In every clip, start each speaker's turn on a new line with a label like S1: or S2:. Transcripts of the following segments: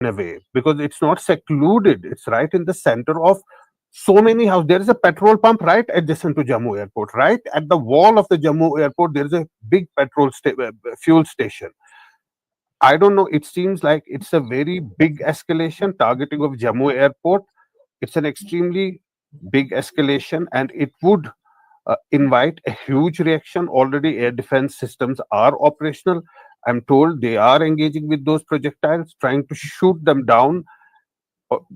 S1: in a way, because it's not secluded. It's right in the center of so many houses. There is a petrol pump right adjacent to Jammu airport. Right at the wall of the Jammu airport, there is a big fuel station. I don't know. It seems like it's a very big escalation targeting of Jammu airport. It's an extremely big escalation, and it would invite a huge reaction. Already, air defense systems are operational. I'm told they are engaging with those projectiles, trying to shoot them down.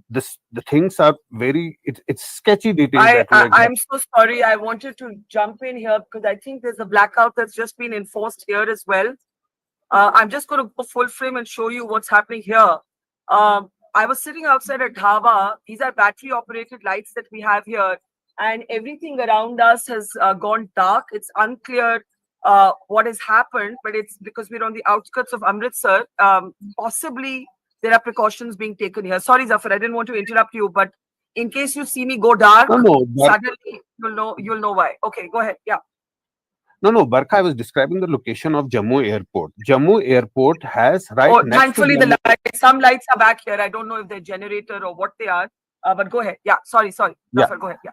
S1: The things are very. It's sketchy details that will exactly.
S2: I'm so sorry. I wanted to jump in here because I think there's a blackout that's just been enforced here as well. I'm just going to go full frame and show you what's happening here. I was sitting outside a dhaba. These are battery operated lights that we have here, and everything around us has gone dark. It's unclear what has happened, but it's because we're on the outskirts of Amritsar. Possibly there are precautions being taken here. Sorry, Zafar, I didn't want to interrupt you, but in case you see me go dark,
S1: No,
S2: suddenly you'll know why. Okay, go ahead. Yeah.
S1: no, Barkha, I was describing the location of Jammu airport. Jammu airport has right
S2: Oh,
S1: next to
S2: thankfully the
S1: Jammu.
S2: some lights are back here. I don't know if they're generator or what they are, but go ahead. Yeah, sorry,
S1: Yeah,
S2: Zafar, go ahead. Yeah.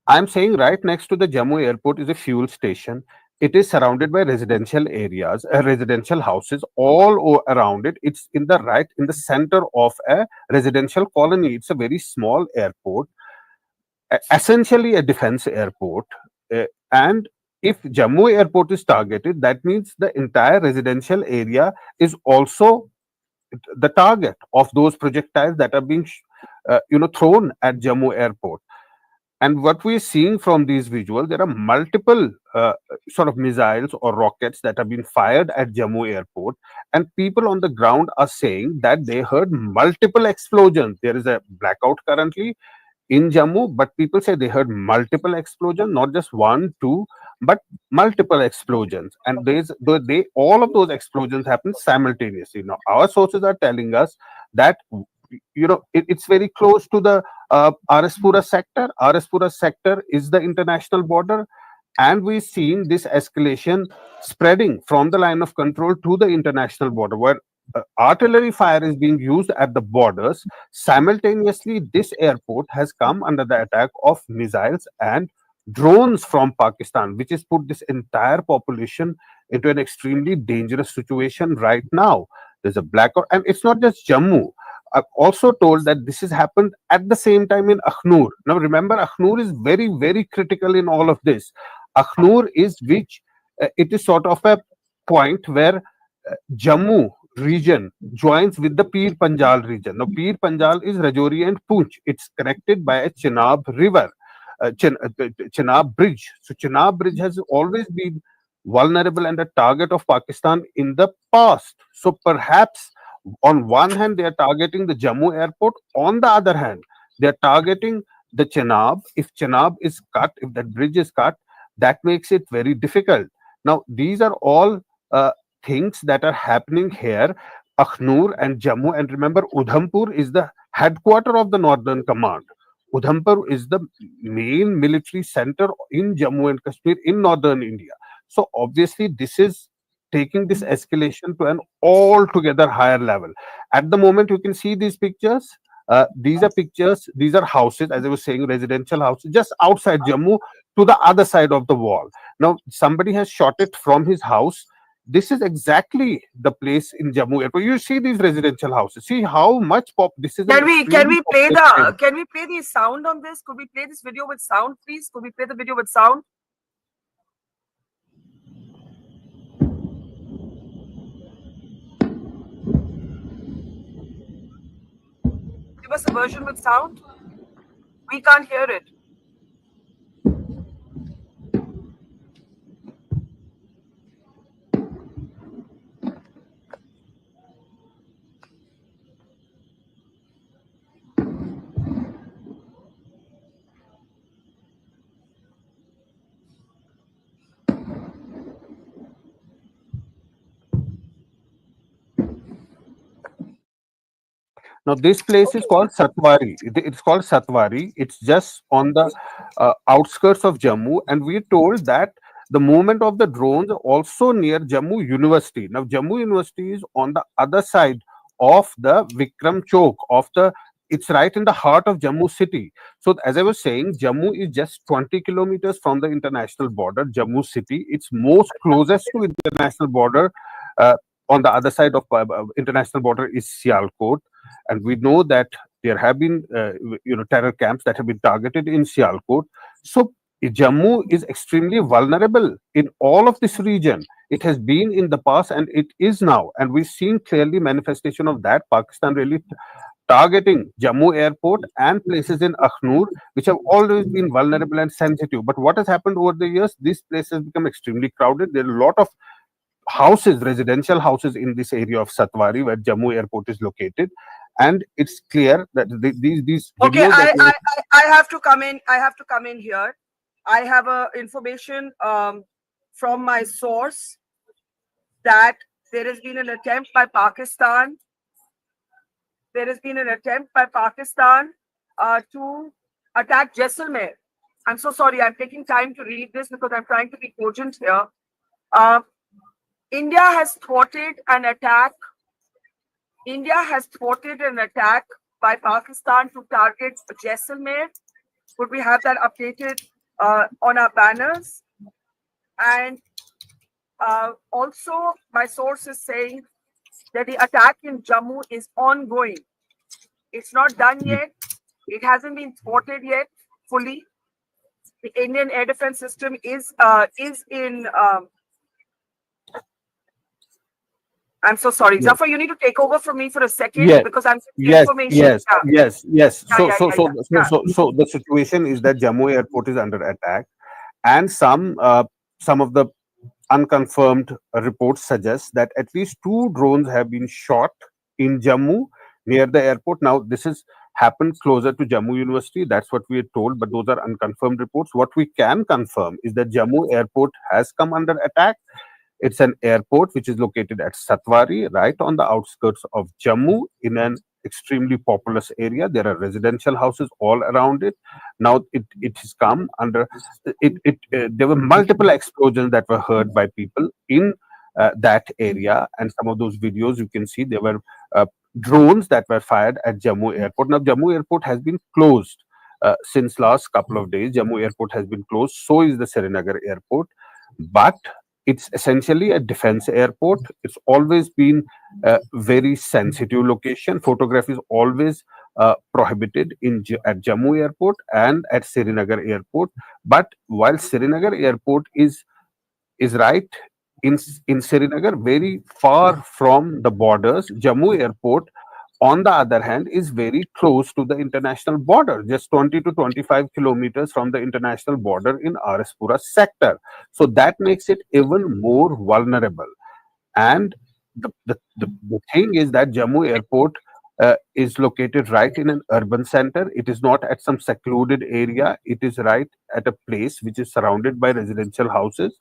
S1: I'm saying right next to the Jammu airport is a fuel station. It is surrounded by residential areas, residential houses around it. It's in the right in the center of a residential colony. It's a very small airport, essentially a defense airport. And if Jammu airport is targeted, that means the entire residential area is also the target of those projectiles that are being thrown at Jammu airport. And what we're seeing from these visuals, there are multiple sort of missiles or rockets that have been fired at Jammu airport, and people on the ground are saying that they heard multiple explosions. There is a blackout currently in Jammu, but people say they heard multiple explosions, not just one, two, but multiple explosions. And they all of those explosions happen simultaneously. Now, our sources are telling us that it's very close to the Araspura sector. Araspura sector is the international border, and we've seen this escalation spreading from the line of control to the international border, where artillery fire is being used at the borders. Simultaneously, this airport has come under the attack of missiles and drones from Pakistan, which has put this entire population into an extremely dangerous situation right now. There's a blackout, and it's not just Jammu. I've also told that this has happened at the same time in Akhnur. Now, remember, Akhnur is very, very critical in all of this. Akhnur is it is sort of a point where Jammu region joins with the Pir Panjal region. Now, Pir Panjal is Rajouri and Poonch. It's connected by a Chenab river, Chenab bridge. So, Chenab bridge has always been vulnerable and a target of Pakistan in the past. So, perhaps on one hand, they are targeting the Jammu airport. On the other hand, they are targeting the Chenab. If Chenab is cut, if that bridge is cut, that makes it very difficult. Now, these are all things that are happening here, Akhnur and Jammu. And remember, Udhampur is the headquarter of the Northern Command. Udhampur is the main military center in Jammu and Kashmir in northern India. So, obviously, this is taking this escalation to an altogether higher level. At the moment, you can see these pictures. These are pictures, these are houses, as I was saying, residential houses, just outside Jammu to the other side of the wall. Now, somebody has shot it from his house. This is exactly the place in Jammu airport. You see these residential houses. See how much this is.
S2: Can we play the sound on this? Could we play this video with sound, please? Could we play the video with sound? Give us a version with sound. We can't hear it.
S1: Now, this place is called Satwari. It's called Satwari. It's just on the outskirts of Jammu. And we're told that the movement of the drones also near Jammu University. Now, Jammu University is on the other side of the Vikram Chowk of the. It's right in the heart of Jammu city. So as I was saying, Jammu is just 20 kilometers from the international border. Jammu city, it's most closest to international border. Uh, on the other side of international border is Sialkot, and we know that there have been terror camps that have been targeted in Sialkot. So Jammu is extremely vulnerable in all of this region. It has been in the past and it is now, and we've seen clearly manifestation of that. Pakistan really targeting Jammu airport and places in Akhnur, which have always been vulnerable and sensitive. But what has happened over the years? These places become extremely crowded. There are a lot of houses, residential houses in this area of Satwari, where Jammu airport is located, and it's clear that these
S2: Okay,
S1: videos that
S2: I have to come in. I have to come in here. I have information from my source that there has been an attempt by Pakistan. There has been an attempt by Pakistan to attack Jaisalmer. I'm so sorry. I'm taking time to read this because I'm trying to be cogent here. Uh, India has thwarted an attack. India has thwarted an attack by Pakistan to target Jaisalmer. Could we have that updated on our banners? And also, my source is saying that the attack in Jammu is ongoing. It's not done yet. It hasn't been thwarted yet fully. The Indian air defense system is in. I'm so sorry,
S1: yes,
S2: Zafar. You need to take over from me for a second
S1: yes,
S2: because I'm getting
S1: yes,
S2: information.
S1: yes, yes, yes.
S2: Yeah, yeah, yeah, yeah, yeah.
S1: So the situation is that Jammu airport is under attack, and some of the unconfirmed reports suggest that at least two drones have been shot in Jammu near the airport. Now, this has happened closer to Jammu University. That's what we are told, but those are unconfirmed reports. What we can confirm is that Jammu airport has come under attack. It's an airport which is located at Satwari, right on the outskirts of Jammu, in an extremely populous area. There are residential houses all around it. Now it has come under there were multiple explosions that were heard by people in that area, and some of those videos you can see there were drones that were fired at Jammu airport. Now Jammu airport has been closed since last couple of days. Jammu airport has been closed, so is the Srinagar airport, but it's essentially a defense airport. It's always been a very sensitive location. Photography is always prohibited at Jammu airport and at Srinagar airport. But while Srinagar airport is right in Srinagar, very far from the borders, Jammu airport, on the other hand, is very close to the international border, just 20 to 25 kilometers from the international border in Araspura sector. So that makes it even more vulnerable. And the thing is that Jammu airport is located right in an urban center. It is not at some secluded area. It is right at a place which is surrounded by residential houses,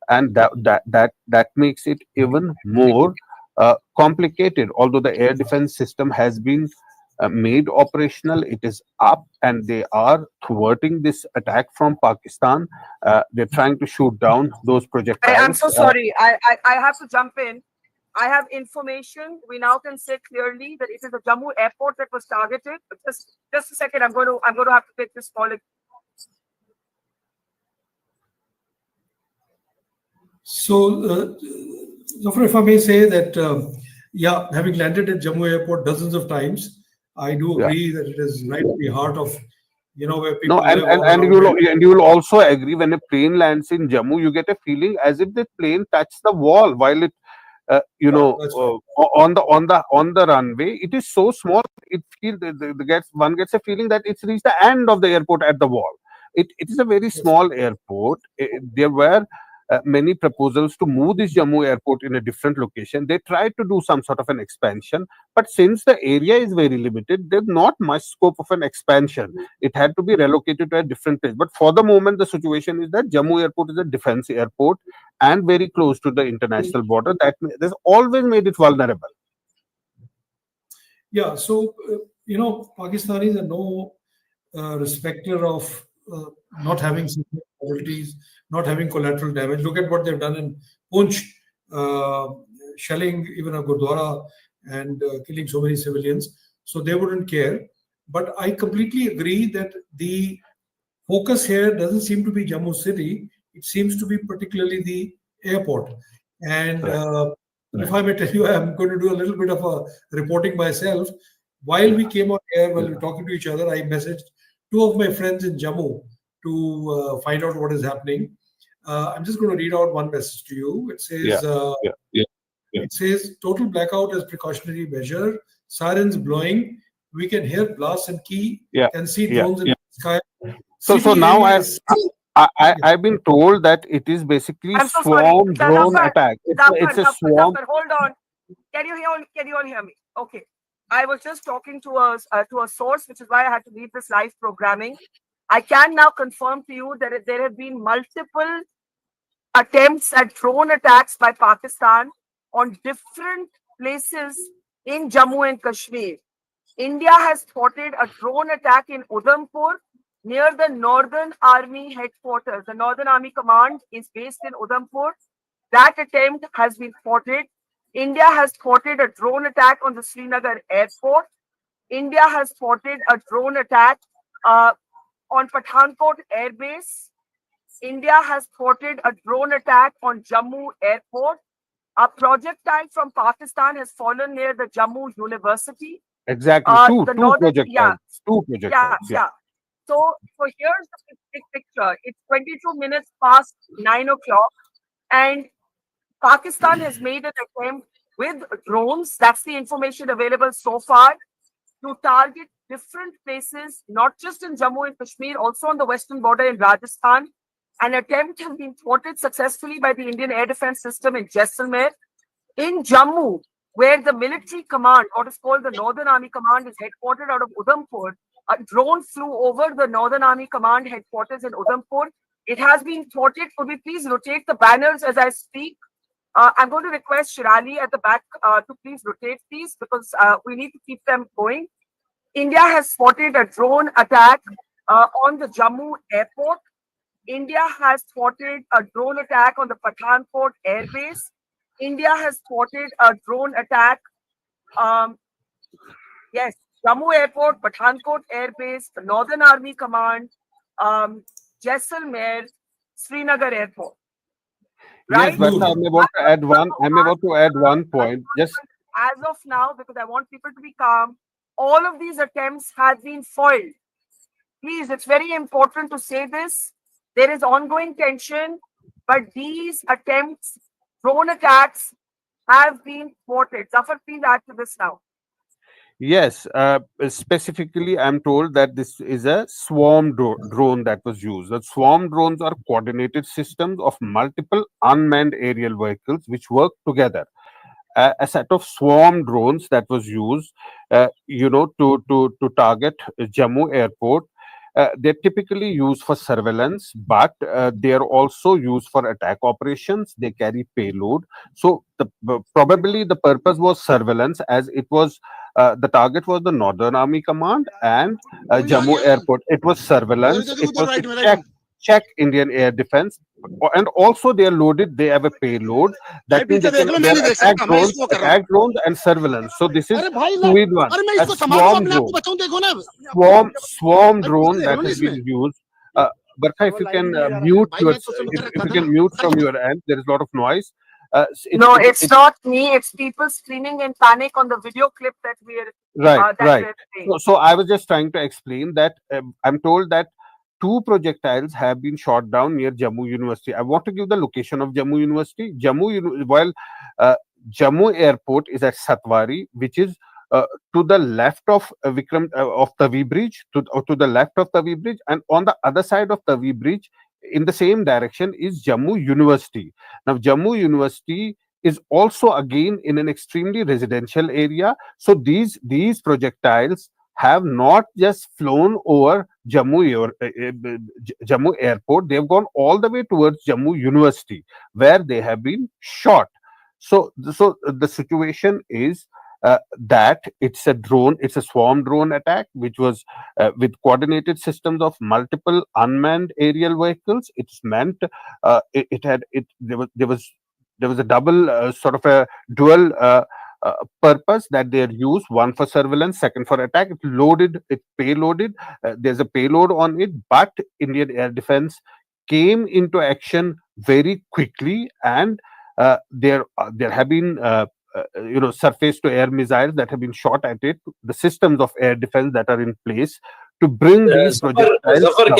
S1: and that makes it even more complicated. Although the air defense system has been made operational, it is up, and they are thwarting this attack from Pakistan. They're trying to shoot down those
S2: I'm
S1: projectiles.
S2: so sorry. I have to jump in. I have information. We now can say clearly that it is the Jammu airport that was targeted. Just a second. I'm going to have to take this call.
S3: So, Zafar, if I may say that, yeah, having landed at Jammu airport dozens of times, I do
S1: Yeah.
S3: agree that it is right at the heart of, where
S1: No,
S3: people live all
S1: and
S3: around it.
S1: you'll also agree, when a plane lands in Jammu, you get a feeling as if the plane touched the wall while it
S3: Yeah, that's right.
S1: on the runway. It is so small. It feels one gets a feeling that it's reached the end of the airport at the wall. It is a very
S3: Yes.
S1: small airport. There were many proposals to move this Jammu airport in a different location. They tried to do some sort of an expansion, but since the area is very limited, there's not much scope of an expansion. It had to be relocated to a different place. But for the moment, the situation is that Jammu airport is a defense airport and very close to the international border. That's always made it vulnerable.
S3: Yeah, so, Pakistanis are no respecter of not having civilian casualties, not having collateral damage. Look at what they've done in Punch, uh, shelling even a Gurdwara and killing so many civilians. So they wouldn't care. But I completely agree that the focus here doesn't seem to be Jammu city. It seems to be particularly the airport. And
S1: Right.
S3: if I may tell you, I'm going to do a little bit of a reporting myself. While we came on air, while we were talking to each other, I messaged two of my friends in Jammu to find out what is happening. I'm just going to read out one message to you.
S1: Yeah. Yeah.
S3: It says total blackout as precautionary measure. Sirens blowing. We can hear blasts and
S1: Yeah.
S3: can see
S1: Yeah.
S3: drones in the sky.
S1: So
S3: City
S1: now
S3: area
S1: I,
S3: is yes.
S1: I've been told that it is basically
S2: I'm so sorry.
S1: swarm drone attack. It's a swarm.
S2: Zafar, hold on. Can you all hear me? Okay. I was just talking to a source, which is why I had to leave this live programming. I can now confirm to you that there have been multiple attempts at drone attacks by Pakistan on different places in Jammu and Kashmir. India has spotted a drone attack in Udhampur near the Northern Army headquarters. The Northern Army Command is based in Udhampur. That attempt has been spotted. India has spotted a drone attack on the Srinagar airport. India has spotted a drone attack uh, on Pathankot Air Base. India has spotted a drone attack on Jammu airport. A projectile from Pakistan has fallen near the Jammu University.
S1: Exactly.
S2: The
S1: Two
S2: northern, yeah,
S1: projectiles. Two projectiles. Yeah.
S2: yeah. So here's the big picture. It's 22 minutes past 9 o'clock, and Pakistan has made an attempt with drones. That's the information available so far to target different places, not just in Jammu and Kashmir, also on the western border in Rajasthan. An attempt has been thwarted successfully by the Indian air defense system in Jaisalmer. In Jammu, where the military command, what is called the Northern Army Command, is headquartered out of Udhampur, a drone flew over the Northern Army Command headquarters in Udhampur. It has been thwarted. Could we please rotate the banners as I speak? I'm going to request Shirali at the back to please rotate these because we need to keep them going. India has spotted a drone attack on the Jammu airport. India has spotted a drone attack on the Pathankot airbase. India has spotted a drone attack. Um, yes, Jammu airport, Pathankot airbase, the Northern Army Command, um, Jaisalmer, Srinagar airport.
S1: Yes,
S2: Right?
S1: but I may want to add one. I may want to add one
S2: I
S1: point. Just
S2: as of now, because I want people to be calm, all of these attempts have been foiled. Please, it's very important to say this. There is ongoing tension, but these attempts, drone attacks, have been thwarted. Zafar, please add to this now.
S1: yes. Specifically, I'm told that this is a swarm drone that was used. The swarm drones are coordinated systems of multiple unmanned aerial vehicles which work together. A set of swarm drones that was used, to target Jammu airport. They're typically used for surveillance, but they are also used for attack operations. They carry payload. So probably the purpose was surveillance, as it was the target was the Northern Army Command and Jammu airport. It was surveillance. It was to check Indian air defense, and also they are loaded. They have a payload. That means they are attack drones, and surveillance. So this is two in one. A swarm drone, swarm drone that has been used. Barkha, if you can mute if you can mute from your end, there is a lot of noise.
S2: No, it's not me. It's people screaming in panic on the video clip
S1: Right,
S2: that
S1: right.
S2: we're playing.
S1: So I was just trying to explain that I'm told that two projectiles have been shot down near Jammu University. I want to give the location of Jammu University. While uh, Jammu Airport is at Satwari, which is to the left of of Tavi Bridge, to the left of Tavi Bridge, and on the other side of Tavi Bridge, in the same direction, is Jammu University. Now, Jammu University is also again in an extremely residential area. So these projectiles have not just flown over Jammu airport. They've gone all the way towards Jammu University, where they have been shot. So the situation is that it's a swarm drone attack, which was with coordinated systems of multiple unmanned aerial vehicles. It's meant it had it there was a double sort of a dual purpose that they are used. One for surveillance, second for attack. It's loaded, it's payloaded. There's a payload on it, but Indian air defense came into action very quickly, and there have been surface to air missiles that have been shot at it. The systems of air defense that are in place to bring these projectiles
S4: Zafar,
S1: down.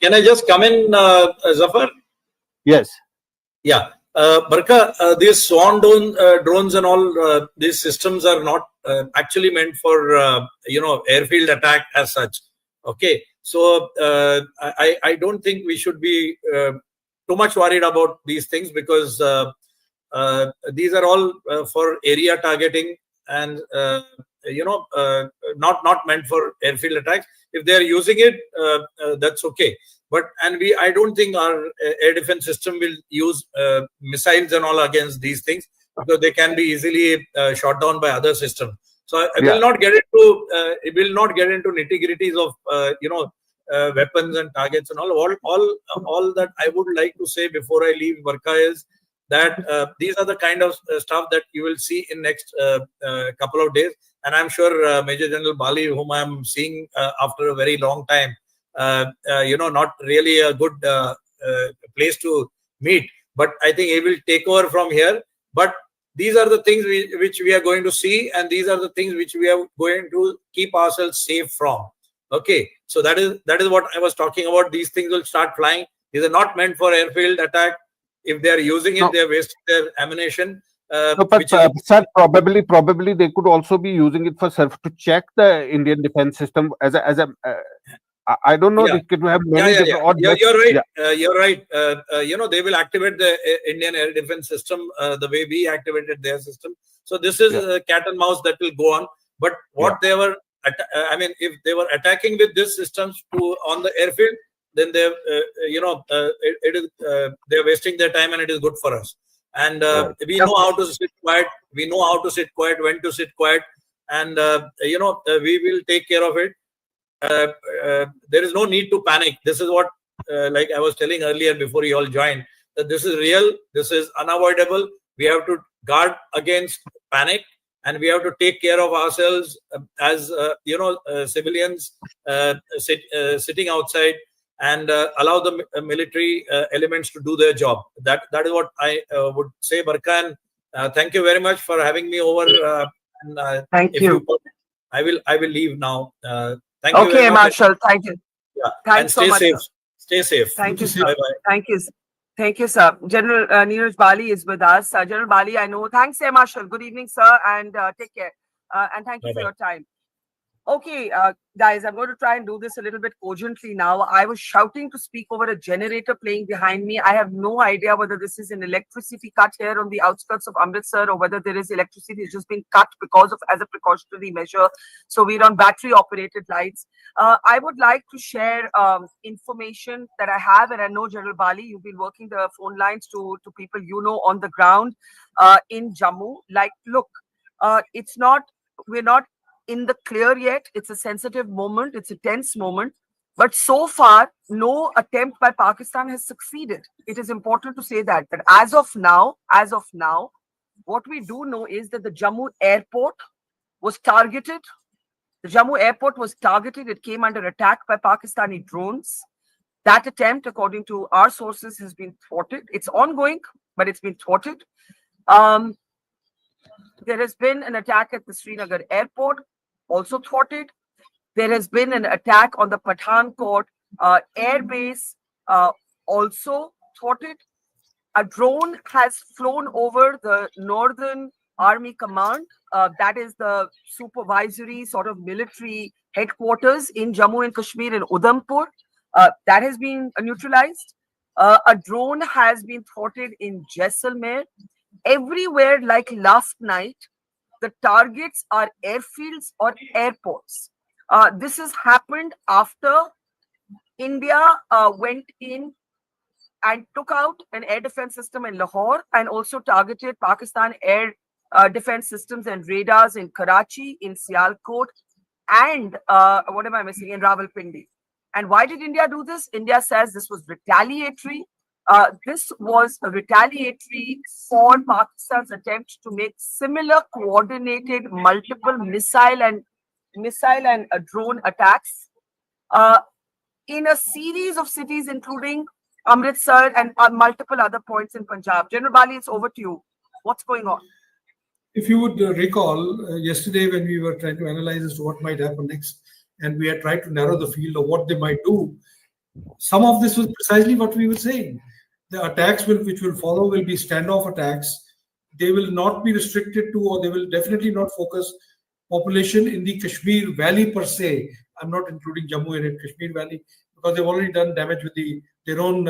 S4: can I just come in, Zafar?
S1: Yes.
S4: Yeah. Barka, these swan drones and all these systems are not actually meant for airfield attack as such. Okay, so I don't think we should be too much worried about these things, because these are all for area targeting, and not meant for airfield attacks. If they are using it, that's okay. But I don't think our air defense system will use missiles and all against these things, because they can be easily shot down by other systems. So I will not get into nitty gritties of weapons and targets and all that I would like to say before I leave Varka is that these are the kind of stuff that you will see in next couple of days, and I'm sure Major General Bali, whom I'm seeing after a very long time, not really a good place to meet, but I think he will take over from here. But these are the things which we are going to see, and these are the things which we are going to keep ourselves safe from. Okay, so that is what I was talking about. These things will start flying. These are not meant for airfield attack. If they are using it, they are wasting their ammunition.
S1: But sir, probably they could also be using it for self to check the Indian defense system as a. I don't know.
S4: Yeah.
S1: They could have many different.
S4: You're right. You're right. They will activate the Indian air defense system the way we activated their system. So this is a cat and mouse that will go on. But what they were, if they were attacking with these systems on the airfield, then they're wasting their time, and it is good for us. And we know how to sit quiet. We know how to sit quiet, when to sit quiet, and we will take care of it. There is no need to panic. This is what, like I was telling earlier before you all joined, that this is real. This is unavoidable. We have to guard against panic, and we have to take care of ourselves as civilians sitting outside, and allow the military elements to do their job. That is what I would say, Barka. And thank you very much for having me over.
S2: Thank you.
S4: I will leave now. Thank you
S2: Okay,
S4: very much.
S2: Marshal. Thank you.
S4: Yeah.
S2: Thanks so much.
S4: Safe.
S2: Sir.
S4: Stay safe.
S2: Thank you, sir.
S4: Bye-bye.
S2: Thank you. Thank you, sir. General Neeraj Bali is with us. General Bali, I know. Thanks, Sir Marshal. Good evening, sir, and take care. And thank you for your time. Okay, guys, I'm going to try and do this a little bit cogently now. I was shouting to speak over a generator playing behind me. I have no idea whether this is an electricity cut here on the outskirts of Amritsar, or whether there is electricity that's just been cut as a precautionary measure. So we're on battery operated lights. I would like to share information that I have, and I know, General Bali, you've been working the phone lines to people on the ground in Jammu. Like, look, we're not in the clear yet. It's a sensitive moment. It's a tense moment. But so far, no attempt by Pakistan has succeeded. It is important to say that as of now, what we do know is that the Jammu airport was targeted. The Jammu airport was targeted. It came under attack by Pakistani drones. That attempt, according to our sources, has been thwarted. It's ongoing, but it's been thwarted. There has been an attack at the Srinagar airport, also thwarted. There has been an attack on the Pathankot air base, also thwarted. A drone has flown over the Northern Army Command. That is the supervisory sort of military headquarters in Jammu and Kashmir in Udhampur. That has been neutralized. A drone has been thwarted in Jaisalmer. Everywhere, like last night, the targets are airfields or airports. This has happened after India went in and took out an air defense system in Lahore, and also targeted Pakistan air defense systems and radars in Karachi, in Sialkot, and what am I missing? In Rawalpindi. And why did India do this? India says this was retaliatory. This was a retaliatory for Pakistan's attempt to make similar coordinated multiple missile and drone attacks uh, in a series of cities, including Amritsar and multiple other points in Punjab. General Bali, it's over to you. What's going on?
S3: If you would recall, yesterday when we were trying to analyze as to what might happen next, and we had tried to narrow the field of what they might do, some of this was precisely what we were saying. The attacks which will follow will be standoff attacks. They will not be restricted to, or they will definitely not focus population in the Kashmir Valley per se. I'm not including Jammu in it, Kashmir Valley, because they've already done damage with their own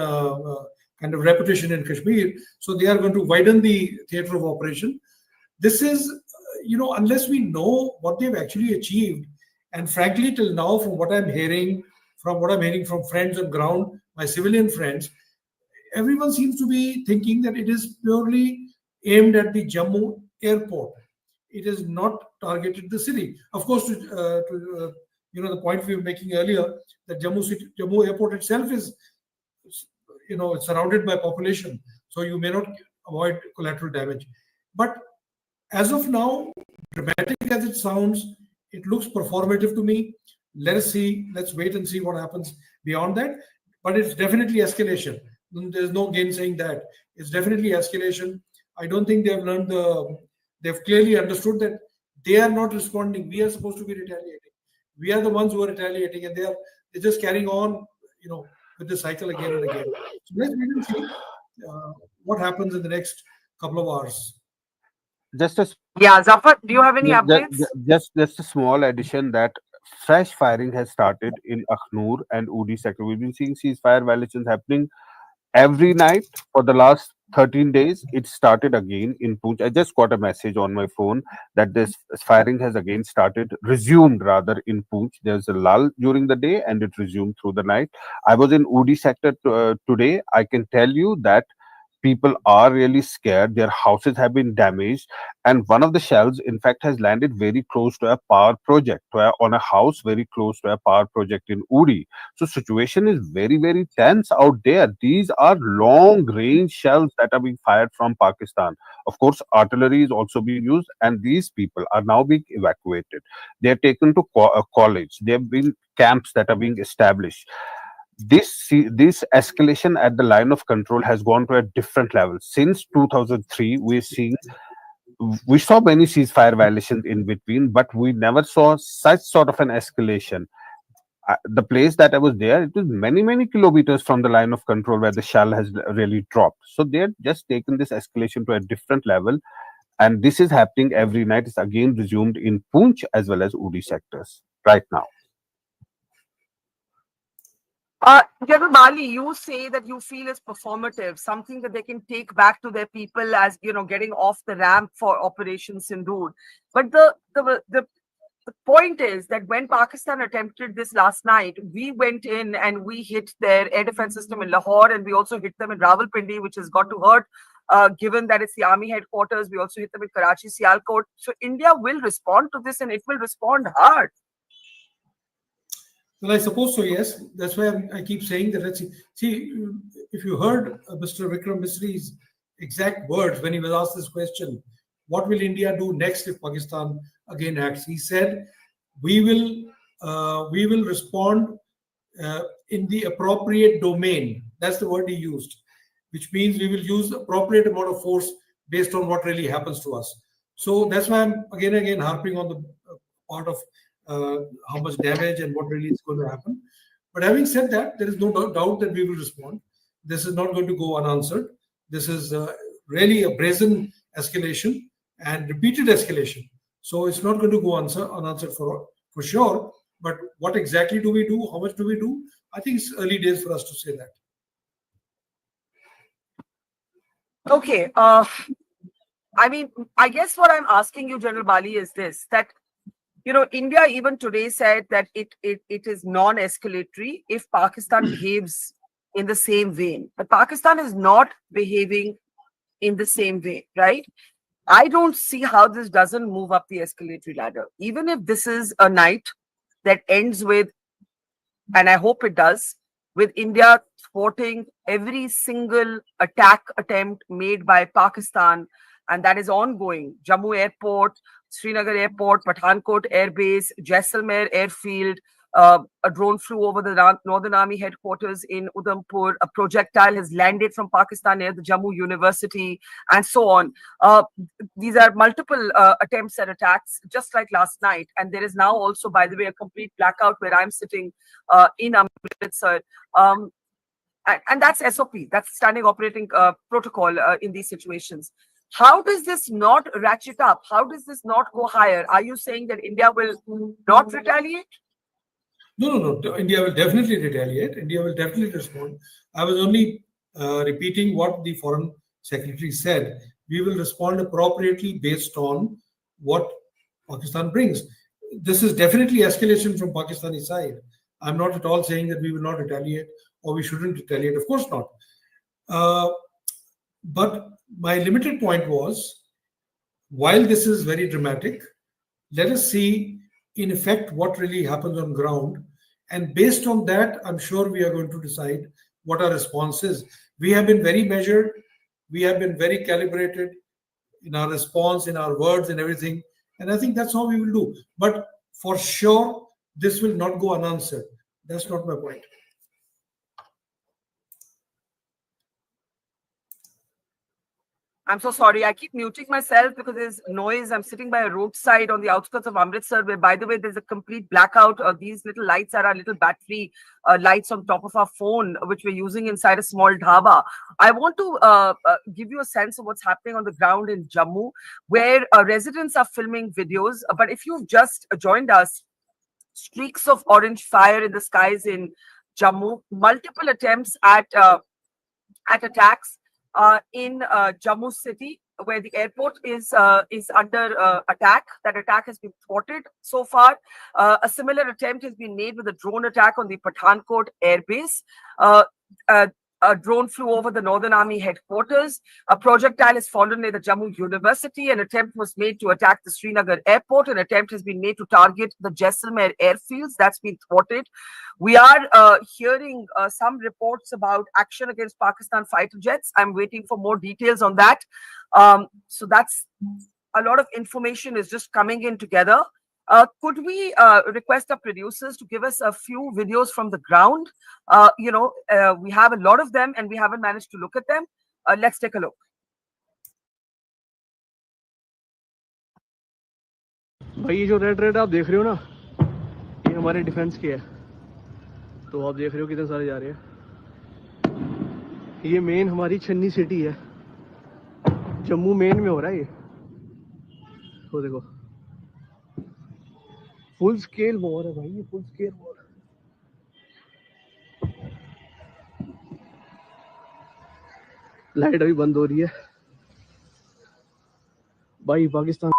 S3: kind of reputation in Kashmir. So they are going to widen the theater of operation. This is, unless we know what they've actually achieved, and frankly, till now, from what I'm hearing from friends on ground, my civilian friends, everyone seems to be thinking that it is purely aimed at the Jammu airport. It is not targeted the city. Of course, the point we were making earlier, that Jammu airport itself is, it's surrounded by population, so you may not avoid collateral damage. But as of now, dramatic as it sounds, it looks performative to me. Let us see. Let's wait and see what happens beyond that. But it's definitely escalation. There's no gainsaying that. It's definitely escalation. I don't think they've learned they've clearly understood that they are not responding. We are supposed to be retaliating. We are the ones who are retaliating, and they're just carrying on, with the cycle again and again. So let's wait and see what happens in the next couple of hours.
S1: Just a
S2: Yeah, Zafar, do you have any
S1: Yeah,
S2: updates?
S1: just a small addition that fresh firing has started in Akhnur and Udi sector. We've been seeing ceasefire violations happening every night for the last 13 days. It started again in Poonch. I just got a message on my phone that this firing has again resumed rather in Poonch. There's a lull during the day and it resumed through the night. I was in Udi sector today. I can tell you that people are really scared. Their houses have been damaged, and one of the shells, in fact, has landed very close to a power project, on a house very close to a power project in Uri. So, situation is very, very tense out there. These are long-range shells that are being fired from Pakistan. Of course, artillery is also being used, and these people are now being evacuated. They are taken to college. There have been camps that are being established. This escalation at the line of control has gone to a different level. Since 2003, we saw many ceasefire violations in between, but we never saw such sort of an escalation. The place that I was there, it was many, many kilometers from the line of control where the shell has really dropped. So they're just taken this escalation to a different level, and this is happening every night. It's again resumed in Poonch as well as Uri sectors right now.
S2: General Bali, you say that you feel is performative, something that they can take back to their people as getting off the ramp for Operation Sindoor. But the point is that when Pakistan attempted this last night, we went in and we hit their air defense system in Lahore, and we also hit them in Rawalpindi, which has got to hurt. Given that it's the army headquarters, we also hit them in Karachi, Sialkot. So India will respond to this, and it will respond hard.
S3: Well, I suppose so, yes. That's why I keep saying that. Let's see. See, if you heard Mr. Vikram Misri's exact words when he was asked this question, what will India do next if Pakistan again acts? He said, "We will respond in the appropriate domain." That's the word he used, which means we will use the appropriate amount of force based on what really happens to us. So that's why I'm again and again harping on the part of how much damage and what really is going to happen. But having said that, there is no doubt that we will respond. This is not going to go unanswered. This is really a brazen escalation and repeated escalation. So it's not going to go unanswered for sure. But what exactly do we do? How much do we do? I think it's early days for us to say that.
S2: Okay. I mean, I guess what I'm asking you, General Bali, is this: that India even today said that it is non-escalatory if Pakistan behaves in the same vein. But Pakistan is not behaving in the same way, right? I don't see how this doesn't move up the escalatory ladder. Even if this is a night that ends with, and I hope it does, with India reporting every single attack attempt made by Pakistan, and that is ongoing. Jammu Airport, Srinagar Airport, Pathankot Air Base, Jaisalmer Airfield. A drone flew over the Northern Army headquarters in Udhampur. A projectile has landed from Pakistan near the Jammu University, and so on. These are multiple attempts at attacks, just like last night. And there is now also, by the way, a complete blackout where I'm sitting in Amritsar. And that's SOP, that's standing operating protocol in these situations. How does this not ratchet up? How does this not go higher? Are you saying that India will not retaliate?
S3: No. India will definitely retaliate. India will definitely respond. I was only repeating what the foreign secretary said. We will respond appropriately based on what Pakistan brings. This is definitely escalation from Pakistani side. I'm not at all saying that we will not retaliate or we shouldn't retaliate. Of course not. But my limited point was, while this is very dramatic, let us see in effect what really happens on ground. And based on that, I'm sure we are going to decide what our response is. We have been very measured. We have been very calibrated in our response, in our words and everything. And I think that's how we will do. But for sure, this will not go unanswered. That's not my point.
S2: I'm so sorry. I keep muting myself because there's noise. I'm sitting by a roadside on the outskirts of Amritsar, where, by the way, there's a complete blackout. These little lights are our little battery lights on top of our phone, which we're using inside a small dhaba. I want to give you a sense of what's happening on the ground in Jammu, where residents are filming videos. But if you've just joined us, streaks of orange fire in the skies in Jammu, multiple attempts at attacks in Jammu city, where the airport is under attack. That attack has been thwarted so far. A similar attempt has been made with a drone attack on the Pathankot air base. A drone flew over the Northern Army headquarters. A projectile has fallen near the Jammu University. An attempt was made to attack the Srinagar airport. An attempt has been made to target the Jaisalmer airfields. That's been thwarted. We are hearing some reports about action against Pakistan fighter jets. I'm waiting for more details on that. So that's a lot of information is just coming in together. Could we request our producers to give us a few videos from the ground? We have a lot of them and we haven't managed to look at them. Let's take a look.
S5: भाई ये जो red red आप देख रहे हो ना, ये हमारे डिफेंस के है। तो आप देख रहे हो कितने सारे जा रहे हैं। ये मेन हमारी छन्नी सिटी है, जम्मू मेन में हो रहा है ये। तो देखो फुल स्केल वॉर है भाई, ये फुल स्केल वॉर। लाइट अभी बंद हो रही है भाई। पाकिस्तान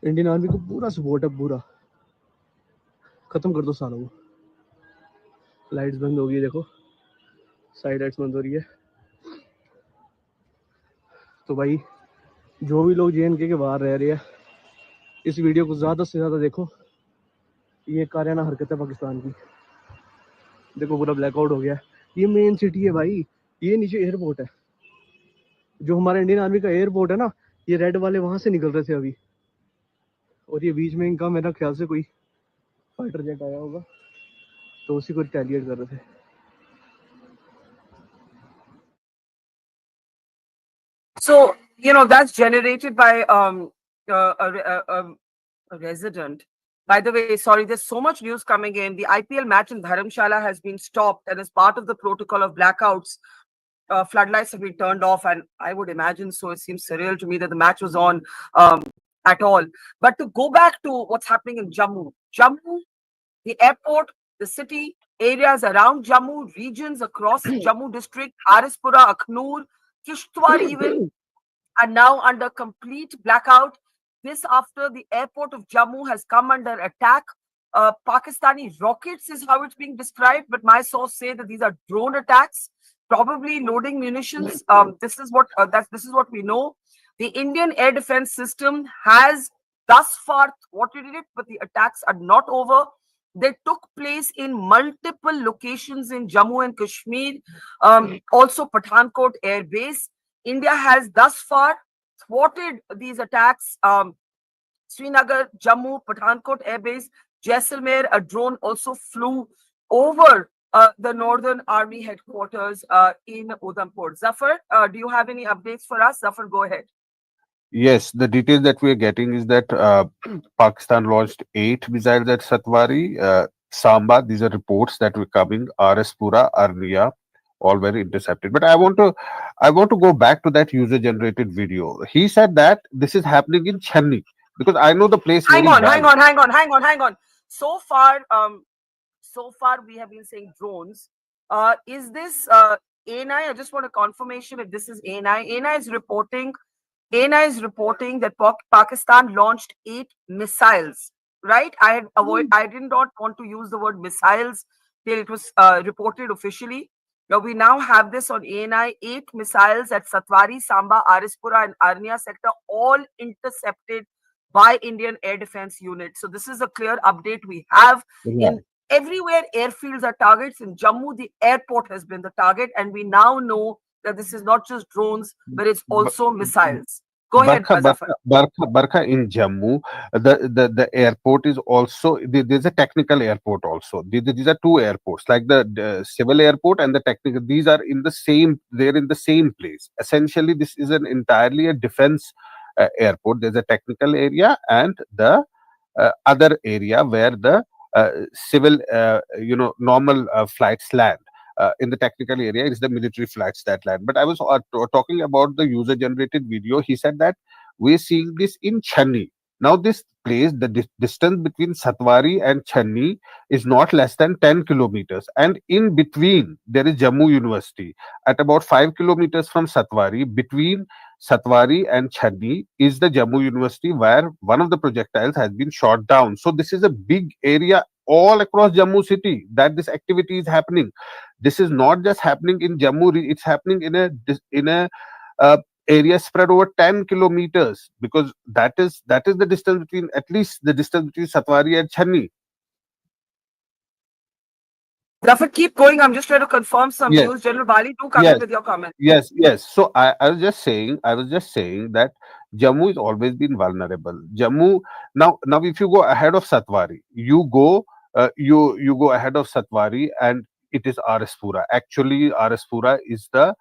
S5: इंडियन आर्मी को पूरा सपोर्ट है, पूरा। खत्म कर दो सालों को। लाइट्स बंद हो गई, देखो साइड लाइट्स बंद हो रही है। तो भाई जो भी लोग JNK के बाहर रह रहे हैं, इस वीडियो को ज़्यादा से ज़्यादा देखो। ये कारियाना हरकत है पाकिस्तान की। देखो पूरा ब्लैकआउट हो गया। ये मेन सिटी है भाई, ये नीचे एयरपोर्ट है। जो हमारा इंडियन आर्मी का एयरपोर्ट है ना, ये रेड वाले वहाँ से निकल रहे थे अभी। और ये बीच में इनका मेरा ख्याल से कोई फाइटर जेट आया होगा, तो उसी को रिटेलिएट कर रहे थे।
S2: So, that's generated by a resident. By the way, sorry, there's so much news coming in. The IPL match in Dharamshala has been stopped, and as part of the protocol of blackouts, floodlights have been turned off, and I would imagine so. It seems surreal to me that the match was on at all. But to go back to what's happening in Jammu, the airport, the city, areas around Jammu, regions across Jammu district, Harispura, Aknoor, Kishtwar even, are now under complete blackout. This after the airport of Jammu has come under attack. Pakistani rockets is how it's being described, but my sources say that these are drone attacks, probably loading munitions. This is what we know. The Indian air defense system has thus far thwarted it, but the attacks are not over. They took place in multiple locations in Jammu and Kashmir, also Pathankot Air Base. India has thus far thwarted these attacks. Srinagar, Jammu, Pathankot Air Base, Jaisalmer, a drone also flew over the Northern Army headquarters in Udhampur. Zafar, do you have any updates for us? Zafar, go ahead.
S1: Yes, the details that we are getting is that Pakistan launched 8 missiles at Satwari, Samba. These are reports that were coming. RS Pura, Arnia, all were intercepted. But I want to go back to that user-generated video. He said that this is happening in Channi because I know the place
S2: Hang
S1: very
S2: on,
S1: well.
S2: hang on. So far, so far we have been saying drones. Is this ANI? I just want a confirmation if this is ANI. ANI is reporting that Pakistan launched 8 missiles. Right? I did not want to use the word missiles till it was reported officially. Now we now have this on ANI. 8 missiles at Satwari, Samba, Arispura, and Arnia sector, all intercepted by Indian Air Defense Unit. So this is a clear update we have. In everywhere airfields are targets. In Jammu, the airport has been the target, and we now know that this is not just drones, but it's also missiles. Go ahead, Zafar.
S1: Barkha in Jammu, the airport is also there's a technical airport also. These are two airports, like the civil airport and the technical. These are in the same. They're in the same place. Essentially, this is an entirely a defense airport. There's a technical area and the other area where the civil, normal flights land. In the technical area, it's the military flights that land. But I was talking about the user-generated video. He said that we're seeing this in Channi. Now, this place, the distance between Satwari and Channi is not less than 10 kilometers. And in between, there is Jammu University. At about 5 kilometers from Satwari, between Satwari and Channi is the Jammu University where one of the projectiles has been shot down. So this is a big area all across Jammu city that this activity is happening. This is not just happening in Jammu; it's happening in a uh, area spread over 10 kilometers because that is the distance between at least the distance between Satwari and Channi.
S2: Zafar, keep going. I'm just trying to confirm some
S1: Yes,
S2: news. General Bali, do come in
S1: yes.
S2: with your comment.
S1: Yes. So I was just saying that Jammu has always been vulnerable. Jammu now if you go ahead of Satwari, you go ahead of Satwari and it is Arispura. Actually, Arispura is the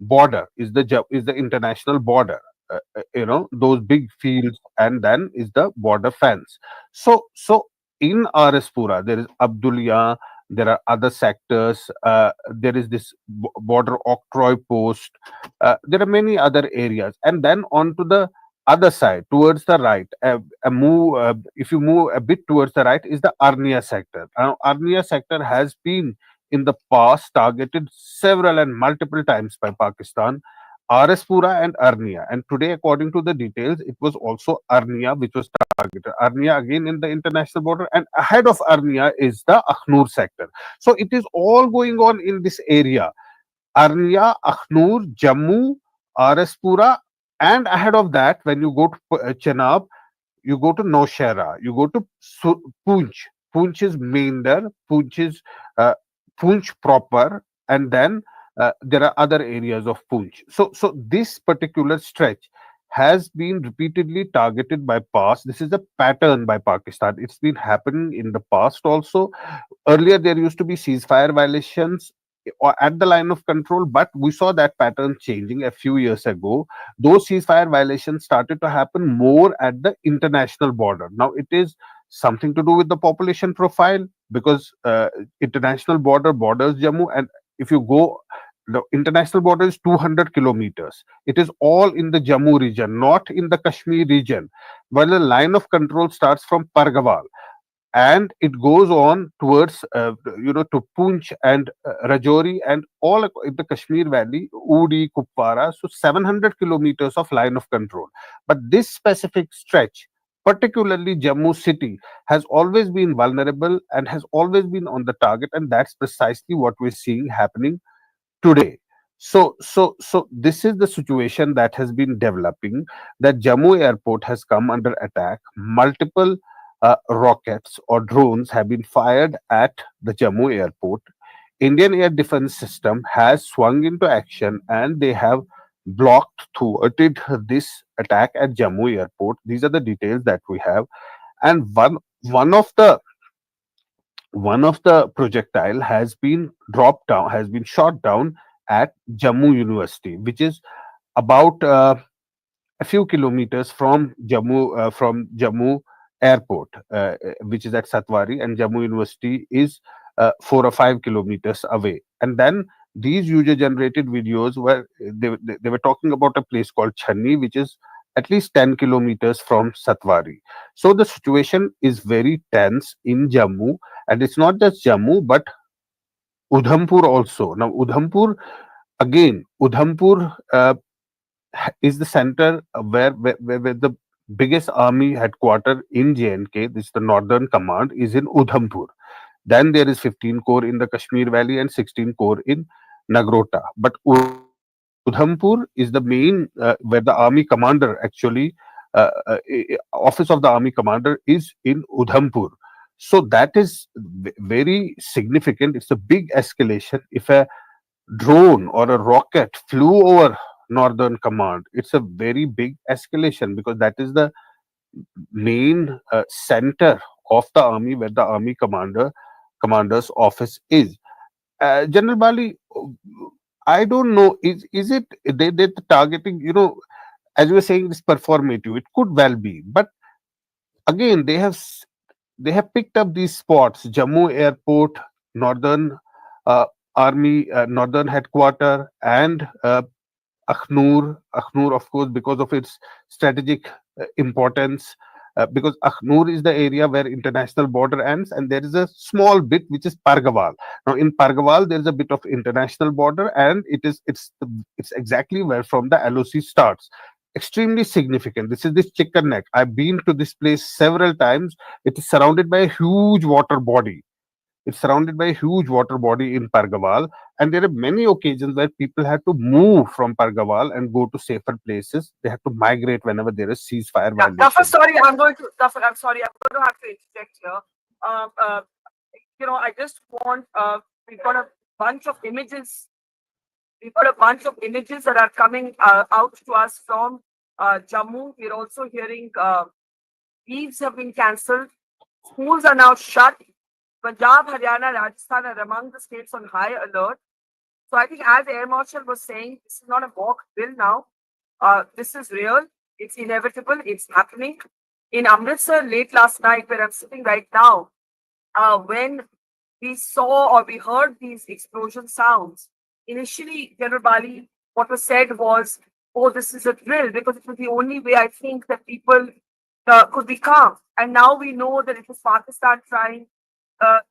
S1: border, is the international border. Those big fields, and then is the border fence. So in Arispura there is Abdulia, there are other sectors, there is this border octroi post, there are many other areas, and then on to the other side towards the right, if you move a bit towards the right is the Arnia sector. Now Arnia sector has been in the past targeted several and multiple times by Pakistan, Arispura and Arnia. And today, according to the details, it was also Arnia which was targeted. Arnia again in the international border, and ahead of Arnia is the Akhnur sector. So it is all going on in this area. Arnia, Akhnur, Jammu, Arispura, and ahead of that, when you go to Chenab, you go to Naushera, you go to Poonch. Poonch is Meender, Poonch is uh, Poonch proper, and then there are other areas of Poonch. So this particular stretch has been repeatedly targeted by past. This is a pattern by Pakistan. It's been happening in the past also. Earlier, there used to be ceasefire violations or at the line of control, but we saw that pattern changing a few years ago. Those ceasefire violations started to happen more at the international border. Now it is something to do with the population profile because international border borders Jammu, and if you go, the international border is 200 kilometers. It is all in the Jammu region, not in the Kashmir region. While the line of control starts from Pargawal and it goes on towards to Poonch and Rajouri and all in the Kashmir Valley, Udi, Kupwara, so 700 kilometers of line of control. But this specific stretch, particularly Jammu city, has always been vulnerable and has always been on the target, and that's precisely what we're seeing happening today. So this is the situation that has been developing, that Jammu airport has come under attack. Multiple rockets or drones have been fired at the Jammu airport. Indian air defense system has swung into action and they have thwarted this attack at Jammu airport. These are the details that we have. And one of the one of the projectile has been dropped down, has been shot down at Jammu University, which is about a few kilometers from Jammu airport, which is at Satwari, and Jammu University is 4 or 5 kilometers away. And then these user-generated videos were they were talking about a place called Channi, which is at least 10 kilometers from Satwari. So the situation is very tense in Jammu, and it's not just Jammu but Udhampur also. Now Udhampur again, Udhampur is the center where the biggest army headquarter in JNK, this is the Northern Command, is in Udhampur. Then there is 15 Corps in the Kashmir Valley and 16 Corps in Nagrota. But Udhampur is the main where the army commander actually, office of the army commander is in Udhampur. So that is very significant. It's a big escalation. If a drone or a rocket flew over Northern Command, it's a very big escalation because that is the main center of the army where the army commander's office is. General Bali, I don't know. Is it they targeting? As you were saying, this performative. It could well be, but again, they have picked up these spots: Jammu Airport, Northern uh, Army, Northern Headquarter, and Akhnur, of course, because of its strategic importance, because Akhnur is the area where international border ends, and there is a small bit which is Pargawal. Now, in Pargawal, there is a bit of international border, and it's exactly where from the LOC starts. Extremely significant. This is this chicken neck. I've been to this place several times. It is surrounded by a huge water body. It's surrounded by a huge water body in Pargawal, and there are many occasions where people had to move from Pargawal and go to safer places. They have to migrate whenever there is ceasefire
S2: Yeah, Taffer,
S1: violation.
S2: sorry, I'm sorry, I'm going to have to interject here. Um, uh, I just want, we've got a bunch of images. We've got a bunch of images that are coming out to us from Jammu. We're also hearing leaves have been cancelled. Schools are now shut. Punjab, Haryana, Rajasthan are among the states on high alert. So I think, as Air Marshal was saying, this is not a mock drill now. This is real. It's inevitable. It's happening. In Amritsar, late last night, where I'm sitting right now, when we saw or we heard these explosion sounds, initially, General Bali, what was said was, oh, this is a drill, because it was the only way I think that people could be calm. And now we know that it was Pakistan trying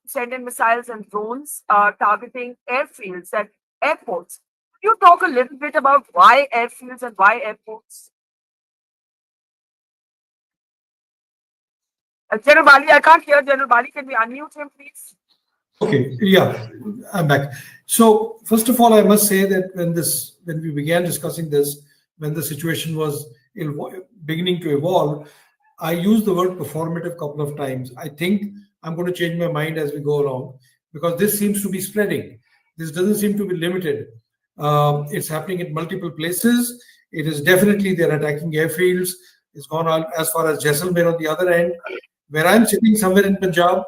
S2: send in missiles and drones targeting airfields and airports. Could you talk a little bit about why airfields and why airports? General Bali, I can't hear General Bali. Can we unmute him, please?
S3: Okay, yeah, I'm back. So first of all, I must say that when we began discussing this, when the situation was beginning to evolve, I used the word performative a couple of times. I think I'm going to change my mind as we go along because this seems to be spreading. This doesn't seem to be limited. It's happening in multiple places. It is definitely they're attacking airfields. It's gone on as far as Jaisalmer on the other end. Where I'm sitting somewhere in Punjab,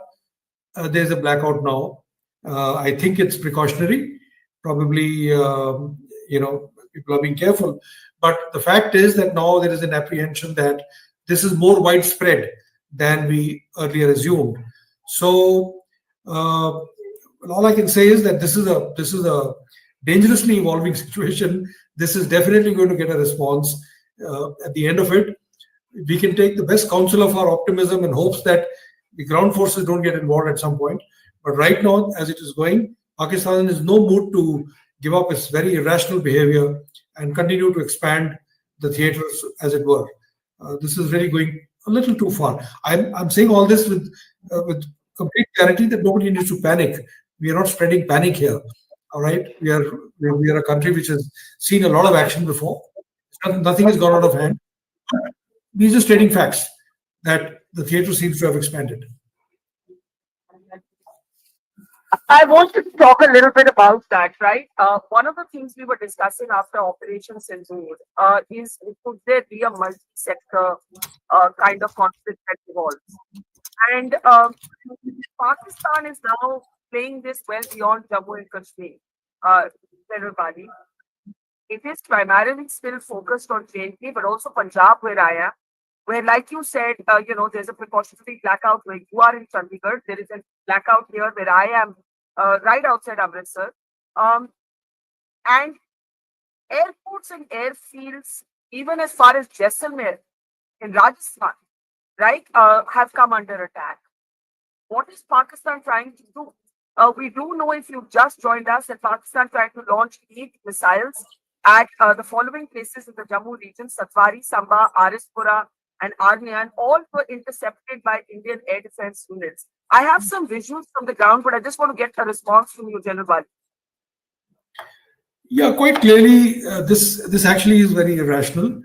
S3: there's a blackout now. I think it's precautionary. Probably, people are being careful. But the fact is that now there is an apprehension that this is more widespread than we earlier assumed. So, all I can say is that this is a dangerously evolving situation. This is definitely going to get a response. At the end of it, we can take the best counsel of our optimism and hopes that the ground forces don't get involved at some point. But right now, as it is going, Pakistan is no mood to give up its very irrational behavior and continue to expand the theaters, as it were. This is really going a little too far. I'm saying all this with complete clarity that nobody needs to panic. We are not spreading panic here. All right, we are a country which has seen a lot of action before. Nothing has gone out of hand. We're just stating facts. that the theatre seems to have expanded.
S2: I want to talk a little bit about that, right? One of the things we were discussing after Operation Sindoor is could there be a multi-sector kind of conflict that evolves? And Pakistan is now playing this well beyond Jammu and Kashmir. General Bali. It is primarily still focused on JNK, but also Punjab, where I am, where, like you said, there's a precautionary blackout where you are in Chandigarh. There is a blackout here where I am, right outside Amritsar. And airports and airfields, even as far as Jaisalmer in Rajasthan, right, have come under attack. What is Pakistan trying to do? We do know, if you just joined us, that Pakistan tried to launch 8 missiles at the following places in the Jammu region: Satwari, Samba, Arispura, and Arnyan. All were intercepted by Indian air defense units. I have some visuals from the ground, but I just want to get a response from you, General Bali.
S3: Yeah, quite clearly, this actually is very irrational.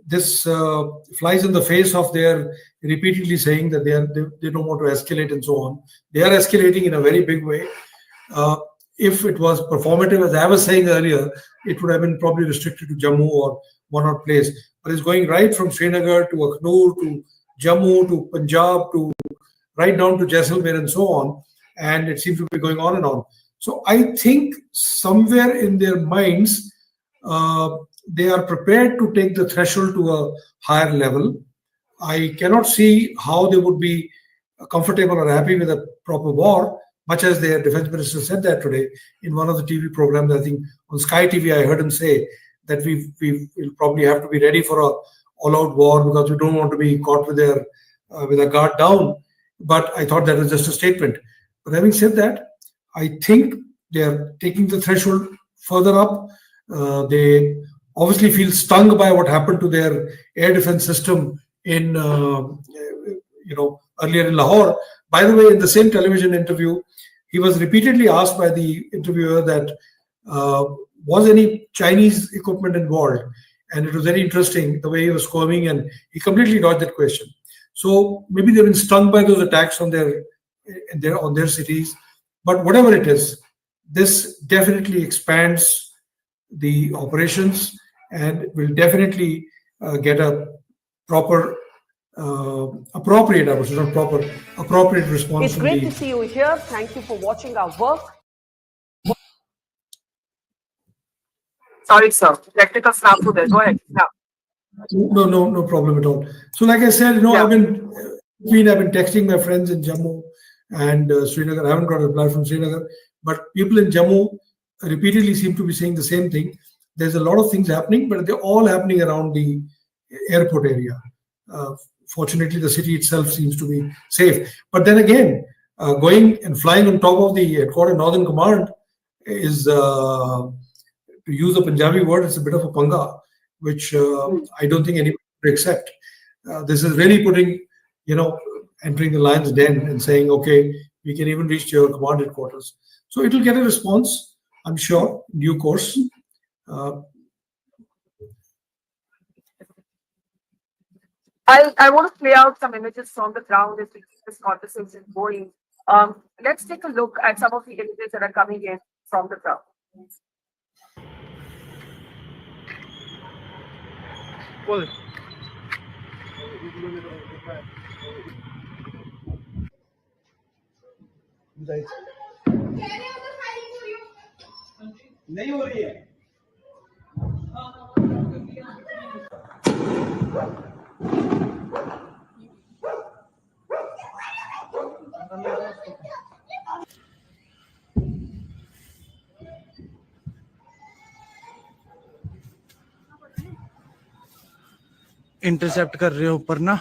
S3: This flies in the face of their repeatedly saying that they don't want to escalate and so on. They are escalating in a very big way. If it was performative, as I was saying earlier, it would have been probably restricted to Jammu or one odd place. But it's going right from Srinagar to Akhnur to Jammu to Punjab to right down to Jaisalmer and so on. And it seems to be going on and on. So I think somewhere in their minds, they are prepared to take the threshold to a higher level. I cannot see how they would be comfortable or happy with a proper war, much as their defense minister said that today in one of the TV programs. I think on Sky TV, I heard him say that we will probably have to be ready for a all-out war because we don't want to be caught with a guard down. But I thought that was just a statement. But having said that, I think they are taking the threshold further up. They obviously feel stung by what happened to their air defense system in earlier in Lahore. By the way, in the same television interview, he was repeatedly asked by the interviewer that was any Chinese equipment involved, and it was very interesting the way he was squirming, and he completely dodged that question. So maybe they've been stung by those attacks on their cities. But whatever it is, this definitely expands the operations and will definitely get a proper, appropriate response.
S2: It's great to see you here. Thank you for watching our work. Sorry, sir. Technical snafu there. Go ahead. Yeah.
S3: No problem at all. So, like I said, I've been texting my friends in Jammu and Srinagar. I haven't got a reply from Srinagar, but people in Jammu repeatedly seem to be saying the same thing. There's a lot of things happening, but they're all happening around the airport area. Fortunately, the city itself seems to be safe. But then again, going and flying on top of the headquarters Northern Command is, to use a Punjabi word, it's a bit of a panga, which I don't think anybody would accept. This is really putting, entering the lion's den and saying, okay, we can even reach your command headquarters. So it will get a response, I'm sure, in due course.
S2: I want to play out some images from the ground as we keep this conversation going. Let's take a look at some of the images that are coming in from the ground.
S5: Well, नहीं हो रही है intercept कर रहे हो ऊपर ना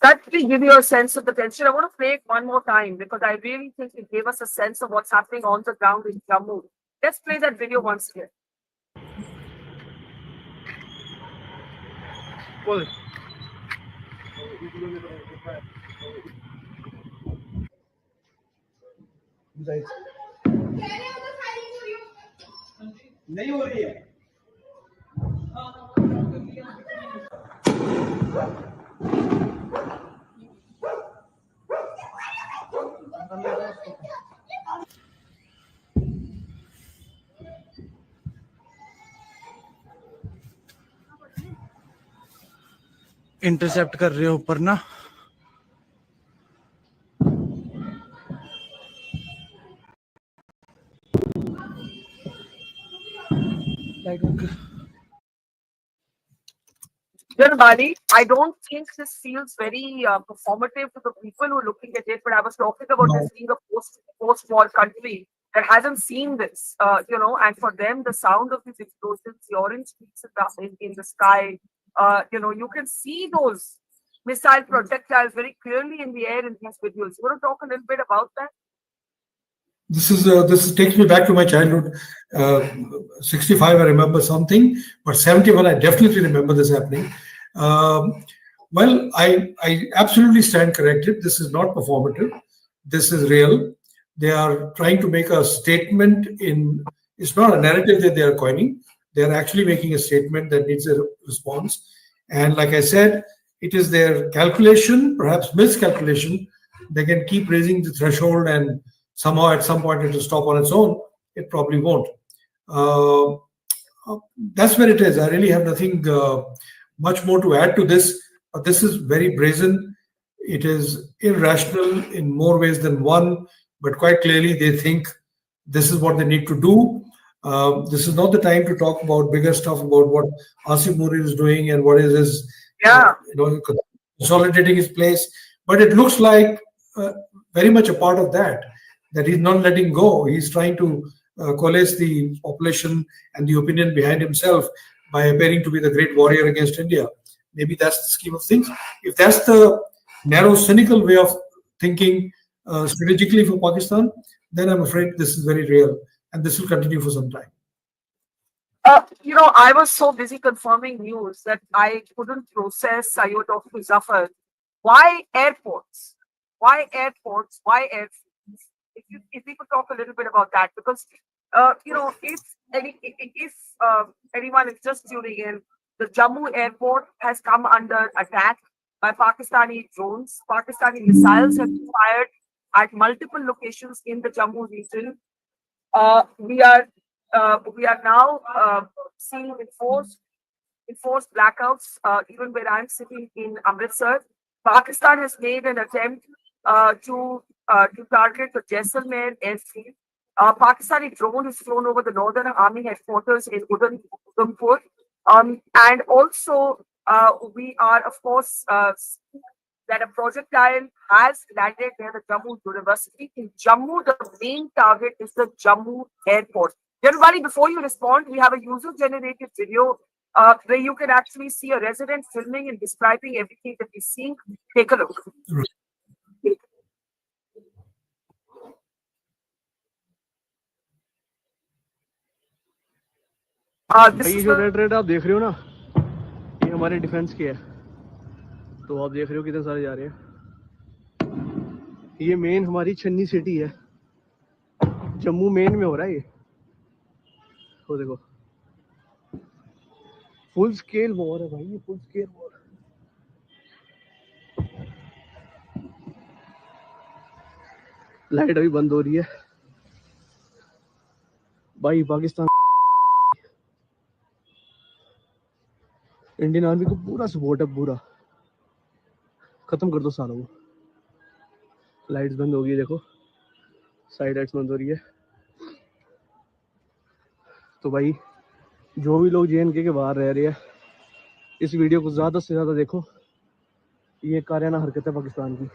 S2: That will give you a sense of the tension. I want to play it one more time because I really think it gave us a sense of what's happening on the ground in Jammu. Let's play that video once again.
S5: well नहीं हो रही है intercept कर रहे हो ऊपर ना
S2: Bali, I don't think this feels very performative to the people who are looking at it, but I was talking about
S3: No.
S2: this being a post-war country that hasn't seen this, and for them, the sound of these explosions, the orange streaks in the sky, you can see those missile projectiles very clearly in the air in these videos. You want to talk a little bit about that?
S3: This takes me back to my childhood. 65, I remember something, but 71, I definitely remember this happening. Well, I absolutely stand corrected. This is not performative. This is real. They are trying to make a statement it's not a narrative that they are coining. They are actually making a statement that needs a response. And like I said, it is their calculation, perhaps miscalculation. They can keep raising the threshold and somehow at some point it will stop on its own. It probably won't. That's where it is. I really have nothing much more to add to this. But this is very brazen. It is irrational in more ways than one. But quite clearly, they think this is what they need to do. This is not the time to talk about bigger stuff about what Asif Muri is doing and what is his,
S2: Yeah.
S3: consolidating his place. But it looks like very much a part of that he's not letting go. He's trying to coalesce the population and the opinion behind himself by appearing to be the great warrior against India. Maybe that's the scheme of things. If that's the narrow, cynical way of thinking strategically for Pakistan, then I'm afraid this is very real and this will continue for some time.
S2: I was so busy confirming news that I couldn't process Sayod of Muzaffar. Why airports? Why airports? Why airfields? If we could talk a little bit about that, because if anyone is just tuning in, the Jammu airport has come under attack by Pakistani drones. Pakistani missiles have been fired at multiple locations in the Jammu region. We are now seeing enforced blackouts, even where I'm sitting in Amritsar. Pakistan has made an attempt to target the Jaisalmer airfield. Pakistani drone is flown over the Northern Army headquarters in Udhampur. And also, we are, of course, that a projectile has landed near the Jammu University. In Jammu, the main target is the Jammu airport. Everybody, before you respond, we have a user-generated video where you can actually see a resident filming and describing everything that he's seeing. Take a look.
S5: ये जो red red आप देख रहे हो ना, ये हमारे defence के है। तो आप देख रहे हो कितने सारे जा रहे हैं। ये मेन हमारी छन्नी सिटी है, जम्मू मेन में हो रहा है ये। तो देखो फुल स्केल वॉर है भाई, ये फुल स्केल वॉर। लाइट अभी बंद हो रही है भाई। पाकिस्तान इंडियन आर्मी को पूरा सपोर्ट है, पूरा। खत्म कर दो सालों को। लाइट्स बंद हो गई, देखो साइड लाइट्स बंद हो रही है। तो भाई जो भी लोग JNK के बाहर रह रहे हैं, इस वीडियो को ज़्यादा से ज़्यादा देखो। ये कारियाना हरकत है पाकिस्तान की।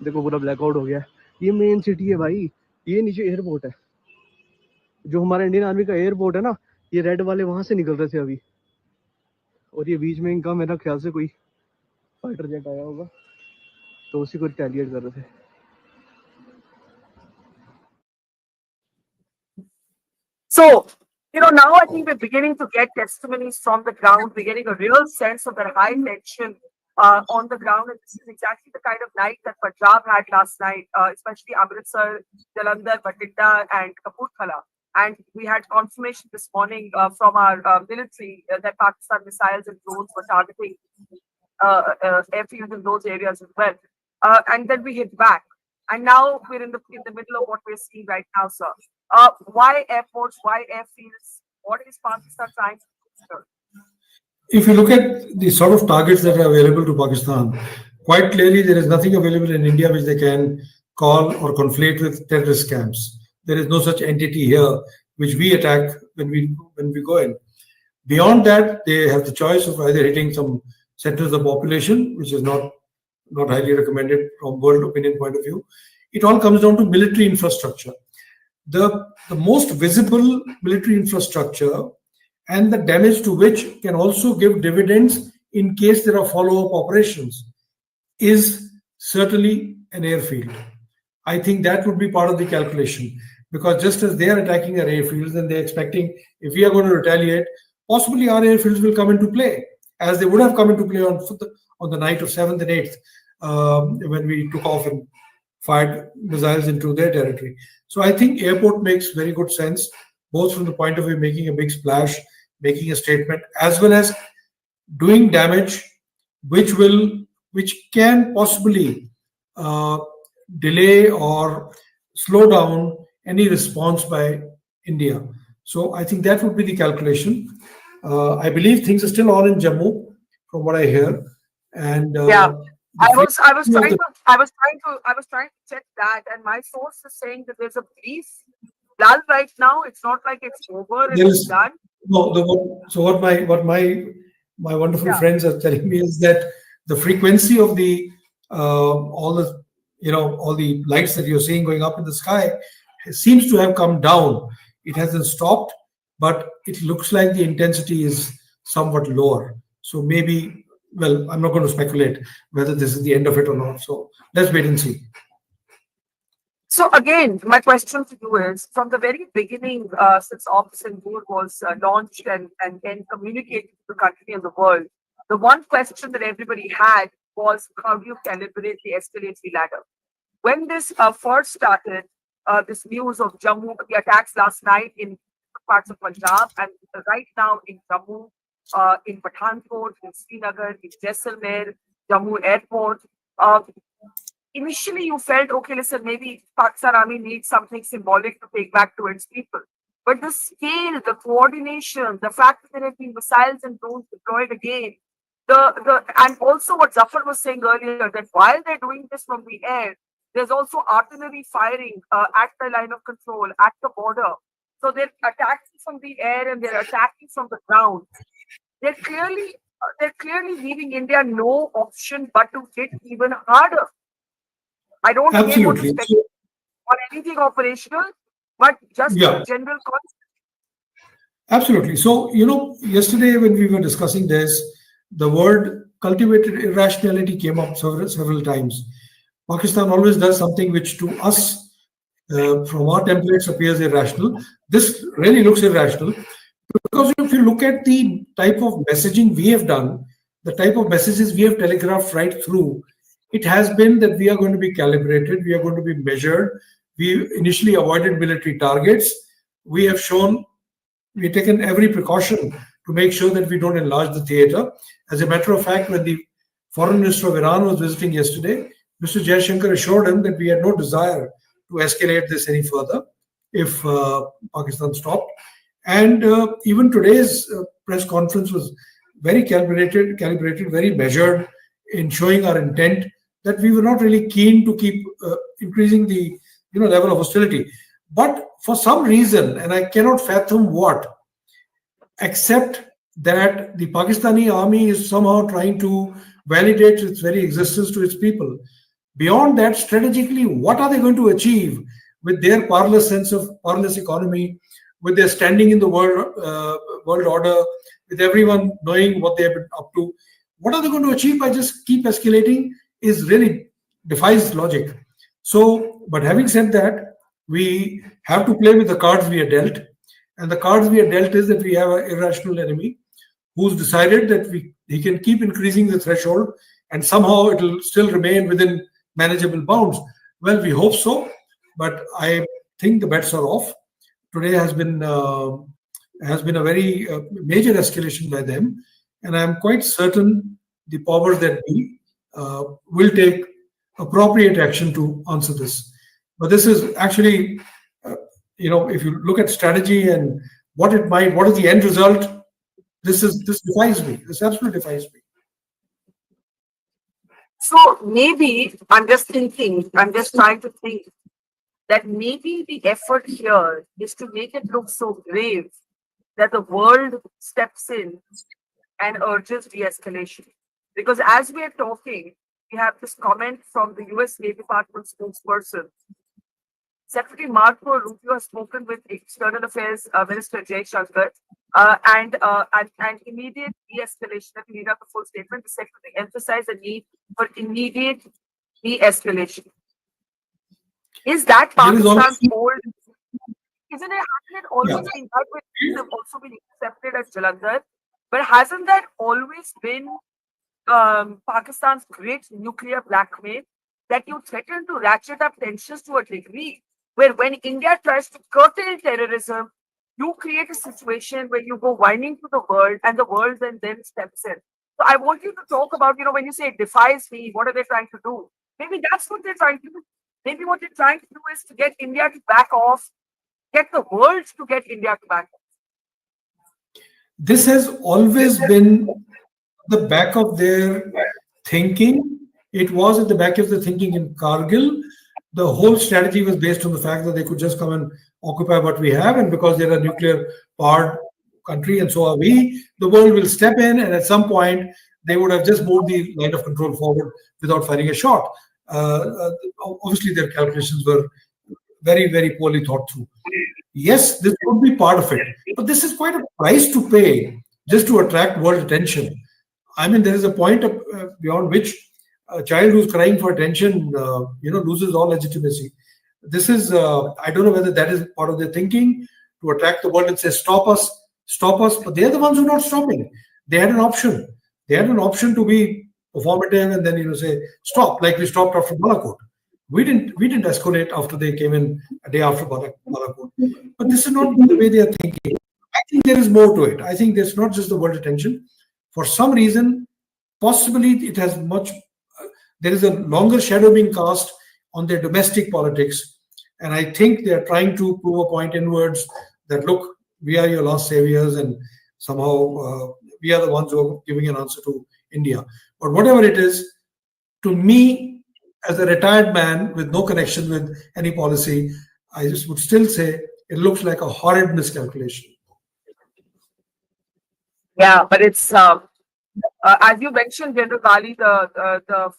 S5: देखो पूरा ब्लैकआउट हो गया। ये मेन सिटी है भाई, ये नीचे एयरपोर्ट है। जो हमारा इंडियन आर्मी का एयरपोर्ट है ना, ये रेड वाले वहां से निकल रहे थे अभी। और ये बीच में इनका मेरा ख्याल से कोई फाइटर जेट आया होगा, तो उसी को रिटेलिएट कर रहे थे।
S2: So, now I think we're beginning to get testimonies from the ground. We're getting a real sense of the high tension on the ground. And this is exactly the kind of night that Punjab had last night, especially Amritsar, Jalandhar, Batinda, and Kapurthala. And we had confirmation this morning from our military that Pakistan missiles and drones were targeting airfields in those areas as well. And then we hit back. And now we're in the middle of what we're seeing right now, sir. Why airports? Why airfields? What is Pakistan trying to do, sir?
S3: If you look at the sort of targets that are available to Pakistan, quite clearly there is nothing available in India which they can call or conflate with terrorist camps. There is no such entity here which we attack when we go in. Beyond that, they have the choice of either hitting some centers of population, which is not highly recommended from world opinion point of view. It all comes down to military infrastructure. The most visible military infrastructure and the damage to which can also give dividends in case there are follow-up operations is certainly an airfield. I think that would be part of the calculation, because just as they are attacking our airfields and they're expecting, if we are going to retaliate, possibly our airfields will come into play, as they would have come into play on the night of 7th and 8th when we took off and fired missiles into their territory. So I think airport makes very good sense, both from the point of view making a big splash, making a statement, as well as doing damage which can possibly delay or slow down any response by India. So I think that would be the calculation. I believe things are still on in Jammu, from what I hear. And
S2: yeah, I was trying to check that, and my source is saying that there's a brief lull right now. It's not like it's over and it's done.
S3: No, so what my wonderful friends are telling me is that the frequency of the all the lights that you're seeing going up in the sky seems to have come down. It hasn't stopped, but it looks like the intensity is somewhat lower. So maybe, well, I'm not going to speculate whether this is the end of it or not. So let's wait and see.
S2: So again, my question to you is, from the very beginning, since Operation Sindoor was launched and communicated to the country and the world, the one question that everybody had was, how do you calibrate the escalatory ladder? When this first started, this news of Jammu, the attacks last night in parts of Punjab, and right now in Jammu, in Pathankot, in Srinagar, in Jaisalmer, Jammu airport, initially you felt, okay, listen, maybe Pakistan Army needs something symbolic to take back to its people. But the scale, the coordination, the fact that there have been missiles and drones deployed again, and also what Zafar was saying earlier, that while they're doing this from the air, there's also artillery firing at the line of control, at the border. So they're attacking from the air and they're attacking from the ground. They're clearly leaving India no option but to hit even harder. I don't again want to speculate on anything operational, but just a general concept.
S3: Absolutely. So, yesterday when we were discussing this, the word cultivated irrationality came up several times. Pakistan always does something which to us, from our templates, appears irrational. This really looks irrational, because if you look at the type of messaging we have done, the type of messages we have telegraphed right through, it has been that we are going to be calibrated, we are going to be measured. We initially avoided military targets. We have taken every precaution to make sure that we don't enlarge the theater. As a matter of fact, when the foreign minister of Iran was visiting yesterday, Mr. Jaishankar assured him that we had no desire to escalate this any further if Pakistan stopped. And even today's press conference was very calibrated, very measured in showing our intent that we were not really keen to keep increasing the level of hostility. But for some reason, and I cannot fathom what, except that the Pakistani army is somehow trying to validate its very existence to its people. Beyond that, strategically, what are they going to achieve with their parlous sense of parlous economy, with their standing in the world order, with everyone knowing what they have been up to? What are they going to achieve by just keep escalating is really defies logic. So, but having said that, we have to play with the cards we are dealt. And the cards we are dealt is that we have an irrational enemy who's decided that he can keep increasing the threshold and somehow it will still remain within manageable bounds. Well, we hope so, but I think the bets are off. Today has been a very major escalation by them, and I am quite certain the powers that be will take appropriate action to answer this. But this is actually, if you look at strategy and what is the end result, this defies me. This absolutely defies me.
S2: So maybe I'm just trying to think that maybe the effort here is to make it look so grave that the world steps in and urges de-escalation. Because as we are talking, we have this comment from the US State Department spokesperson. Secretary Marco Rubio has spoken with External Affairs Minister Jay Shankar and immediate de-escalation. Let me read out the full statement. The Secretary emphasized the need for immediate de-escalation. Is that Pakistan's old? Isn't it? Hasn't it always been that way? Have also been accepted as Jalandhar, but hasn't that always been Pakistan's great nuclear blackmail? That you threaten to ratchet up tensions to a degree where when India tries to curtail terrorism, you create a situation where you go whining to the world and the world then steps in. So I want you to talk about, when you say it defies me, what are they trying to do? Maybe that's what they're trying to do. Maybe what they're trying to do is to get India to back off, get the world to get India to back off.
S3: This has always been the back of their thinking. It was at the back of the thinking in Kargil. The whole strategy was based on the fact that they could just come and occupy what we have, and because they're a nuclear powered country and so are we, the world will step in, and at some point they would have just moved the line of control forward without firing a shot. Obviously, their calculations were very, very poorly thought through. Yes, this could be part of it, but this is quite a price to pay just to attract world attention. I mean, there is a point beyond which a child who's crying for attention, loses all legitimacy. This is, I don't know whether that is part of their thinking, to attract the world and say, stop us. But they're the ones who are not stopping. They had an option. They had an option to be performative and then, say, stop, like we stopped after Baluchistan. We didn't escalate after they came in a day after Baluchistan. But this is not the way they are thinking. I think there is more to it. I think there's not just the world attention. For some reason, possibly it has there is a longer shadow being cast on their domestic politics. And I think they are trying to prove a point inwards that, look, we are your last saviors and somehow we are the ones who are giving an answer to India. But whatever it is, to me, as a retired man with no connection with any policy, I just would still say it looks like a horrid miscalculation.
S2: Yeah, but it's as you mentioned, General Gali, the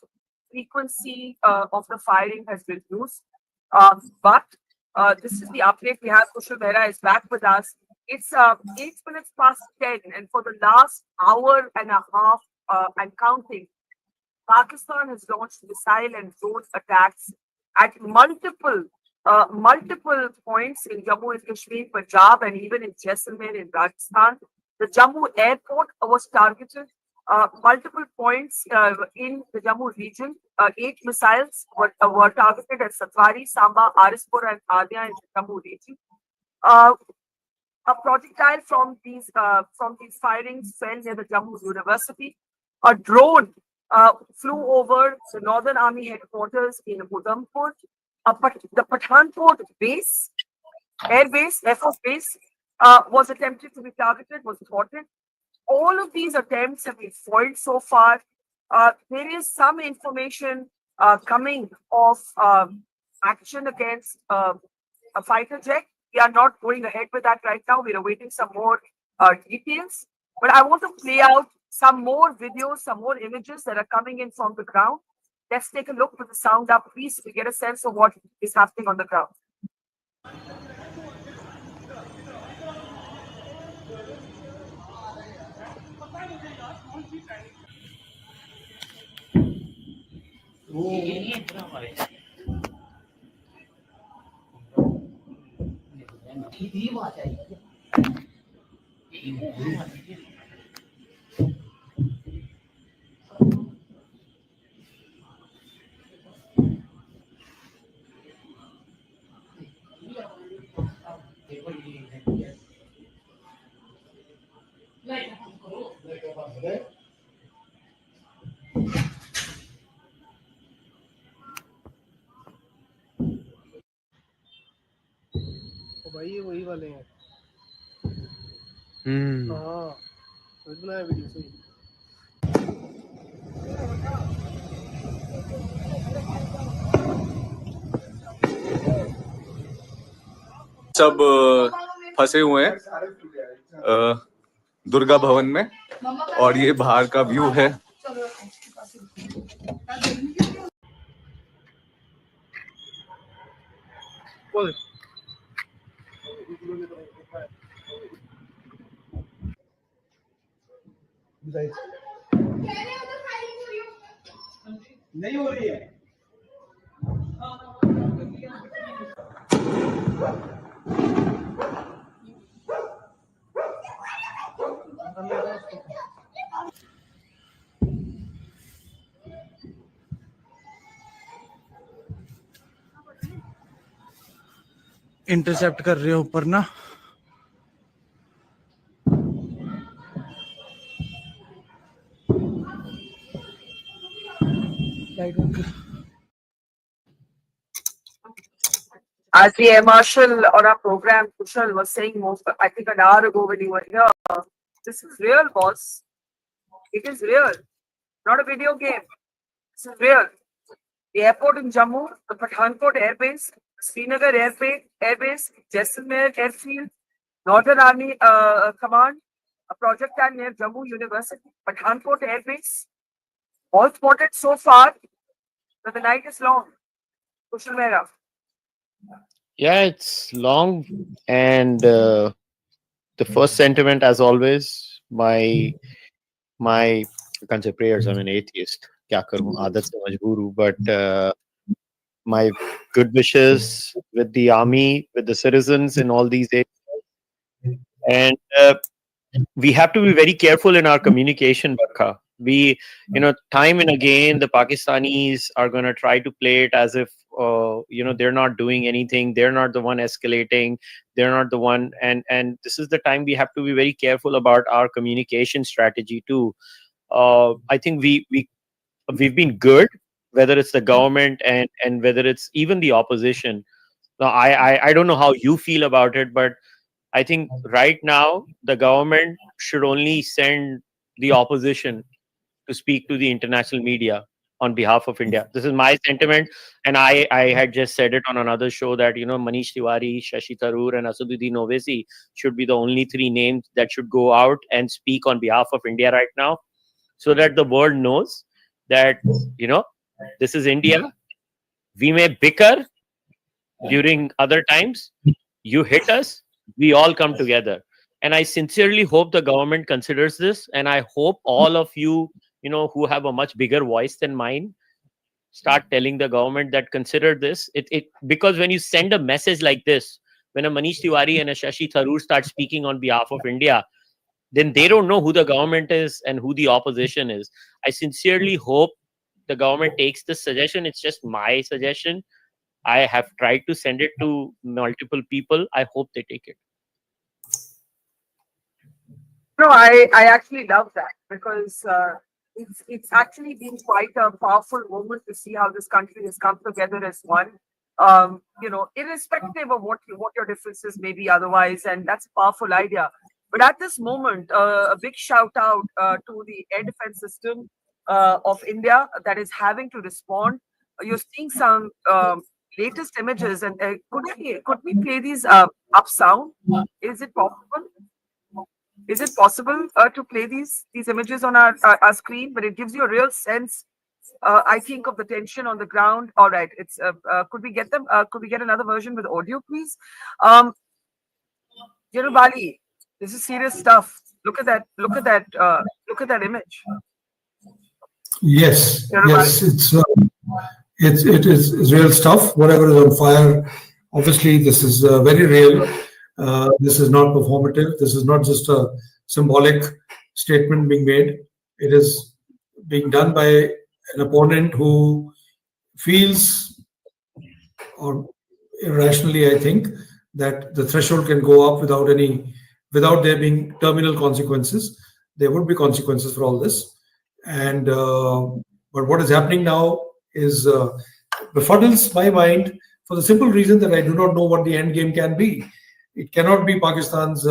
S2: frequency of the firing has reduced. But this is the update we have. Kushal Mehra is back with us. It's 8 minutes past 10, and for the last hour and a half and counting, Pakistan has launched missile and drone attacks at multiple points in Jammu and Kashmir, Punjab, and even in Jaisalmer in Rajasthan. The Jammu airport was targeted. Multiple points in the Jammu region. 8 missiles were targeted at Satwari, Samba, Arispur, and Adia in the Jammu region. A projectile from these firings fell near the Jammu University. A drone flew over the Northern Army headquarters in Udhampur. The Pathankot base, Air Force base, was attempted to be targeted, was thwarted. All of these attempts have been foiled so far. There is some information coming of action against a fighter jet. We are not going ahead with that right now. We're awaiting some more details. But I want to play out some more videos, some more images that are coming in from the ground. Let's take a look with the sound up, please, to get a sense of what is happening on the ground.
S5: भाई ये वही वाले हैं।
S1: Hmm.
S5: हाँ बनाया video सही।
S6: सब फंसे हुए हैं दुर्गा भवन में, और ये बाहर का व्यू है।
S5: नहीं हो रही है। इंटरसेप्ट कर रहे हो ऊपर ना।
S2: As the Air Marshal on our program, Kushal was saying I think an hour ago when you were here, this is real, boss. It is real, not a video game. This is real. The airport in Jammu, the Pathankot Airbase, Srinagar Airbase, Jaisalmer Airfield, Northern Army Command, a project stand near Jammu University, Pathankot Airbase, all spotted so far, but the night is long. Kushal Mehra.
S7: Yeah, it's long, and the first sentiment, as always, my I can't say prayers. I'm an atheist. Kya karu? Aadat se majboor hu. But my good wishes with the army, with the citizens in all these areas, and we have to be very careful in our communication, Bakha. We, time and again, the Pakistanis are going to try to play it as if, they're not doing anything. They're not the one escalating. They're not the one. And this is the time we have to be very careful about our communication strategy too. I think we've been good, whether it's the government and whether it's even the opposition. Now, I don't know how you feel about it, but I think right now the government should only send the opposition to speak to the international media on behalf of India. This is my sentiment, and I had just said it on another show that Manish Tiwari, Shashi Tharoor, and Asaduddin Owaisi should be the only three names that should go out and speak on behalf of India right now, so that the world knows that this is India. We may bicker during other times. You hit us, we all come together. And I sincerely hope the government considers this. And I hope all of you, who have a much bigger voice than mine, start telling the government that consider this. Because when you send a message like this, when a Manish Tiwari and a Shashi Tharoor start speaking on behalf of India, then they don't know who the government is and who the opposition is. I sincerely hope the government takes this suggestion. It's just my suggestion. I have tried to send it to multiple people. I hope they take it.
S2: No, I actually love that because it's actually been quite a powerful moment to see how this country has come together as one. Irrespective of what your differences may be otherwise, and that's a powerful idea. But at this moment, a big shout out to the air defense system of India that is having to respond. You're seeing some latest images, and could we play these up sound? Is it possible? Is it possible to play these images on our screen? But it gives you a real sense, I think, of the tension on the ground. All right, it's could we get them? Could we get another version with audio, please? Bali, this is serious stuff. Look at that! Look at that! Look at that image.
S3: Yes, yes, it is real stuff. Whatever is on fire, obviously, this is very real. This is not performative. This is not just a symbolic statement being made. It is being done by an opponent who feels, or irrationally, I think, that the threshold can go up without there being terminal consequences. There would be consequences for all this. And but what is happening now is befuddles my mind for the simple reason that I do not know what the end game can be. It cannot be Pakistan's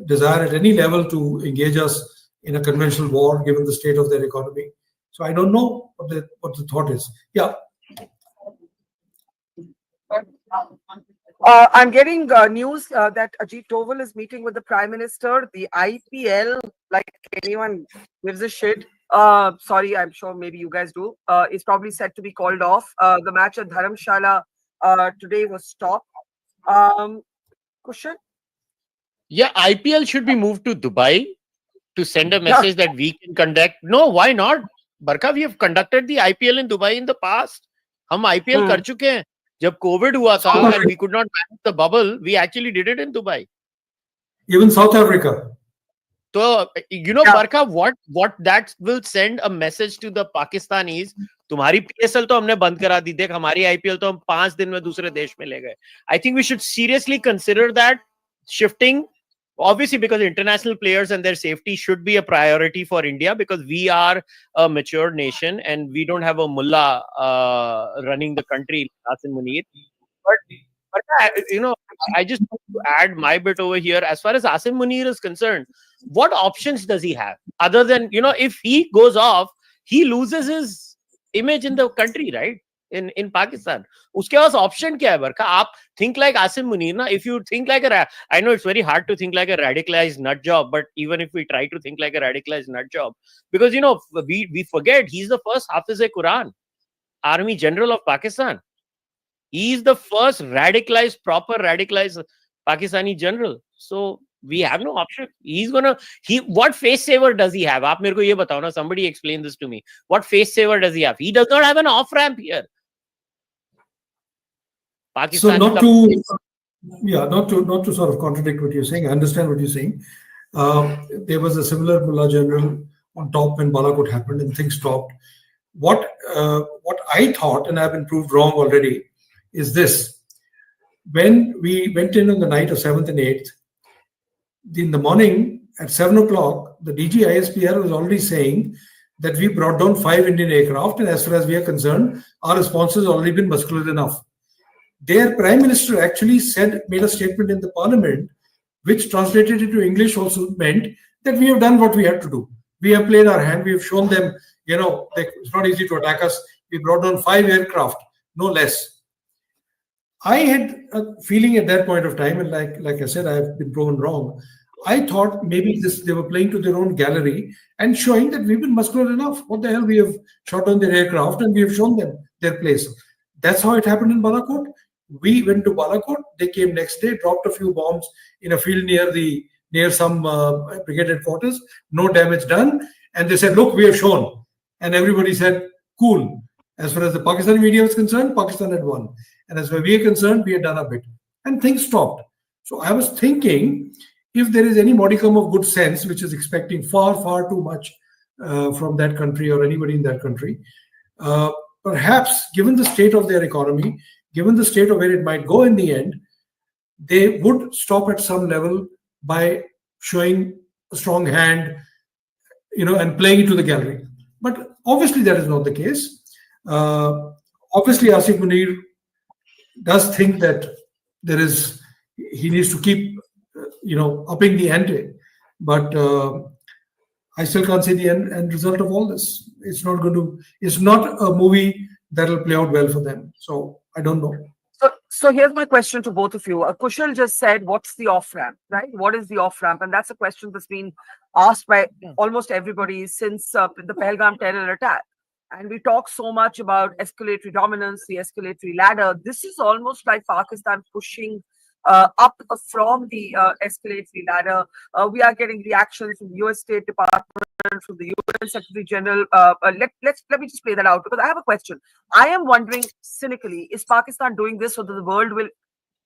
S3: desire at any level to engage us in a conventional war, given the state of their economy. So I don't know what the thought is. Yeah.
S2: I'm getting news that Ajit Doval is meeting with the Prime Minister. The IPL, like anyone gives a shit. Sorry, I'm sure maybe you guys do. Is probably set to be called off. The match at Dharamshala today was stopped. Kushal?
S7: Yeah, IPL should be moved to Dubai to send a message that we can conduct. No, why not? Barka, we have conducted the IPL in Dubai in the past. हम IPL कर चुके हैं. जब COVID हुआ था and we could not manage the bubble, we actually did it in Dubai.
S3: Even South Africa.
S7: So, you know, Barka, what that will send a message to the Pakistanis. तुम्हारी PSL तो हमने बंद करा दी, देख हमारी IPL तो हम 5 दिन में दूसरे देश में ले गए. I think we should seriously consider that shifting. Obviously, because international players and their safety should be a priority for India, because we are a mature nation and we don't have a mullah running the country, Asim Munir. But you know, I just want to add my bit over here. As far as Asim Munir is concerned, what options does he have other than, you know, if he goes off, he loses his image in the country, right? In Pakistan. उसके पास option क्या है बरका? आप think like Asim Munir ना. If you think like I know it's very hard to think like a radicalized nut job, but even if we try to think like a radicalized nut job, because you know we forget he's the first Hafiz-e-Quran, Army General of Pakistan. He is the first proper radicalized Pakistani general. So we have no option. What face saver does he have? आप मेरे को ये बताओ ना. Somebody explain this to me. What face saver does he have? He does not have an off ramp here.
S3: So not to sort of contradict what you're saying. I understand what you're saying. There was a similar Mullah General on top when Baluchistan happened and things stopped. What I thought, and I've been proved wrong already, is this: when we went in on the night of 7th and 8th, in the morning at 7 o'clock, the DG ISPR was already saying that we brought down 5 Indian aircraft, and as far as we are concerned, our response has already been muscular enough. Their Prime Minister actually made a statement in the Parliament, which translated into English also meant that we have done what we had to do. We have played our hand. We have shown them, it's not easy to attack us. We brought down 5 aircraft, no less. I had a feeling at that point of time, and like I said, I have been proven wrong. I thought maybe they were playing to their own gallery and showing that we've been muscular enough. What the hell? We have shot down their aircraft and we have shown them their place. That's how it happened in Baluchistan. We went to Baluchistan. They came next day, dropped a few bombs in a field near some brigade headquarters. No damage done. And they said, look, we have shown. And everybody said, cool. As far as the Pakistani media was concerned, Pakistan had won. And as far as we are concerned, we had done a bit. And things stopped. So I was thinking, if there is any modicum of good sense, which is expecting far, far too much from that country or anybody in that country, perhaps given the state of their economy, given the state of where it might go in the end, they would stop at some level by showing a strong hand, and playing it to the gallery. But obviously that is not the case. Obviously Asif Munir does think that he needs to keep, upping the ante. But I still can't see the end result of all this. It's not a movie that will play out well for them. So I don't know.
S2: So here's my question to both of you. Kushal just said, what's the off-ramp, right? What is the off-ramp? And that's a question that's been asked by almost everybody since the Pahalgam terror attack. And we talk so much about escalatory dominance, the escalatory ladder. This is almost like Pakistan pushing up from the escalatory ladder. We are getting reactions from the US State Department, from the UN Secretary General. Let me just play that out, because I have a question. I am wondering, cynically, is Pakistan doing this so that the world will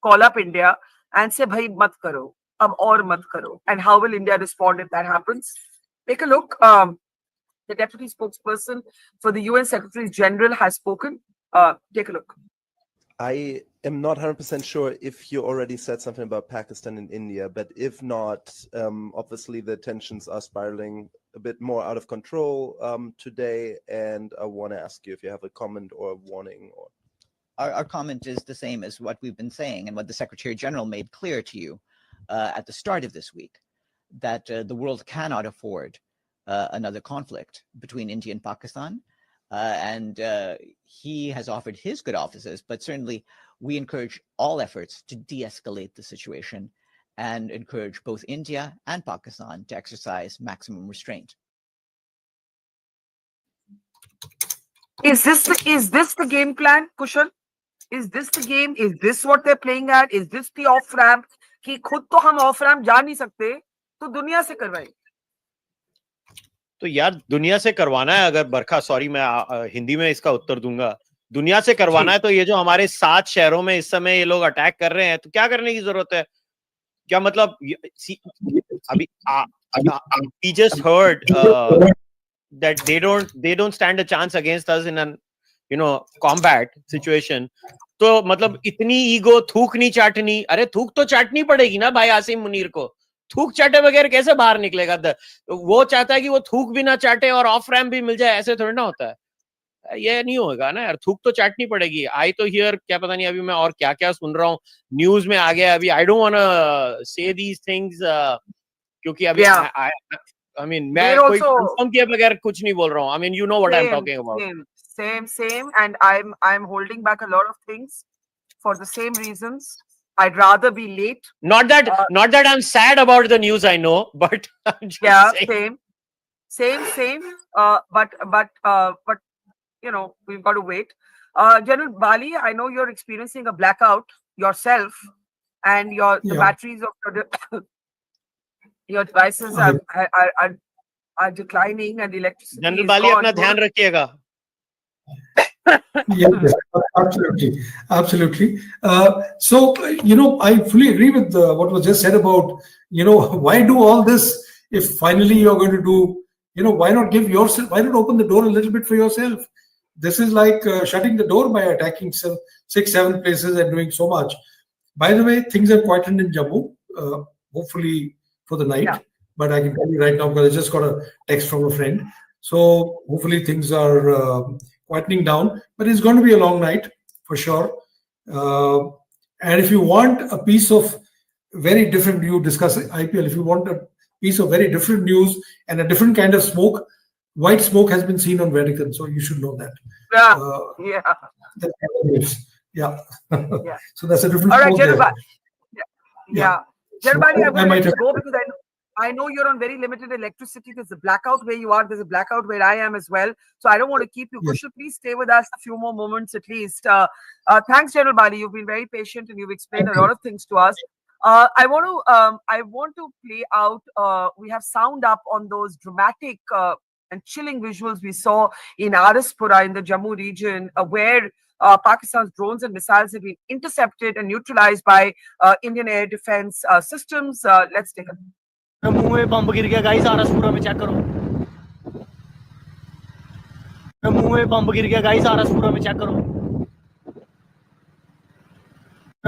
S2: call up India and say, bhai, mat karo, ab aur mat karo? And how will India respond if that happens? Take a look. The deputy spokesperson for the UN Secretary General has spoken. Take a look.
S8: I am not 100% sure if you already said something about Pakistan and India, but if not, obviously the tensions are spiraling a bit more out of control today, and I want to ask you if you have a comment or a warning.
S9: our comment is the same as what we've been saying and what the Secretary General made clear to you at the start of this week, that the world cannot afford another conflict between India and Pakistan. And he has offered his good offices, but certainly we encourage all efforts to de-escalate the situation and encourage both India and Pakistan to exercise maximum restraint.
S2: Is this the game plan, Kushal? Is this the game? Is this what they're playing at? Is this the off ramp? कि खुद तो हम off ramp जा नहीं सकते, तो दुनिया से करवाएं.
S7: तो यार दुनिया से करवाना है अगर बरखा, सॉरी मैं हिंदी में इसका उत्तर दूंगा, दुनिया से करवाना है तो ये जो हमारे 7 शहरों में इस समय ये लोग अटैक कर रहे हैं, तो क्या करने की जरूरत है? क्या मतलब अभी we just heard that they don't stand a chance against us in an combat situation. तो मतलब इतनी ईगो, थूक नहीं चाटनी, अरे थूक तो चाटनी पड़ेगी ना भाई आसिम मुनीर को, थूक चाटे बगैर कैसे बाहर निकलेगा? वो चाहता है कि वो थूक भी ना चाटे और ऑफ रैम्प भी मिल जाए, ऐसे थोड़ी ना होता है, ये नहीं होगा ना यार, थूक तो चाटनी पड़ेगी. आई तो हियर क्या पता नहीं अभी मैं और क्या क्या सुन रहा हूँ, न्यूज में आ गया अभी. I don't want say these things क्योंकि अभी I mean मैं कोई कंफर्म किए बगैर कुछ नहीं बोल रहा हूँ. I mean you know what I'm talking about.
S2: Same, and I'm holding back a lot of things for the same reasons. I'd rather be late.
S7: Not that I'm sad about the news, I know, but I'm just saying.
S2: Same. But we've got to wait. General Bali, I know you're experiencing a blackout yourself, and the batteries of your devices are declining, and electricity.
S7: General Bali, अपना ध्यान रखिएगा.
S3: Yes, absolutely. So, I fully agree with what was just said about, why do all this if finally you're going to do, why not open the door a little bit for yourself? This is like shutting the door by attacking 6-7 places and doing so much. By the way, things have quietened in Jammu, hopefully for the night, but I can tell you right now because I just got a text from a friend. So hopefully things are quietening down, but it's going to be a long night for sure. And if you want a piece of very different, you discuss IPL, if you want a piece of very different news and a different kind of smoke, white smoke has been seen on Vatican, so you should know that. Yeah. So that's a different
S2: smoke
S3: there.
S2: Generally, I'm going to go because I know you're on very limited electricity. There's a blackout where you are. There's a blackout where I am as well. So I don't want to keep you. Kushal, please stay with us a few more moments at least. Thanks, General Bali. You've been very patient and you've explained a lot of things to us. I want to play out. We have sound up on those dramatic and chilling visuals we saw in Araspura in the Jammu region, where Pakistan's drones and missiles have been intercepted and neutralized by Indian air defense systems. Let's take a look.
S10: मुंह में बम गिर गया guys, Araspura में check करो. मुंह में बम गिर गया गाइस, आरसपुरा में चेक करो.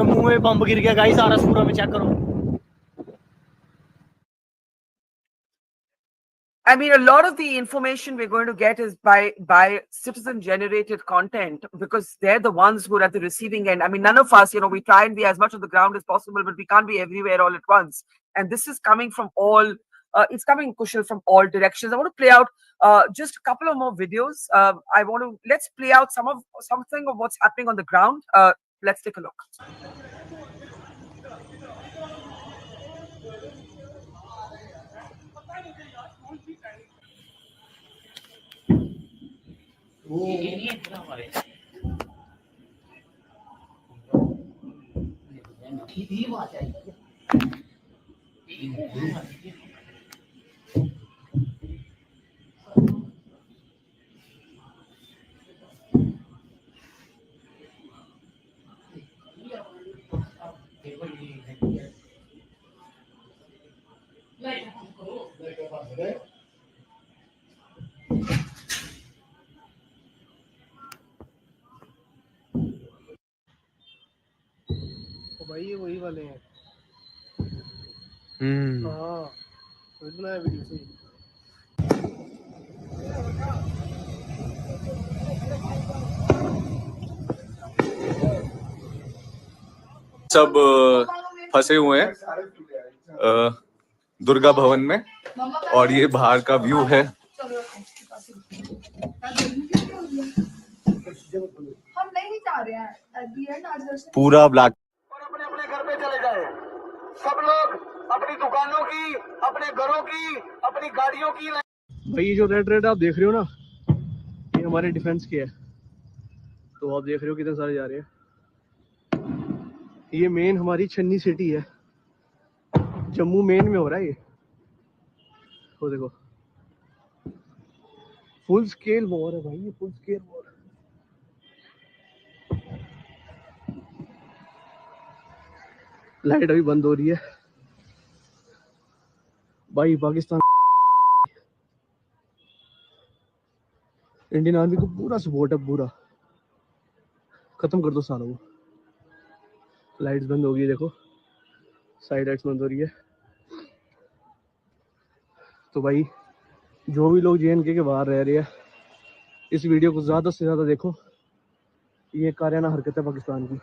S10: मुंह में बम गिर गया गाइस, आरसपुरा में चेक करो.
S2: I mean, a lot of the information we're going to get is by citizen-generated content, because they're the ones who are at the receiving end. I mean, none of us, we try and be as much on the ground as possible, but we can't be everywhere all at once. And this is coming from all, it's coming, Kushal, from all directions. I want to play out just a couple of more videos. Let's play out something of what's happening on the ground. Let's take a look.
S5: भाई ये वही वाले हैं. हाँ, इतना है video से.
S6: सब फंसे हुए हैं दुर्गा भवन में, और ये बाहर का व्यू है। पूरा ब्लैक।
S10: अपने अपने घर पे चले जाए। सब लोग अपनी दुकानों की, अपने घरों की, अपनी गाड़ियों की।
S5: भाई ये जो रेड रेड आप देख रहे हो ना, ये हमारे डिफेंस की है। तो आप देख रहे हो कितने सारे जा रहे हैं। ये मेन हमारी छन्नी सिटी है, जम्मू मेन में हो रहा है ये। वो देखो फुल स्केल वॉर है भाई, ये फुल स्केल वॉर। लाइट अभी बंद हो रही है भाई। पाकिस्तान इंडियन आर्मी को पूरा सपोर्ट है, पूरा। खत्म कर दो सालों को। लाइट्स बंद हो गई, देखो साइड लाइट्स बंद हो रही है। तो भाई जो भी लोग JNK के बाहर रह रहे हैं, इस वीडियो को ज़्यादा से ज़्यादा देखो। ये कारियाना हरकत है पाकिस्तान की।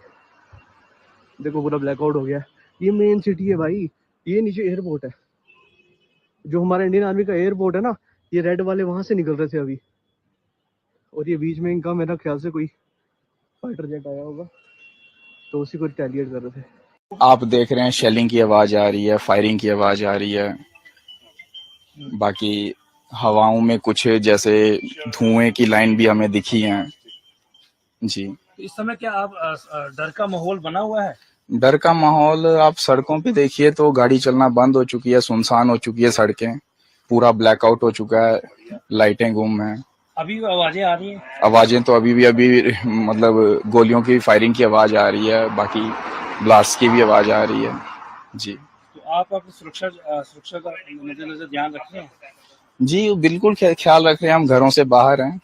S5: देखो पूरा ब्लैकआउट हो गया। ये मेन सिटी है भाई, ये नीचे एयरपोर्ट है। जो हमारा इंडियन आर्मी का एयरपोर्ट है ना, ये रेड वाले वहां से निकल रहे थे अभी। और ये बीच में इनका मेरा ख्याल से कोई फाइटर जेट आया होगा, तो उसी को रिटेलिएट कर रहे थे।
S11: आप देख रहे हैं शेलिंग की आवाज आ रही है, फायरिंग की आवाज आ रही है। बाकी हवाओं में कुछ जैसे धुएं की लाइन भी हमें दिखी है जी।
S10: इस समय क्या आप डर का माहौल बना हुआ है?
S11: डर का माहौल आप सड़कों पे देखिए तो गाड़ी चलना बंद हो चुकी है, सुनसान हो चुकी है सड़कें, पूरा ब्लैकआउट हो चुका है, लाइटें गुम हैं।
S10: अभी भी आवाजें आ रही हैं?
S11: आवाजें तो अभी मतलब गोलियों की फायरिंग की आवाज आ रही है, बाकी ब्लास्ट की भी आवाज आ रही है जी।
S10: तो आप अपनी सुरक्षा का मद्देनजर ध्यान रख रहे हैं?
S11: जी बिल्कुल ख्याल रख रहे हैं। हम घरों से बाहर हैं,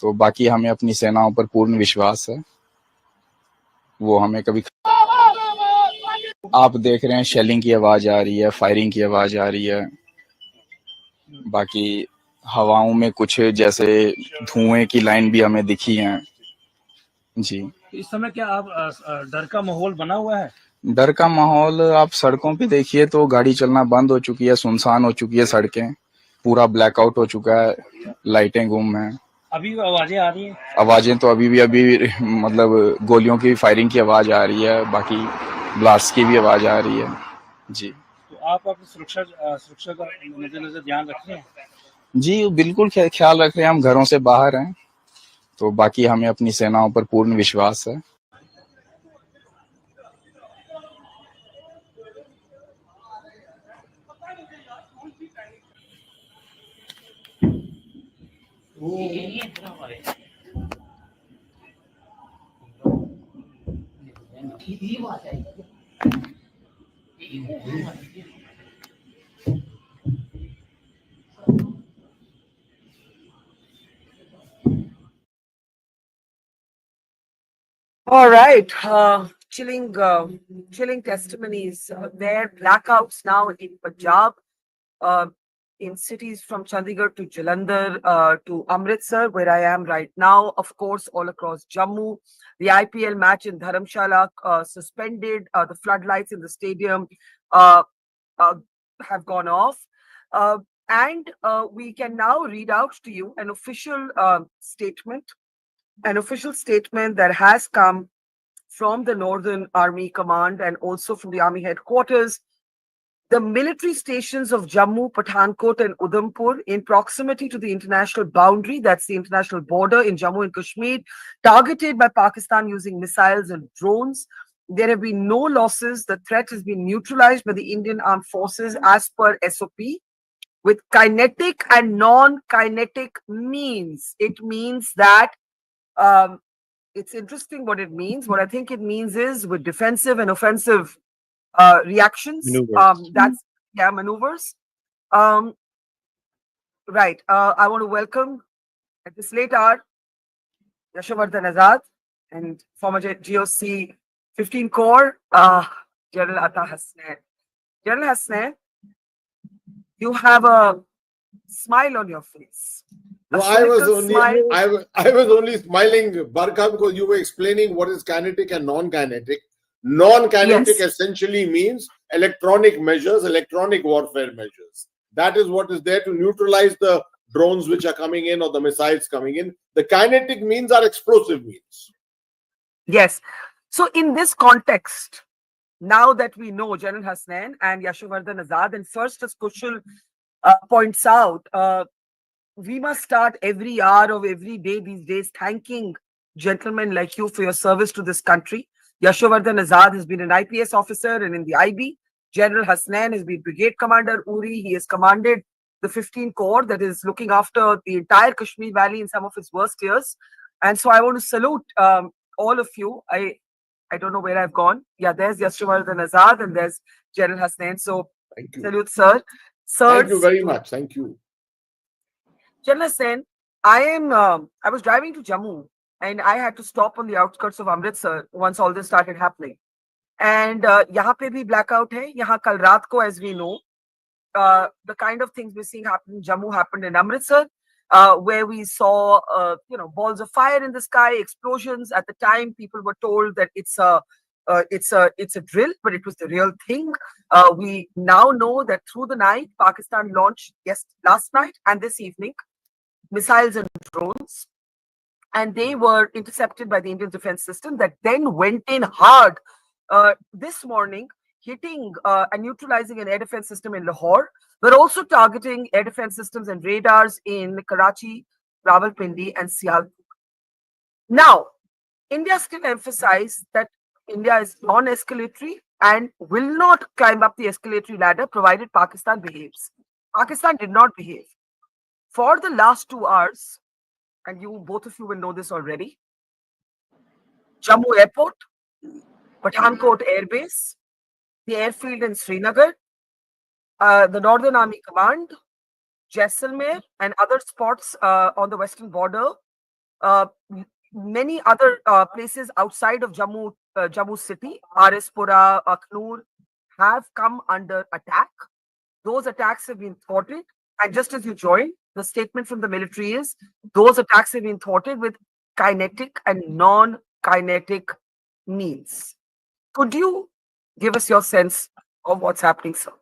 S11: तो बाकी हमें अपनी सेनाओं पर पूर्ण विश्वास है, वो हमें कभी। आप देख रहे हैं शेलिंग की आवाज आ रही है, फायरिंग की आवाज आ रही है। बाकी हवाओं में कुछ जैसे धुएं की लाइन भी हमें दिखी है जी।
S10: इस समय क्या आप डर का माहौल बना हुआ है?
S11: डर का माहौल आप सड़कों पे देखिए तो गाड़ी चलना बंद हो चुकी है, सुनसान हो चुकी है सड़कें, पूरा ब्लैकआउट हो चुका है, लाइटें गुम हैं।
S10: अभी भी आवाजें आ रही हैं?
S11: आवाजें तो अभी मतलब गोलियों की फायरिंग की आवाज आ रही है, बाकी ब्लास्ट की भी आवाज आ रही है जी।
S10: तो आप अपनी सुरक्षा का मद्देनजर ध्यान रख रहे हैं?
S11: जी बिल्कुल ख्याल रख रहे हैं। हम घरों से बाहर हैं, तो बाकी हमें अपनी सेनाओं पर पूर्ण विश्वास है।
S2: All right, chilling testimonies. There are blackouts now in Punjab, in cities from Chandigarh to Jalandhar to Amritsar, where I am right now. Of course, all across Jammu, the IPL match in Dharamshala suspended. The floodlights in the stadium uh, have gone off. And we can now read out to you an official statement that has come from the Northern Army Command and also from the Army headquarters. The military stations of Jammu, Pathankot, and Udhampur in proximity to the international boundary, that's the international border in Jammu and Kashmir, targeted by Pakistan using missiles and drones. There have been no losses. The threat has been neutralized by the Indian Armed Forces as per SOP with kinetic and non-kinetic means. It means that it's interesting what it means. What I think it means is with defensive and offensive reactions.
S7: Maneuvers.
S2: That's maneuvers. Right. I want to welcome at this late hour Yashavardhan Azad and former GOC 15 Corps General Atta Hasnain. General Hasnain, you have a smile on your face.
S12: No, I was only smiling, Barkha, because you were explaining what is kinetic and non-kinetic. Non-kinetic
S2: Yes.
S12: essentially means electronic measures, electronic warfare measures. That is what is there to neutralize the drones which are coming in or the missiles coming in. The kinetic means are explosive means.
S2: Yes. So in this context, now that we know General Hasnain and Yashwardhan Azad, and first as Kushal points out, we must start every hour of every day these days thanking gentlemen like you for your service to this country. Yashwardhan Azad has been an IPS officer and in the IB. General Hasnain has been Brigade Commander Uri. He has commanded the 15 Corps that is looking after the entire Kashmir Valley in some of its worst years. And so I want to salute all of you. I don't know where I've gone. Yeah, there's Yashwardhan Azad and there's General Hasnain. So
S12: Thank you.
S2: salute, sir.
S12: Thank you
S2: Sirs,
S12: very much. Thank you.
S2: General Hasnain, I was driving to Jammu and I had to stop on the outskirts of Amritsar once all this started happening. And यहाँ पे भी blackout है. यहाँ कल रात को, as we know, the kind of things we're seeing happen in Jammu happened in Amritsar, where we saw, balls of fire in the sky, explosions. At the time, people were told that it's a drill, but it was the real thing. We now know that through the night, Pakistan launched last night and this evening missiles and drones, and they were intercepted by the Indian defense system that then went in hard this morning, hitting and neutralizing an air defense system in Lahore, but also targeting air defense systems and radars in Karachi, Rawalpindi, and Sialkot. Now, India still emphasized that India is non-escalatory and will not climb up the escalatory ladder provided Pakistan behaves. Pakistan did not behave. For the last 2 hours, and both of you will know this already, Jammu Airport, Pathankot Air Base, the airfield in Srinagar, the Northern Army Command, Jaisalmer, and other spots on the western border, many other places outside of Jammu city, Arispura, Aknoor, have come under attack. Those attacks have been thwarted. And just as you joined, the statement from the military is those attacks have been thwarted with kinetic and non-kinetic means. Could you give us your sense of what's happening, sir?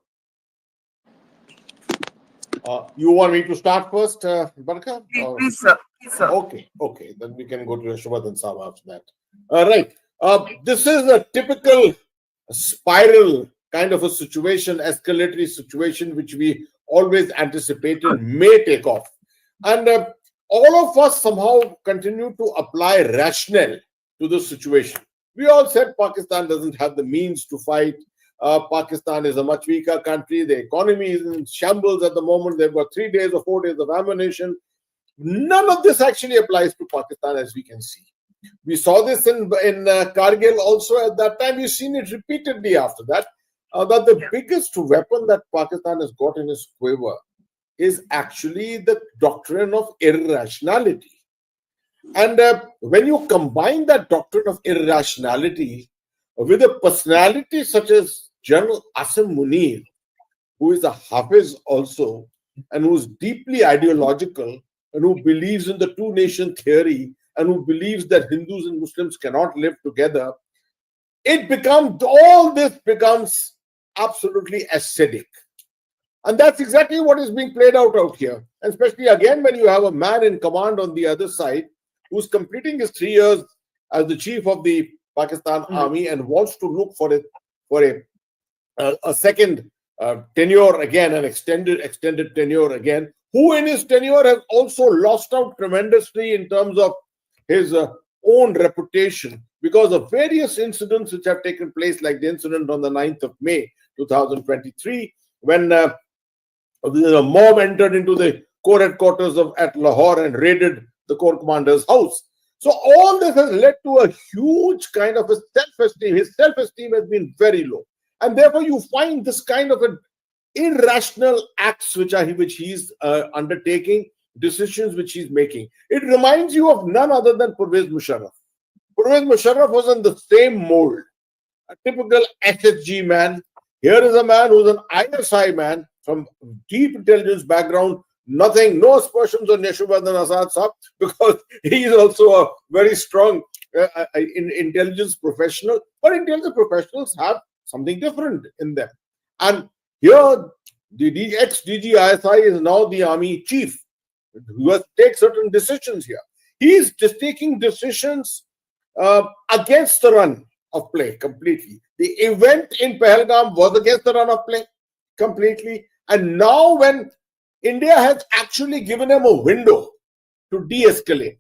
S12: You want me to start first, Barka?
S2: Please, sir. Please, sir.
S12: Okay. Then we can go to Yashwardhan Saab after that. Right. This is a typical spiral kind of a situation, escalatory situation, which we always anticipated may take off. And all of us somehow continue to apply rationale to the situation. We all said Pakistan doesn't have the means to fight. Pakistan is a much weaker country. The economy is in shambles at the moment. They've got 3 days or 4 days of ammunition. None of this actually applies to Pakistan, as we can see. We saw this in Kargil also at that time. We've seen it repeatedly after that. That the biggest weapon that Pakistan has got in its quiver is actually the doctrine of irrationality. And when you combine that doctrine of irrationality with a personality such as General Asim Munir, who is a Hafiz also, and who is deeply ideological, and who believes in the two-nation theory, and who believes that Hindus and Muslims cannot live together, all this becomes absolutely acidic. And that's exactly what is being played out here. And especially again, when you have a man in command on the other side who's completing his 3 years as the chief of the Pakistan army and wants to look for a second tenure again, an extended tenure again, who in his tenure has also lost out tremendously in terms of his own reputation because of various incidents which have taken place, like the incident on the 9th of May 2023, when the mob entered into the corps headquarters at Lahore and raided the corps commander's house. So all this has led to a huge kind of a self-esteem. His self-esteem has been very low. And therefore you find this kind of an irrational acts which he's undertaking, decisions which he's making. It reminds you of none other than Pervez Musharraf. Pervez Musharraf was in the same mold, a typical SSG man. Here is a man who's an ISI man from deep intelligence background. No aspersions on Yashwardhan Azad Saab, because he is also a very strong intelligence professional, but intelligence professionals have something different in them. And here, the ex-DG-ISI is now the army chief, who has to take certain decisions here. He is just taking decisions against the run of play completely. The event in Pahalgam was against the run of play completely. And now when India has actually given him a window to de-escalate,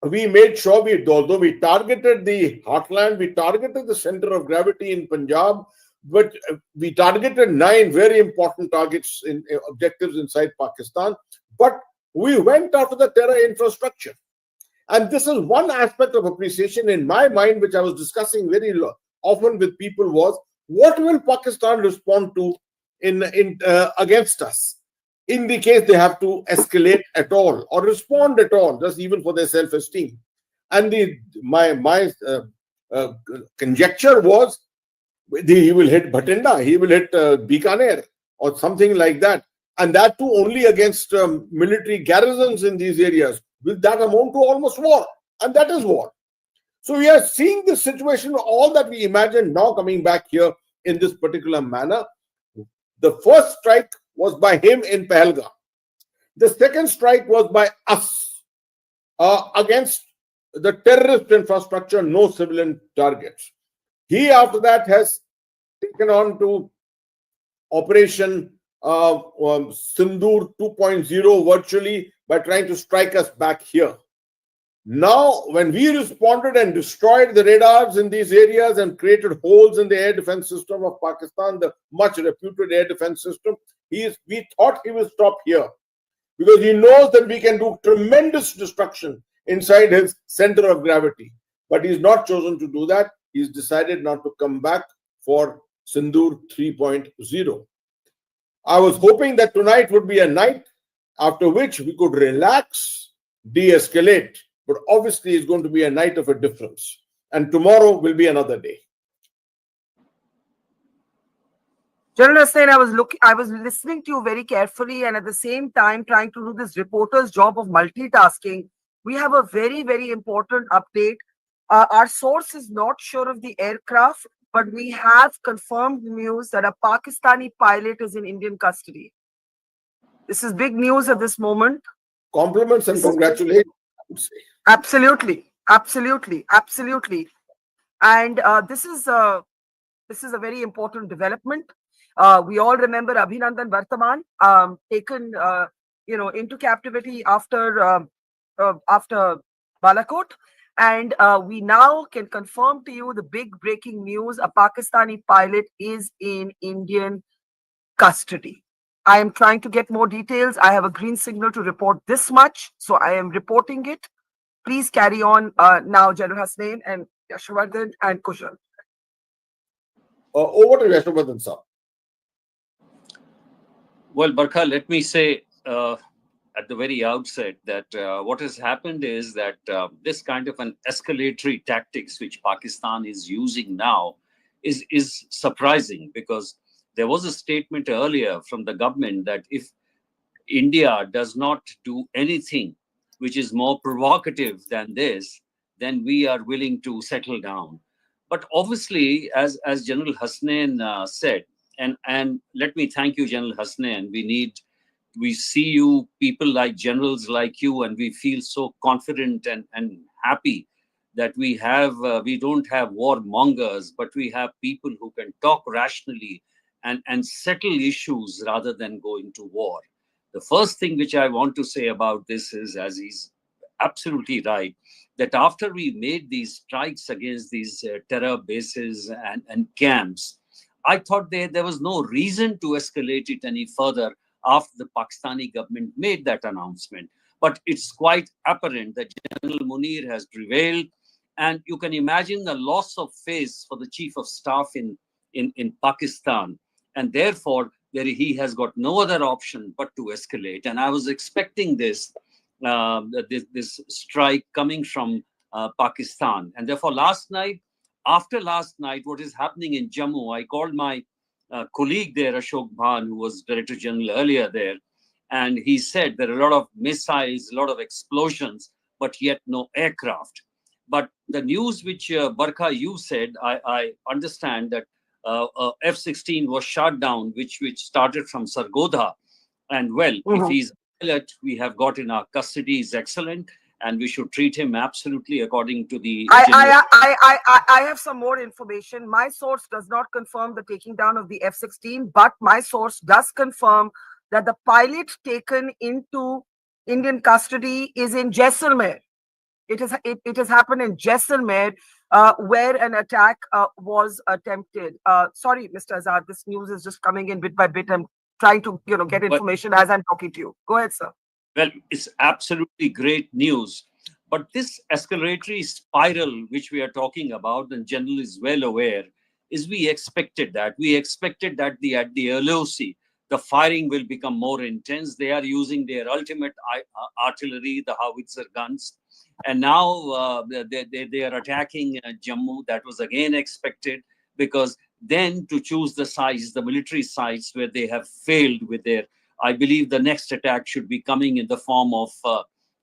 S12: we made sure although we targeted the heartland, we targeted the center of gravity in Punjab, but we targeted 9 very important targets in objectives inside Pakistan. But we went after the terror infrastructure. And this is one aspect of appreciation in my mind, which I was discussing very often with people, was what will Pakistan respond to against us in the case they have to escalate at all or respond at all, just even for their self-esteem. And my conjecture was he will hit Bhatinda, he will hit Bikaner or something like that, and that too only against military garrisons in these areas. Will that amount to almost war? And that is war. So we are seeing this situation, all that we imagined now coming back here in this particular manner. The first strike was by him in Pahalgam. The second strike was by us against the terrorist infrastructure, no civilian targets. He, after that, has taken on to Operation Sindoor 2.0 virtually by trying to strike us back here. Now, when we responded and destroyed the radars in these areas and created holes in the air defense system of Pakistan, the much reputed air defense system, we thought he will stop here because he knows that we can do tremendous destruction inside his center of gravity. But he's not chosen to do that. He's decided not to come back for Sindoor 3.0. I was hoping that tonight would be a night after which we could relax, de-escalate. But obviously, it's going to be a night of a difference. And tomorrow will be another day.
S2: General Hussain, I was listening to you very carefully, and at the same time trying to do this reporter's job of multitasking. We have a very, very important update. Our source is not sure of the aircraft, but we have confirmed news that a Pakistani pilot is in Indian custody. This is big news at this moment.
S12: Compliments and congratulations, I would say.
S2: Absolutely, absolutely, absolutely. And this is a very important development. We all remember Abhinandan Vartaman taken into captivity after Balakot, and we now can confirm to you the big breaking news: a Pakistani pilot is in Indian custody. I am trying to get more details. I have a green signal to report this much, so I am reporting it. Please carry on now, General Hussain and Yashwardhan and Kushal.
S12: Over to Yashwardhan, sir.
S13: Well, Barkha, let me say at the very outset that what has happened is that this kind of an escalatory tactics which Pakistan is using now is surprising, because there was a statement earlier from the government that if India does not do anything which is more provocative than this, then we are willing to settle down. But obviously, as General Hussain said, and let me thank you, General Hussain, we see you, people like generals like you, and we feel so confident and happy that we don't have warmongers, but we have people who can talk rationally and settle issues rather than going to war. The first thing which I want to say about this is, as he's absolutely right, that after we made these strikes against these terror bases and camps, I thought there was no reason to escalate it any further after the Pakistani government made that announcement. But it's quite apparent that General Munir has prevailed, and you can imagine the loss of face for the Chief of Staff in Pakistan, and therefore he has got no other option but to escalate. And I was expecting this strike coming from Pakistan, and therefore after last night, what is happening in Jammu, I called my colleague there, Ashok Bhan, who was Director General earlier there, and he said there are a lot of missiles, a lot of explosions, but yet no aircraft. But the news which Barkha, you said, I understand that F-16 was shot down, which started from Sargodha. And well, if he's a pilot we have got in our custody is excellent, and we should treat him absolutely according to the
S2: I have some more information. My source does not confirm the taking down of the F-16, but my source does confirm that the pilot taken into Indian custody is in Jaisalmer. It has happened in Jaisalmer, where an attack was attempted. Sorry, Mr. Azad, this news is just coming in bit by bit. I'm trying to get information as I'm talking to you. Go ahead, sir.
S13: Well, it's absolutely great news. But this escalatory spiral which we are talking about, and General is well aware, is we expected that. We expected that at the LOC, the firing will become more intense. They are using their ultimate artillery, the howitzer guns. And now they are attacking Jammu. That was again expected, because then to choose the sites, the military sites where they have failed with their, I believe the next attack should be coming in the form of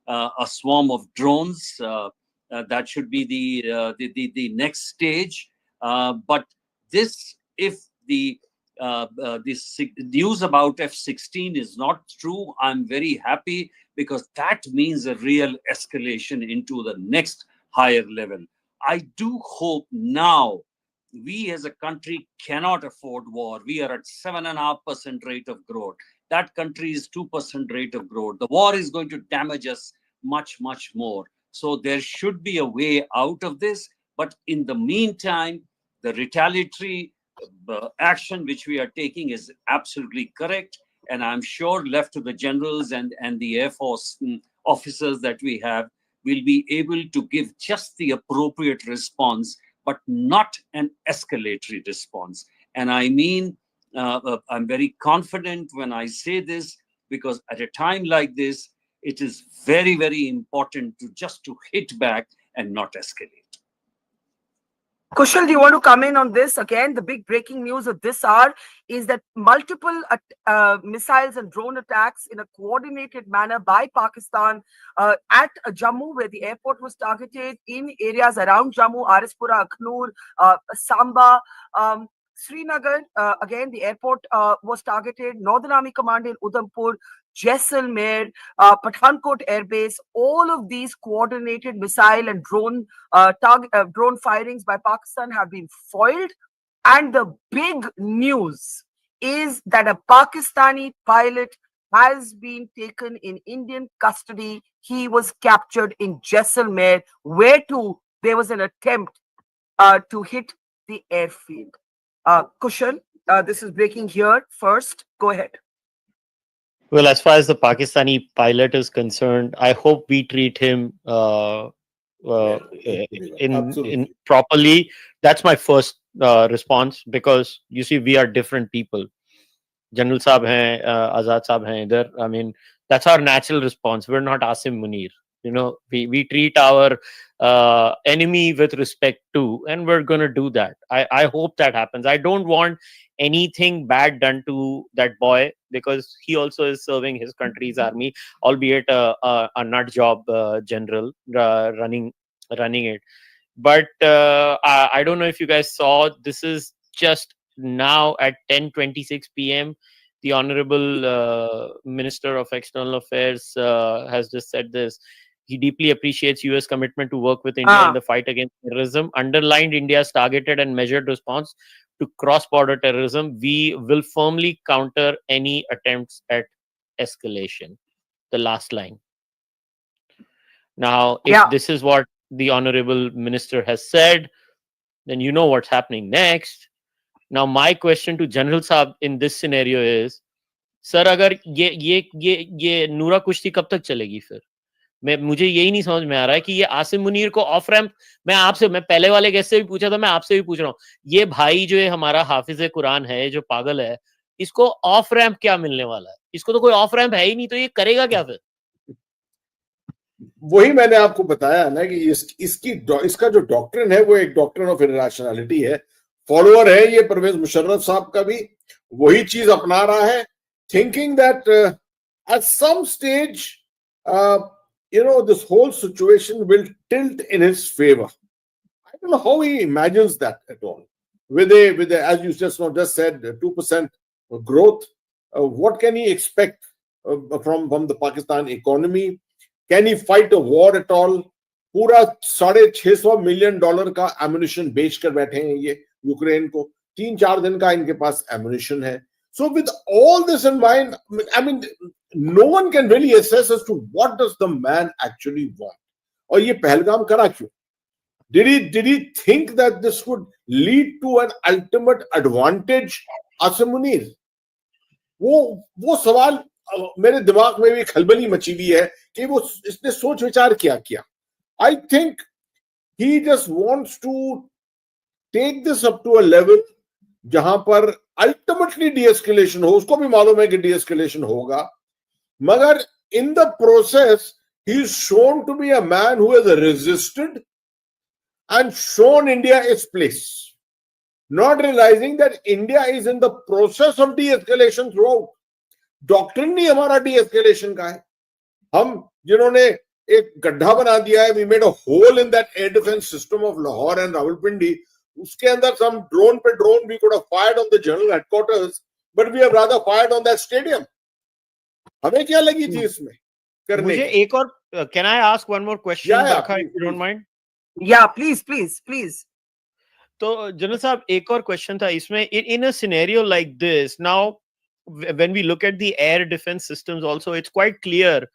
S13: a swarm of drones. That should be the next stage. But this, if this news about F-16 is not true, I'm very happy, because that means a real escalation into the next higher level. I do hope now we as a country cannot afford war. We are at 7.5% rate of growth. That country is 2% rate of growth. The war is going to damage us much, much more. So there should be a way out of this. But in the meantime, the retaliatory action which we are taking is absolutely correct. And I'm sure left to the generals and the Air Force officers that we have, will be able to give just the appropriate response, but not an escalatory response. And I mean, I'm very confident when I say this, because at a time like this, it is very, very important to hit back and not escalate.
S2: Kushal, do you want to come in on this? Again, the big breaking news of this hour is that multiple missiles and drone attacks in a coordinated manner by Pakistan at Jammu, where the airport was targeted, in areas around Jammu, Arispura, Akhnur, Samba, Srinagar. Again, the airport was targeted. Northern Army Command in Udhampur, Jaisalmer, Pathankot Air Base. All of these coordinated missile and drone drone firings by Pakistan have been foiled. And the big news is that a Pakistani pilot has been taken in Indian custody. He was captured in Jaisalmer, where there was an attempt to hit the airfield. Kushal, this is breaking here first. Go ahead.
S7: Well, as far as the Pakistani pilot is concerned, I hope we treat him in properly. That's my first response, because you see, we are different people. General Saab hain, Azad Saab hain idhar. I mean, that's our natural response. We're not Asim Munir. We treat our enemy with respect too, and we're going to do that. I hope that happens. I don't want anything bad done to that boy, because he also is serving his country's army, albeit a nut job general running it. But I don't know if you guys saw, this is just now at 10:26 p.m. The Honorable Minister of External Affairs has just said this. He deeply appreciates U.S. commitment to work with India in the fight against terrorism, underlined India's targeted and measured response to cross-border terrorism. We will firmly counter any attempts at escalation. The last line. Now, if this is what the Honorable Minister has said, then you know what's happening next. Now, my question to General Saab in this scenario is, sir, अगर ये नूरा कुश्ती कब तक चलेगी फिर? मुझे यही नहीं समझ में आ रहा है कि ये आसिम मुनीर को ऑफ रैंप, मैं पहले वाले गेस्ट से भी पूछा था, मैं आपसे भी पूछ रहा हूँ, ये भाई जो है हमारा हाफिज कुरान है, जो पागल है, इसको ऑफ रैंप क्या मिलने वाला है? इसको तो कोई ऑफ रैंप है ही नहीं, तो ये करेगा क्या फिर?
S12: वही मैंने आपको बताया ना कि इसका जो डॉक्ट्रिन है वो एक डॉक्ट्रिन ऑफ इररेशनैलिटी है। फॉलोअर है ये परवेज मुशर्रफ साहब का भी वही चीज अपना रहा है, thinking that at some stage this whole situation will tilt in his favor. I don't know how he imagines that at all. With a as you just said, 2% growth, what can he expect from the Pakistan economy? Can he fight a war at all? पूरा $650 million का ammunition बेच कर बैठे हैं ये Ukraine को. 3-4 दिन का इनके पास ammunition है. So with all this in mind, I mean, no one can really assess as to what does the man actually want. और ये पहलगाम करा क्यों? Did he think that this would lead to an ultimate advantage? Asim Munir, वो सवाल मेरे दिमाग में भी खलबली मची हुई है कि वो इसने सोच विचार किया. I think he just wants to take this up to a level जहां पर ultimately de-escalation हो. उसको भी मालूम है कि de-escalation होगा, मगर in the process he is shown to be a man who has resisted and shown India its place, not realizing that India is in the process of de-escalation throughout. Doctrine नहीं हमारा de-escalation का है. हम जिन्होंने एक गड्ढा बना दिया है, we made a hole in that air defense system of Lahore and Rawalpindi. उसके अंदर some drone पे drone we could have fired on the general headquarters, but we have rather fired on that stadium. हमें क्या लगी थी इसमें करने?
S7: मुझे एक और can I ask one more question, Barkha, if you don't mind?
S2: Yeah, please.
S7: तो जनरल साहब एक और क्वेश्चन था इसमें. In a scenario like this, now when we look at the air defense systems also, it's quite clear.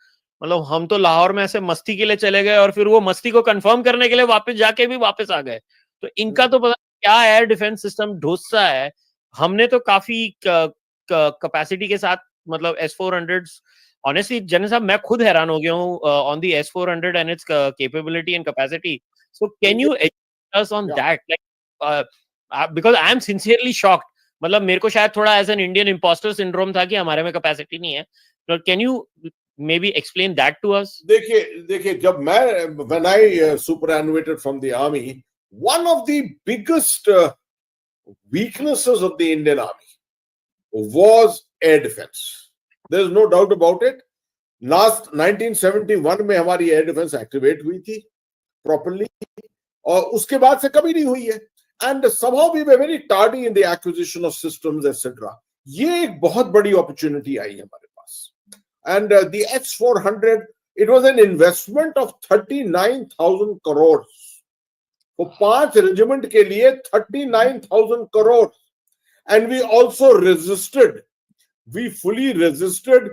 S7: मतलब हम तो लाहौर में ऐसे मस्ती के लिए चले गए और फिर वो मस्ती को कंफर्म करने के लिए वापस जाके भी वापस आ गए. तो इनका तो पता क्या एयर डिफेंस सिस्टम ढोसा है. हमने तो काफी कैपेसिटी के साथ मतलब S-400s. Honestly, जनरल साहब मैं खुद हैरान हो गया हूँ on the S-400 and its capability and capacity. So can you educate us on that? Like because I am sincerely shocked. मतलब मेरे को शायद थोड़ा as an Indian imposter syndrome था कि हमारे में capacity नहीं है. But can you maybe explain that to us?
S12: देखिए जब मैं when I superannuated from the army, one of the biggest weaknesses of the Indian army was air defense. There is no doubt about it. Last 1971 में हमारी air defense activate हुई थी properly, और उसके बाद से कभी नहीं हुई है. And somehow we were very tardy in the acquisition of systems, etc. ये एक बहुत बड़ी opportunity आई है हमारे पास. And the S-400, it was an investment of 39,000 crores. वो 5 regiment के लिए 39,000 crores. And we also resisted. We fully resisted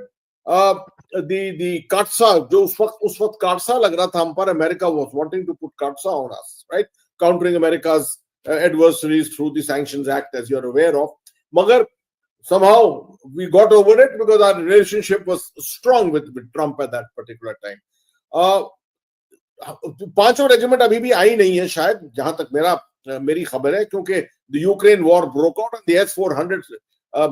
S12: the Katsa. जो उस वक्त Katsa लग रहा था हम पर. America was wanting to put Katsa on us, right? Countering America's adversaries through the Sanctions Act, as you're aware of. Magar somehow we got over it because our relationship was strong with Trump at that particular time. 5 regiment अभी भी आई नहीं है शायद, जहां तक मेरी खबर है, क्योंकि the Ukraine war broke out and the S-400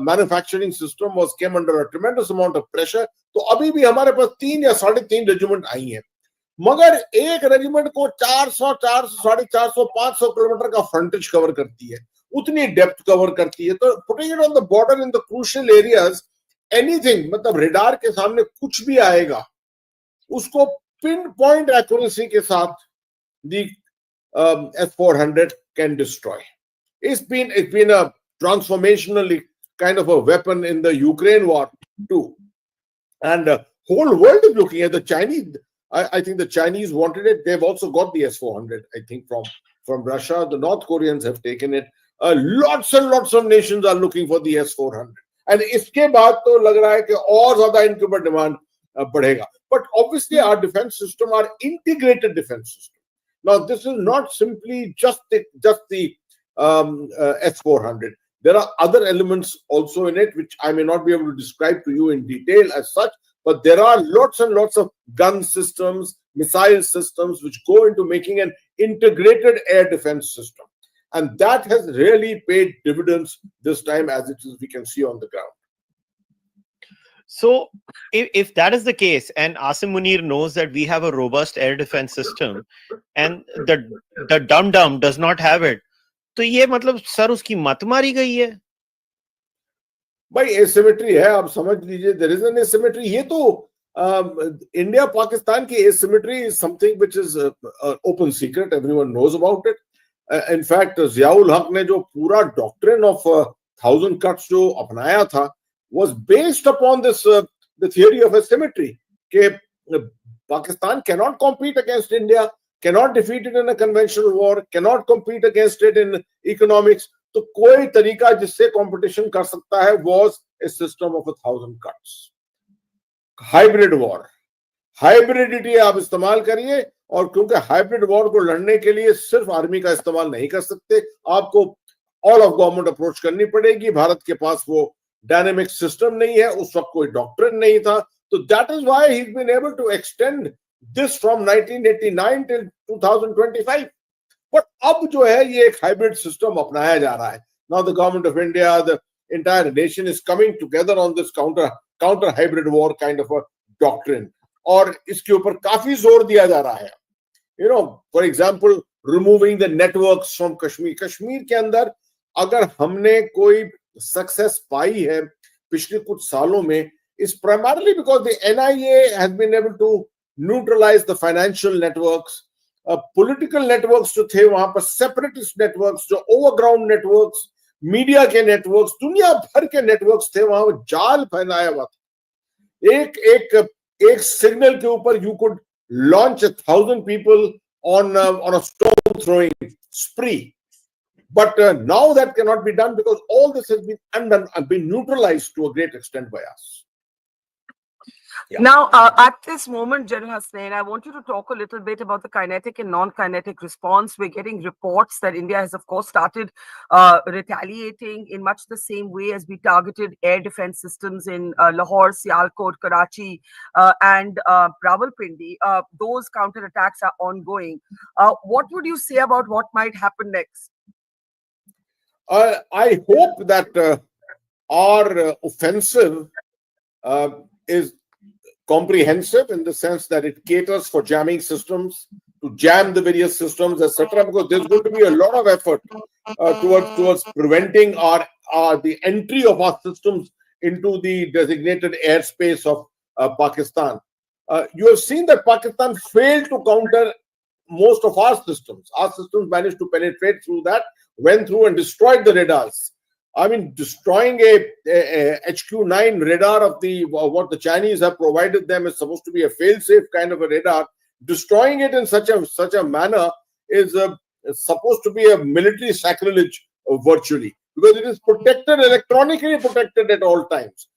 S12: manufacturing system came under a tremendous amount of pressure. तो अभी भी हमारे पास 3 या 3.5 regiment आई हैं. मगर एक रेजिमेंट को 400, 400, 500 किलोमीटर का फ्रंटेज कवर करती है, उतनी डेप्थ कवर करती है. तो putting it on the border in the crucial areas, anything मतलब रेडार के सामने कुछ भी आएगा उसको पिन पॉइंट एक्यूरेसी के साथ the S-400 can destroy. It's been a transformational kind of a weapon in the Ukraine war too, and the whole world is looking at the Chinese. I think the Chinese wanted it. They've also got the S-400, I think, from Russia. The North Koreans have taken it. Lots and lots of nations are looking for the S-400. And इसके बाद तो लग रहा है कि और ज्यादा इनके ऊपर डिमांड बढ़ेगा. But obviously our defense system, our integrated defense system. Now this is not simply just the S-400. There are other elements also in it which I may not be able to describe to you in detail as such. But there are lots and lots of gun systems, missile systems, which go into making an integrated air defense system. And that has really paid dividends this time, as it is, we can see on the ground.
S7: So if that is the case, and Asim Munir knows that we have a robust air defense system, and the dum-dum does not have it, तो ये मतलब sir उसकी मत मारी गई है.
S12: भाई asymmetry है, आप समझ लीजिए. There is an asymmetry. ये तो India-Pakistan ki asymmetry is something which is an open secret. Everyone knows about it. In fact, Ziaul Haq ne jo pura doctrine of 1,000 cuts jo apnaya tha was based upon this the theory of asymmetry. Ke Pakistan cannot compete against India, cannot defeat it in a conventional war, cannot compete against it in economics. तो कोई तरीका जिससे competition कर सकता है was a system of 1,000 cuts. Hybrid war, hybridity आप इस्तेमाल करिए, और क्योंकि हाइब्रिड वॉर को लड़ने के लिए सिर्फ आर्मी का इस्तेमाल नहीं कर सकते, आपको ऑल ऑफ गवर्नमेंट अप्रोच करनी पड़ेगी. भारत के पास वो डायनेमिक सिस्टम नहीं है, उस वक्त कोई डॉक्ट्रिन नहीं था. तो that is why he has been able to extend this from 1989 till 2025. But अब जो है ये एक हाइब्रिड सिस्टम अपनाया जा रहा है. Now the government of India, the entire nation is coming together on this counter hybrid war kind of a doctrine, और इसके ऊपर काफी जोर दिया जा रहा है. You know, for example, removing the networks from Kashmir. Kashmir के अंदर अगर हमने कोई सक्सेस पाई है पिछले कुछ सालों में, is primarily because the NIA has been able to neutralize the financial networks, political networks जो थे वहां पर, separatist networks, जो overground networks, मीडिया के नेटवर्क्स, दुनिया भर के नेटवर्क्स थे वहां, जाल फैलाया हुआ था. एक सिग्नल के ऊपर you could launch 1,000 people on a stone throwing spree. But now that cannot be done because all this has been undone and been neutralized to a great extent by us.
S2: Yeah. Now, at this moment, General Hasnain, I want you to talk a little bit about the kinetic and non-kinetic response. We're getting reports that India has, of course, started retaliating in much the same way as we targeted air defense systems in Lahore, Sialkot, Karachi, and Rawalpindi. Those counterattacks are ongoing. What would you say about what might happen next?
S12: I hope that our offensive is comprehensive in the sense that it caters for jamming systems, to jam the various systems, etc. Because there's going to be a lot of effort towards preventing the entry of our systems into the designated airspace of Pakistan. You have seen that Pakistan failed to counter most of our systems. Our systems managed to penetrate through that, went through and destroyed the radars. I mean, destroying a HQ-9 radar of what the Chinese have provided them is supposed to be a fail-safe kind of a radar. Destroying it in such a manner is supposed to be a military sacrilege, virtually, because it is protected, electronically protected at all times.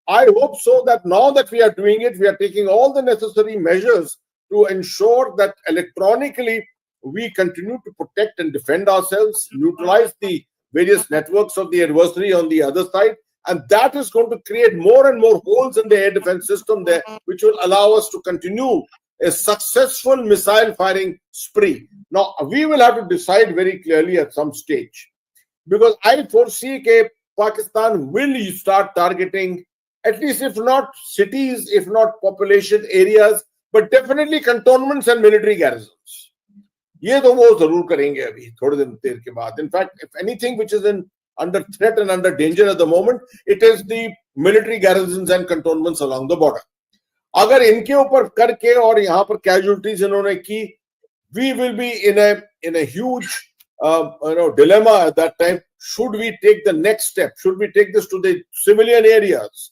S12: I hope so that now that we are doing it, we are taking all the necessary measures to ensure that electronically we continue to protect and defend ourselves, neutralize the various networks of the adversary on the other side, and that is going to create more and more holes in the air defense system there, which will allow us to continue a successful missile firing spree. Now, we will have to decide very clearly at some stage, because I foresee that Pakistan will start targeting, at least if not cities, if not population areas, but definitely cantonments and military garrisons. ये तो वो जरूर करेंगे अभी थोड़े दिन देर के बाद. In fact, if anything which is under threat and under danger at the moment, it is the military garrisons and cantonments along the border. अगर इनके ऊपर करके और यहाँ पर casualties इन्होंने की, we will be in a huge dilemma at that time. Should we take the next step? Should we take this to the civilian areas?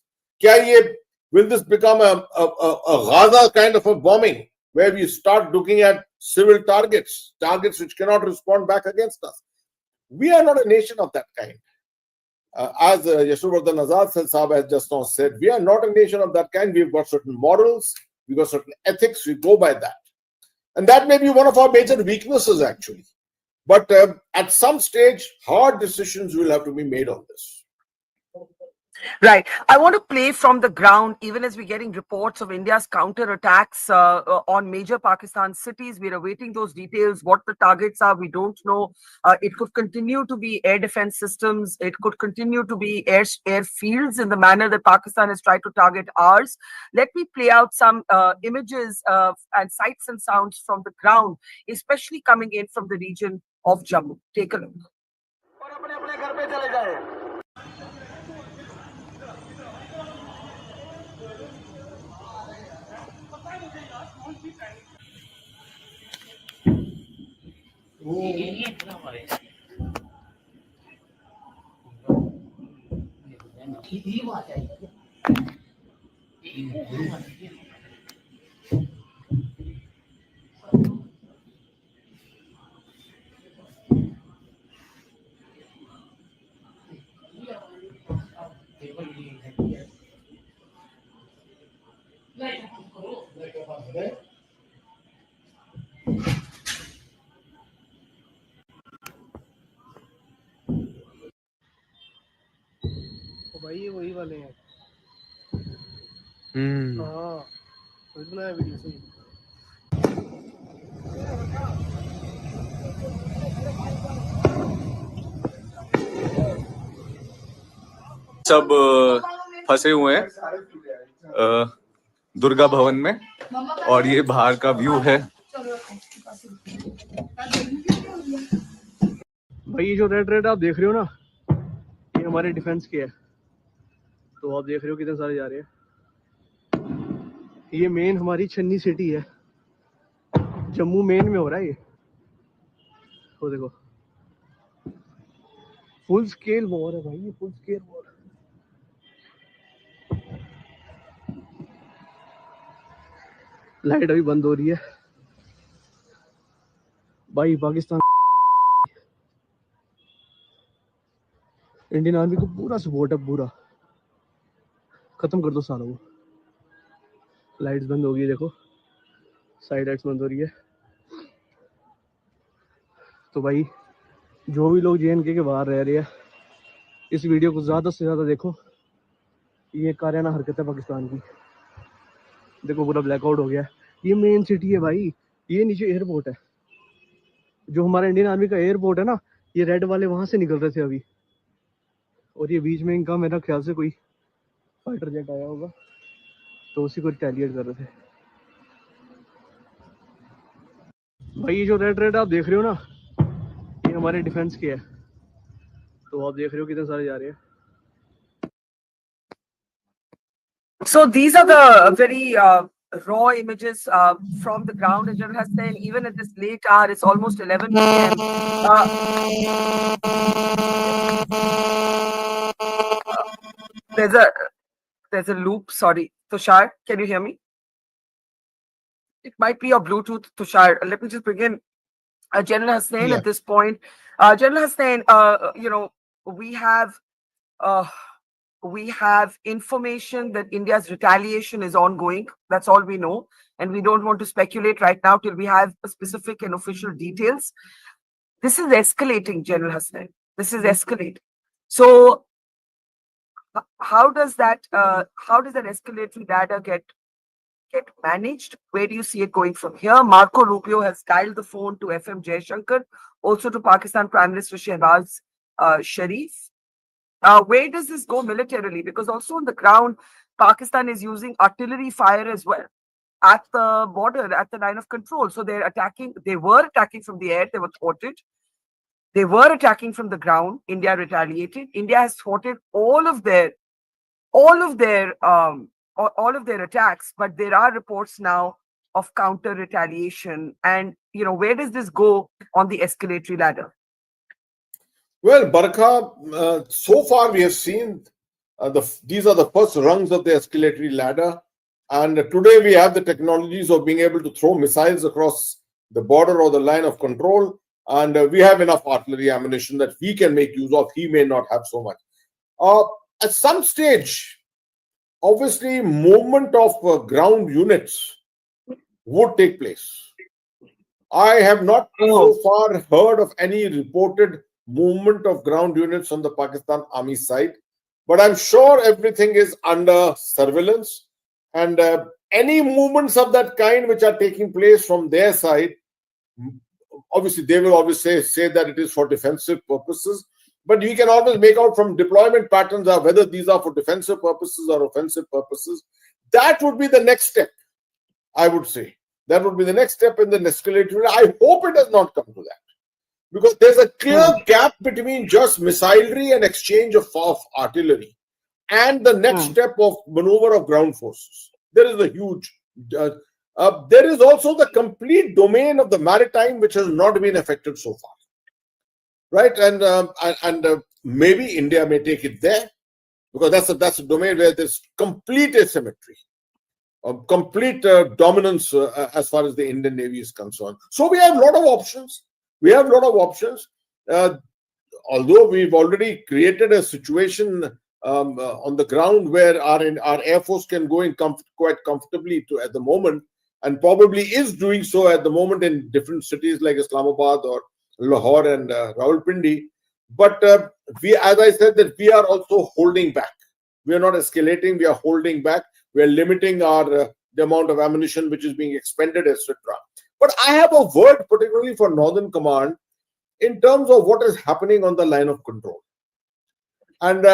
S12: Will this become a Gaza kind of a bombing, where we start looking at civil targets which cannot respond back against us? We are not a nation of that kind. As Yashuvardhan Azad Sahab has just now said, we are not a nation of that kind. We've got certain morals, we've got certain ethics, we go by that. And that may be one of our major weaknesses, actually. But at some stage, hard decisions will have to be made on this.
S2: Right. I want to play from the ground, even as we're getting reports of India's counterattacks on major Pakistan cities. We're awaiting those details. What the targets are, we don't know. It could continue to be air defense systems. It could continue to be airfields in the manner that Pakistan has tried to target ours. Let me play out some images and sights and sounds from the ground, especially coming in from the region of Jammu. Take a look.
S5: तो भाई ये वही वाले हैं।
S7: Hmm.
S5: हाँ वही बनाया video से।
S6: सब फंसे हुए हैं दुर्गा भवन में, और ये बाहर का व्यू है।
S5: भाई ये जो रेड रेड आप देख रहे हो ना, ये हमारे डिफेंस के है। तो आप देख रहे हो कितने सारे जा रहे हैं। ये मेन हमारी छन्नी सिटी है, जम्मू मेन में हो रहा है ये। वो देखो फुल स्केल वॉर है भाई, ये फुल स्केल वॉर। लाइट अभी बंद हो रही है भाई। पाकिस्तान इंडियन आर्मी को पूरा सपोर्ट है, पूरा। खत्म कर दो सारा वो। लाइट्स बंद हो गई, देखो साइड लाइट्स बंद हो रही है। तो भाई जो भी लोग JNK के बाहर रह रहे हैं, इस वीडियो को ज़्यादा से ज़्यादा देखो। ये कारियाना हरकत है पाकिस्तान की। देखो पूरा ब्लैकआउट हो गया। ये मेन सिटी है भाई, ये नीचे एयरपोर्ट है। जो हमारा इंडियन आर्मी का एयरपोर्ट है ना, ये रेड वाले वहां से निकल रहे थे अभी। और ये बीच में इनका मेरा ख्याल से कोई फाइटर जेट आया होगा, तो उसी को रिटेलिएट कर रहे थे। भाई ये जो रेड रेड आप देख रहे हो ना, ये हमारे डिफेंस के है। तो आप देख रहे हो कितने सारे जा रहे हैं।
S2: So these are the very raw images from the ground. As General has said, even at this late hour, it's almost 11 p.m. There's a loop. Sorry, Tushar, can you hear me? It might be your Bluetooth, Tushar. Let me just begin. General Hussain,
S12: Yeah.
S2: at this point, General Hussain, we have information that India's retaliation is ongoing. That's all we know. And we don't want to speculate right now till we have specific and official details. This is escalating, General Hussain. This is escalating. So how does that escalatory ladder get managed? Where do you see it going from here? Marco Rubio has dialed the phone to FM Jaishankar, also to Pakistan Prime Minister Shehbaz Sharif. Where does this go militarily? Because also on the ground, Pakistan is using artillery fire as well at the border, at the line of control. So they're attacking. They were attacking from the air. They were thwarted. They were attacking from the ground. India retaliated. India has thwarted all of their attacks. But there are reports now of counter retaliation. And where does this go on the escalatory ladder?
S12: Well, Barkha, so far we have seen these are the first rungs of the escalatory ladder. And today we have the technologies of being able to throw missiles across the border or the line of control. And we have enough artillery ammunition that we can make use of. He may not have so much. At some stage, obviously, movement of ground units would take place. I have not so far heard of any reported movement of ground units on the Pakistan Army side, but I'm sure everything is under surveillance, and any movements of that kind which are taking place from their side, obviously they will always say that it is for defensive purposes, but you can always make out from deployment patterns whether these are for defensive purposes or offensive purposes. That would be the next step, I would say. That would be the next step in the escalatory. I hope it does not come to that, because there's a clear gap between just missilery and exchange of artillery and the next step of maneuver of ground forces. There is a huge There is also the complete domain of the maritime which has not been affected so far, right? And maybe India may take it there, because that's a domain where there's complete asymmetry, complete dominance as far as the Indian Navy is concerned. So we have a lot of options. Although we've already created a situation on the ground where our Air Force can go in quite comfortably to at the moment, and probably is doing so at the moment in different cities like Islamabad or Lahore and Rawalpindi. But we, as I said, that we are also holding back. We are not escalating. We are holding back. We are limiting our the amount of ammunition which is being expended, etc. But I have a word particularly for Northern Command in terms of what is happening on the line of control. And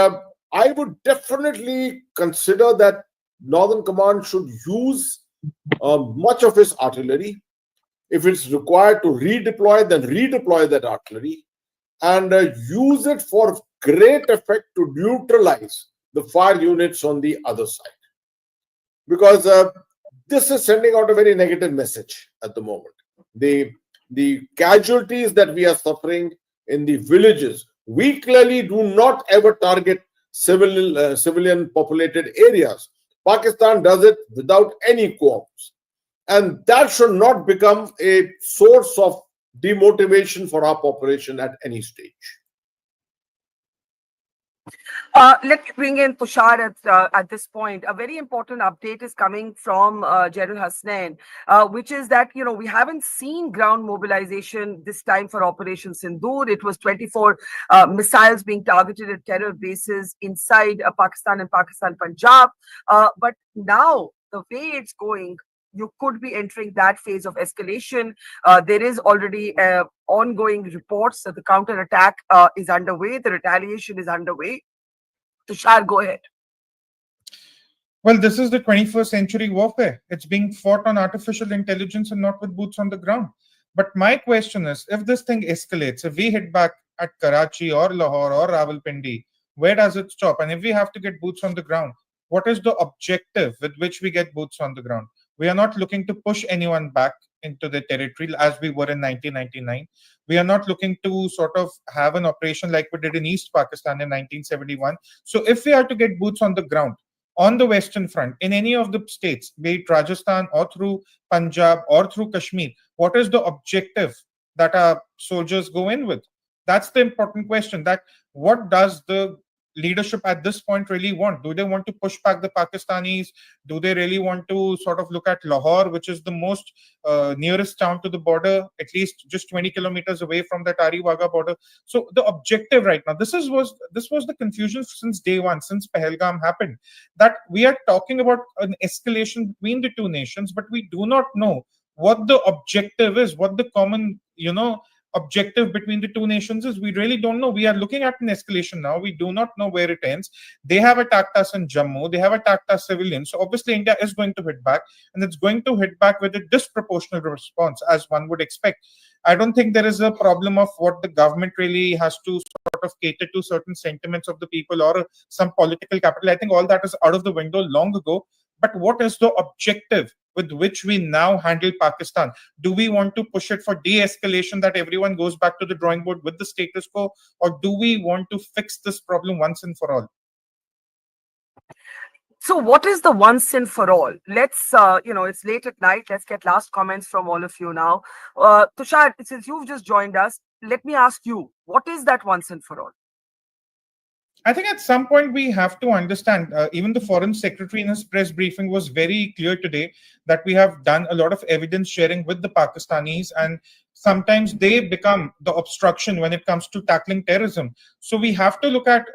S12: I would definitely consider that Northern Command should use much of its artillery. If it's required to redeploy, then redeploy that artillery and use it for great effect to neutralize the fire units on the other side. Because this is sending out a very negative message at the moment. The casualties that we are suffering in the villages, we clearly do not ever target civilian populated areas. Pakistan does it without any qualms. And that should not become a source of demotivation for our population at any stage.
S2: Let me bring in Tushar at this point. A very important update is coming from General Hasnain, which is that, we haven't seen ground mobilization this time for Operation Sindoor. It was 24 missiles being targeted at terror bases inside Pakistan and Pakistan Punjab. But now, the way it's going, you could be entering that phase of escalation. There is already ongoing reports that the counter-attack is underway, the retaliation is underway. Tushar, go ahead.
S14: Well, this is the 21st century warfare. It's being fought on artificial intelligence and not with boots on the ground. But my question is, if this thing escalates, if we hit back at Karachi or Lahore or Rawalpindi, where does it stop? And if we have to get boots on the ground, what is the objective with which we get boots on the ground? We are not looking to push anyone back into the territory as we were in 1999. We are not looking to sort of have an operation like we did in East Pakistan in 1971. So if we are to get boots on the ground on the Western Front in any of the states, be it Rajasthan or through Punjab or through Kashmir, what is the objective that our soldiers go in with? That's the important question. That what does the leadership at this point really want? Do they want to push back the Pakistanis? Do they really want to sort of look at Lahore, which is the most nearest town to the border, at least just 20 kilometers away from that Ari-Wagah border? So the objective right now, this was the confusion since day one, since Pahalgam happened, that we are talking about an escalation between the two nations, but we do not know what the objective is, what the common, objective between the two nations is. We really don't know. We are looking at an escalation now. We do not know where it ends. They have attacked us in Jammu. They have attacked our civilians. So obviously India is going to hit back, and it's going to hit back with a disproportionate response, as one would expect. I don't think there is a problem of what the government really has to sort of cater to certain sentiments of the people or some political capital. I think all that is out of the window long ago. But what is the objective with which we now handle Pakistan? Do we want to push it for de-escalation, that everyone goes back to the drawing board with the status quo, or do we want to fix this problem once and for all?
S2: So what is the once and for all? Let's, it's late at night. Let's get last comments from all of you now. Tushar, since you've just joined us, let me ask you, what is that once and for all?
S14: I think at some point we have to understand, even the foreign secretary in his press briefing was very clear today that we have done a lot of evidence sharing with the Pakistanis, and sometimes they become the obstruction when it comes to tackling terrorism. So we have to look at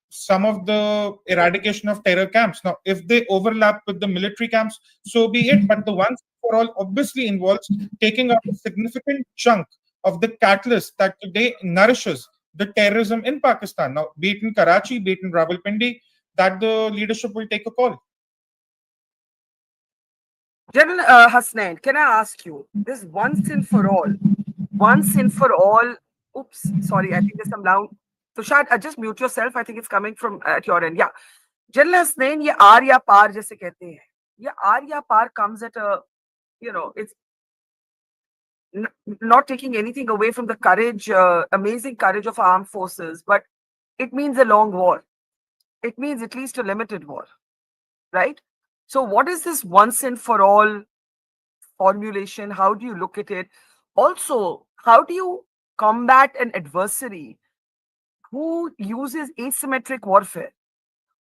S14: some of the eradication of terror camps. Now, if they overlap with the military camps, so be it. But the once for all obviously involves taking out a significant chunk of the catalyst that today nourishes the terrorism in Pakistan. Now, be it in Karachi, be it in Rawalpindi, that the leadership will take a call.
S2: General Hasnain, can I ask you, this once and for all, oops, sorry, I think there's some loud. Tushar, just mute yourself. I think it's coming from at your end. Yeah. General Hasnain, ye aar ya paar jaise kehte hain. Ye aar ya paar comes at a it's not taking anything away from the courage, amazing courage of our armed forces, but it means a long war. It means at least a limited war, right? So what is this once and for all formulation? How do you look at it? Also, how do you combat an adversary who uses asymmetric warfare,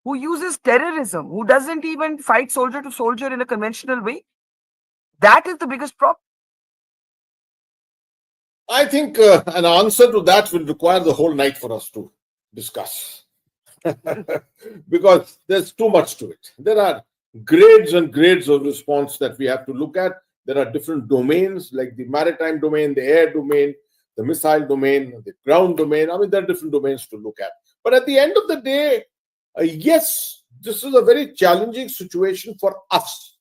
S2: who uses terrorism, who doesn't even fight soldier to soldier in a conventional way? That is the biggest problem.
S12: I think an answer to that will require the whole night for us to discuss. Because there's too much to it. There are grades and grades of response that we have to look at. There are different domains like the maritime domain, the air domain, the missile domain, the ground domain. I mean, there are different domains to look at. But at the end of the day, yes, this is a very challenging situation for us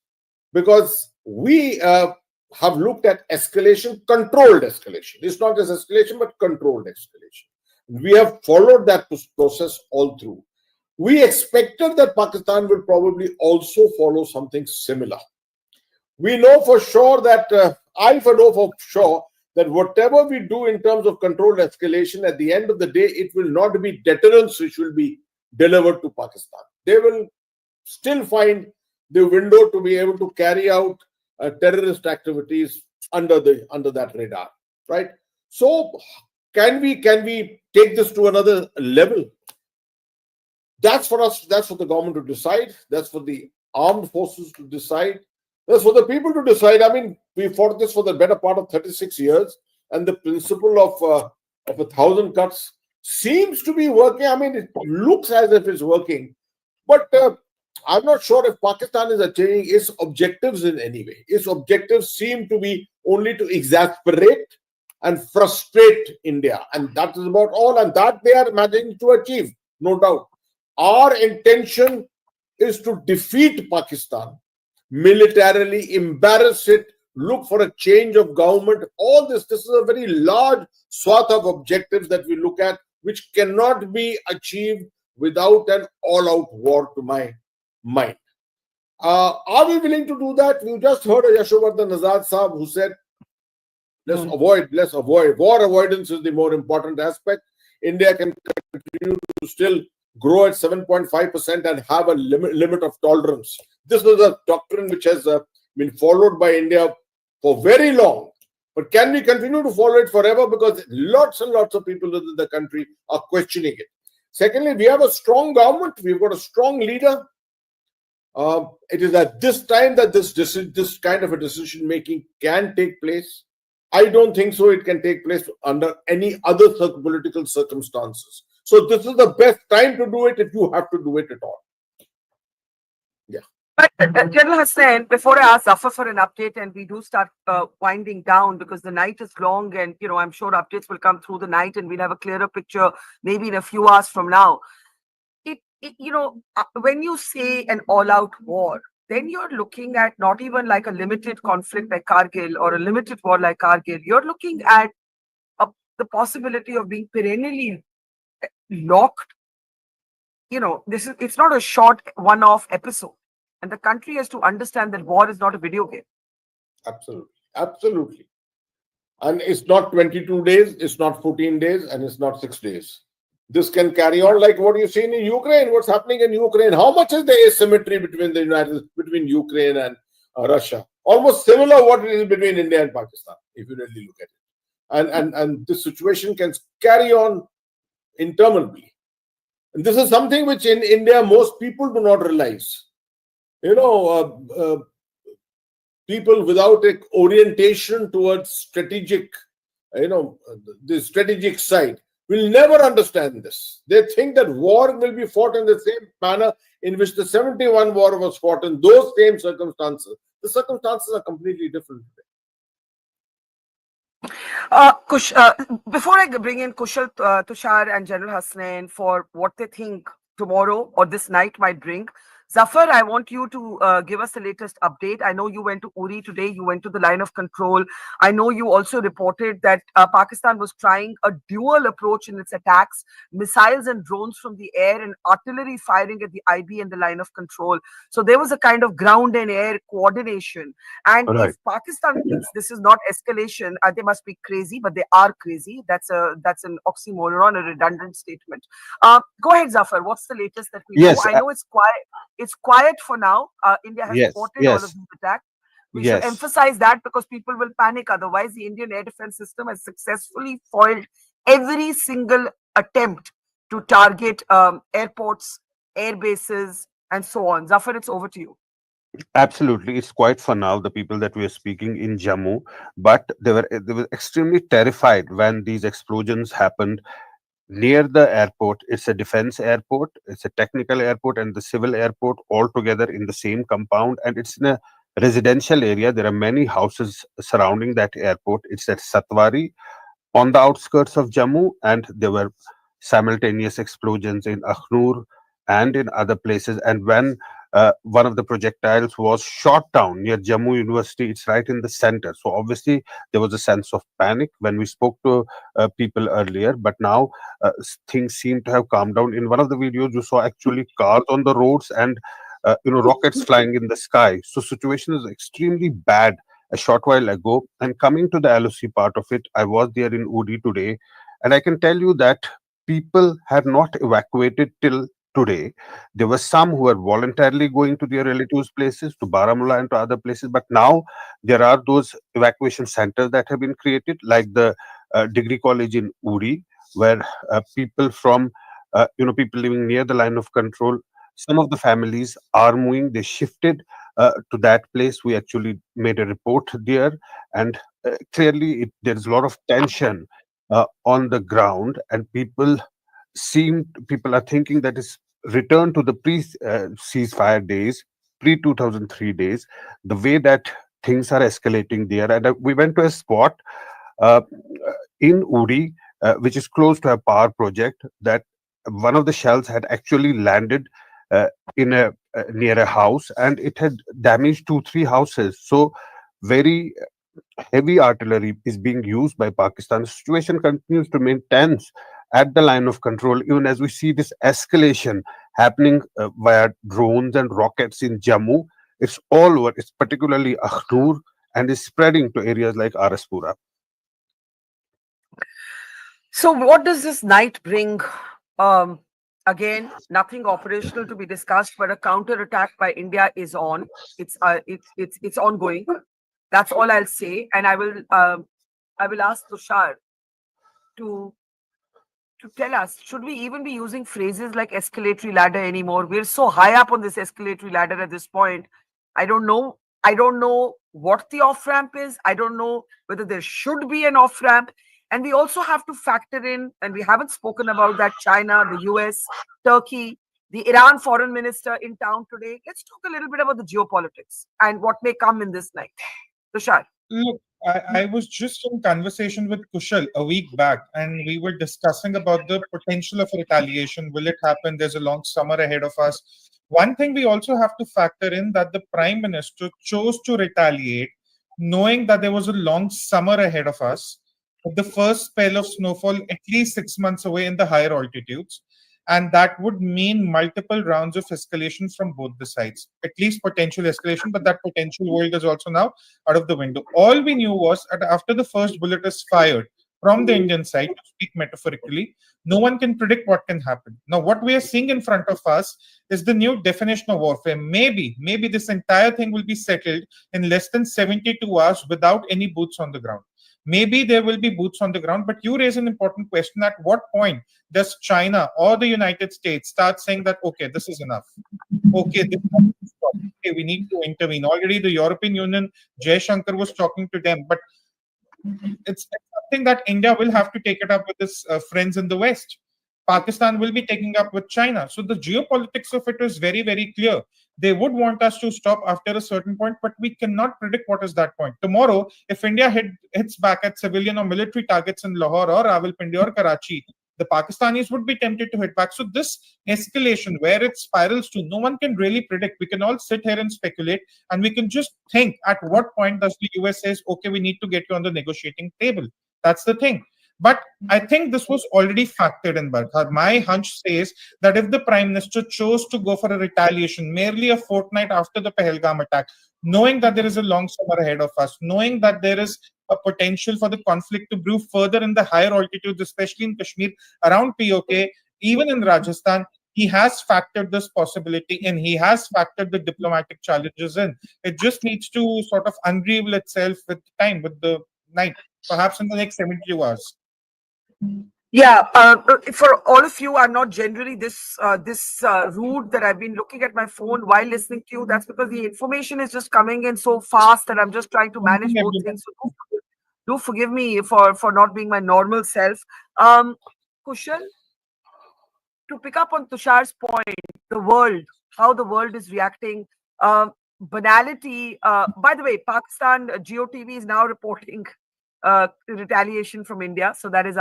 S12: because we have looked at escalation, controlled escalation. It's not just escalation, but controlled escalation. We have followed that process all through. We expected that Pakistan will probably also follow something similar. We know for sure that, I know for sure that whatever we do in terms of controlled escalation, at the end of the day, it will not be deterrence which will be delivered to Pakistan. They will still find the window to be able to carry out terrorist activities under that radar, right? So can we take this to another level? That's for us. That's for the government to decide. That's for the armed forces to decide. That's for the people to decide. I mean, we fought this for the better part of 36 years, and the principle of 1,000 cuts seems to be working. I mean, it looks as if it's working, but I'm not sure if Pakistan is achieving its objectives in any way. Its objectives seem to be only to exasperate and frustrate India, and that is about all, and that they are managing to achieve, no doubt. Our intention is to defeat Pakistan militarily, embarrass it, look for a change of government. All this is a very large swath of objectives that we look at, which cannot be achieved without an all-out war, to my mind. Are we willing to do that? We just heard Yashovardhan Azad Saab who said, let's avoid. War avoidance is the more important aspect. India can continue to still grow at 7.5% and have a limit of tolerance. This was a doctrine which has been followed by India for very long. But can we continue to follow it forever? Because lots and lots of people in the country are questioning it. Secondly, we have a strong government. We've got a strong leader. It is at this time that this kind of a decision making can take place. I don't think so. It can take place under any other political circumstances. So this is the best time to do it if you have to do it at all. Yeah.
S2: But General Hussain, before I ask Zafar for an update and we do start winding down because the night is long and, I'm sure updates will come through the night and we'll have a clearer picture maybe in a few hours from now. When you say an all-out war, then you're looking at not even like a limited conflict like Kargil or a limited war like Kargil. You're looking at the possibility of being perennially locked. It's not a short one-off episode. And the country has to understand that war is not a video game.
S12: Absolutely. And it's not 22 days, it's not 14 days, and it's not 6 days. This can carry on like what you've seen in Ukraine. What's happening in Ukraine? How much is the asymmetry between Ukraine and Russia? Almost similar what it is between India and Pakistan, if you really look at it. And this situation can carry on interminably. And this is something which in India most people do not realize. People without an orientation towards strategic, the strategic side will never understand this. They think that war will be fought in the same manner in which the 71 war was fought in those same circumstances. The circumstances are completely different today.
S2: Before I bring in Kushal, Tushar and General Hasnain for what they think tomorrow or this night might bring, Zafar, I want you to give us the latest update. I know you went to Uri today. You went to the line of control. I know you also reported that Pakistan was trying a dual approach in its attacks, missiles and drones from the air and artillery firing at the IB and the line of control. So there was a kind of ground and air coordination. And if
S1: Right.
S2: Pakistan thinks this is not escalation, they must be crazy, but they are crazy. That's an oxymoron, a redundant statement. Go ahead, Zafar. What's the latest that we know?
S1: Yes.
S2: I know it's quiet. It's quiet for now. India has
S1: Yes.
S2: thwarted all of
S1: Yes.
S2: these attacks. We should
S1: Yes.
S2: emphasize that because people will panic. Otherwise, the Indian air defense system has successfully foiled every single attempt to target airports, air bases, and so on. Zafar, it's over to you.
S1: Absolutely, it's quite for now. The people that we are speaking in Jammu, but they were extremely terrified when these explosions happened near the airport. It's a defense airport, it's a technical airport, and the civil airport all together in the same compound, and it's in a residential area. There are many houses surrounding that airport. It's at Satwari on the outskirts of Jammu, and there were simultaneous explosions in Akhnur and in other places. And when one of the projectiles was shot down near Jammu University, it's right in the center. So obviously there was a sense of panic when we spoke to people earlier, but now things seem to have calmed down. In one of the videos, you saw actually cars on the roads and rockets flying in the sky. So situation is extremely bad a short while ago. And coming to the LOC part of it, I was there in Udi today, and I can tell you that people had not evacuated till today. There were some who were voluntarily going to their relatives' places, to Baramulla and to other places, but now there are those evacuation centers that have been created, like the degree college in Uri, where people from people living near the line of control, some of the families are moving. They shifted to that place. We actually made a report there, and clearly there is a lot of tension on the ground, and people are thinking that it's return to the pre ceasefire days, pre 2003 days, the way that things are escalating there. And we went to a spot uh, in Uri, which is close to a power project, that one of the shells had actually landed in a near a house, and it had damaged two, three houses. So very heavy artillery is being used by Pakistan. The situation continues to remain tense at the line of control, even as we see this escalation happening via drones and rockets in Jammu. It's all over. It's particularly Akhnur, and is spreading to areas like Araspura.
S2: So, what does this night bring? Um, Again, nothing operational to be discussed, but a counter attack by India is on. It's ongoing. That's all I'll say, and I will ask Tushar to tell us, should we even be using phrases like escalatory ladder anymore? We're so high up on this escalatory ladder at this point. I don't know. I don't know what the off ramp is. I don't know whether there should be an off ramp. And we also have to factor in, and we haven't spoken about that, China, the US, Turkey, the Iran foreign minister in town today. Let's talk a little bit about the geopolitics and what may come in this night. Tushar.
S14: Look, I was just in conversation with Kushal a week back, and we were discussing about the potential of retaliation. Will it happen? There's a long summer ahead of us. One thing we also have to factor in that the Prime Minister chose to retaliate, knowing that there was a long summer ahead of us, with the first spell of snowfall at least 6 months away in the higher altitudes. And that would mean multiple rounds of escalation from both the sides, at least potential escalation, but that potential world is also now out of the window. All we knew was that after the first bullet is fired from the Indian side, to speak metaphorically, no one can predict what can happen. Now, what we are seeing in front of us is the new definition of warfare. Maybe this entire thing will be settled in less than 72 hours without any boots on the ground. Maybe there will be boots on the ground, but you raise an important question. At what point does China or the United States start saying that, okay, this is enough? Okay, this has to stop. Okay, we need to intervene. Already the European Union, Jay Shankar was talking to them, but it's something that India will have to take it up with its friends in the West. Pakistan will be taking up with China. So the geopolitics of it is very, very clear. They would want us to stop after a certain point, but we cannot predict what is that point. Tomorrow, if India hits back at civilian or military targets in Lahore or Rawalpindi or Karachi, the Pakistanis would be tempted to hit back. So this escalation, where it spirals to, no one can really predict. We can all sit here and speculate, and we can just think at what point does the US says, okay, we need to get you on the negotiating table. That's the thing. But I think this was already factored in, Barkha. My hunch says that if the Prime Minister chose to go for a retaliation merely a fortnight after the Pahalgam attack, knowing that there is a long summer ahead of us, knowing that there is a potential for the conflict to brew further in the higher altitudes, especially in Kashmir, around POK, even in Rajasthan, he has factored this possibility in. He has factored the diplomatic challenges in. It just needs to sort of unravel itself with time, with the night, perhaps in the next 72 hours.
S2: Yeah, for all of you, I'm not generally this rude that I've been looking at my phone while listening to you. That's because the information is just coming in so fast, and I'm just trying to manage both things. So do forgive me for not being my normal self. Kushal, to pick up on Tushar's point, the world, how the world is reacting, banality. By the way, Pakistan GeoTV is now reporting retaliation from India, so that is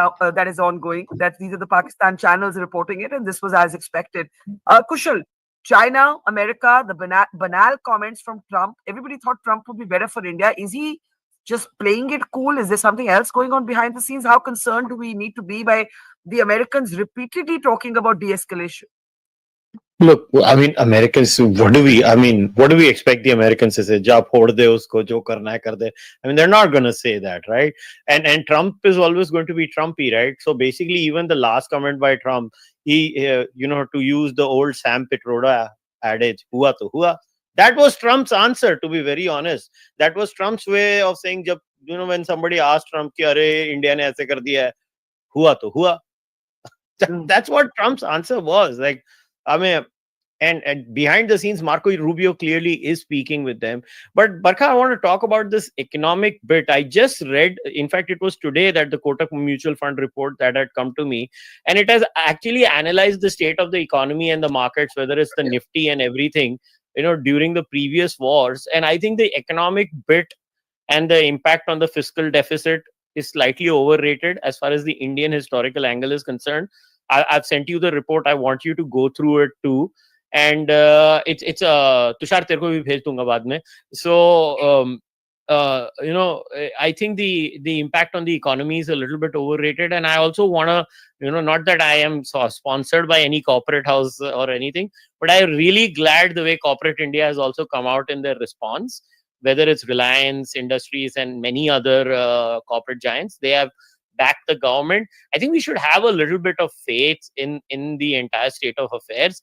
S2: ongoing. These are the Pakistan channels reporting it, and this was as expected. Kushal, China, America, the banal comments from Trump. Everybody thought Trump would be better for India. Is he just playing it cool? Is there something else going on behind the scenes? How concerned do we need to be by the Americans repeatedly talking about de-escalation?
S7: Look, I mean, Americans, what do we expect the Americans to say? Ja phod de usko, jo karna hai kar de. I mean, they're not going to say that, right? And Trump is always going to be Trumpy, right? So basically, even the last comment by Trump, he, to use the old Sam Pitroda adage, hua to hua. That was Trump's answer, to be very honest. That was Trump's way of saying, when somebody asked Trump, ki, Arey, India ne aise kar diya hai, hua to hua. That's what Trump's answer was. Like, I mean, and behind the scenes, Marco Rubio clearly is speaking with them. But Barkha, I want to talk about this economic bit. I just read, in fact, it was today that the Kotak Mutual Fund report that had come to me, and it has actually analyzed the state of the economy and the markets, whether it's the Nifty and everything, during the previous wars. And I think the economic bit and the impact on the fiscal deficit is slightly overrated as far as the Indian historical angle is concerned. I've sent you the report. I want you to go through it too. And it's Tushar terko bhi bhej dunga baad mein. So I think the impact on the economy is a little bit overrated. And I also want to, not that I am sponsored by any corporate house or anything, but I'm really glad the way corporate India has also come out in their response, whether it's Reliance Industries and many other corporate giants. They have backed the government. I think we should have a little bit of faith in the entire state of affairs.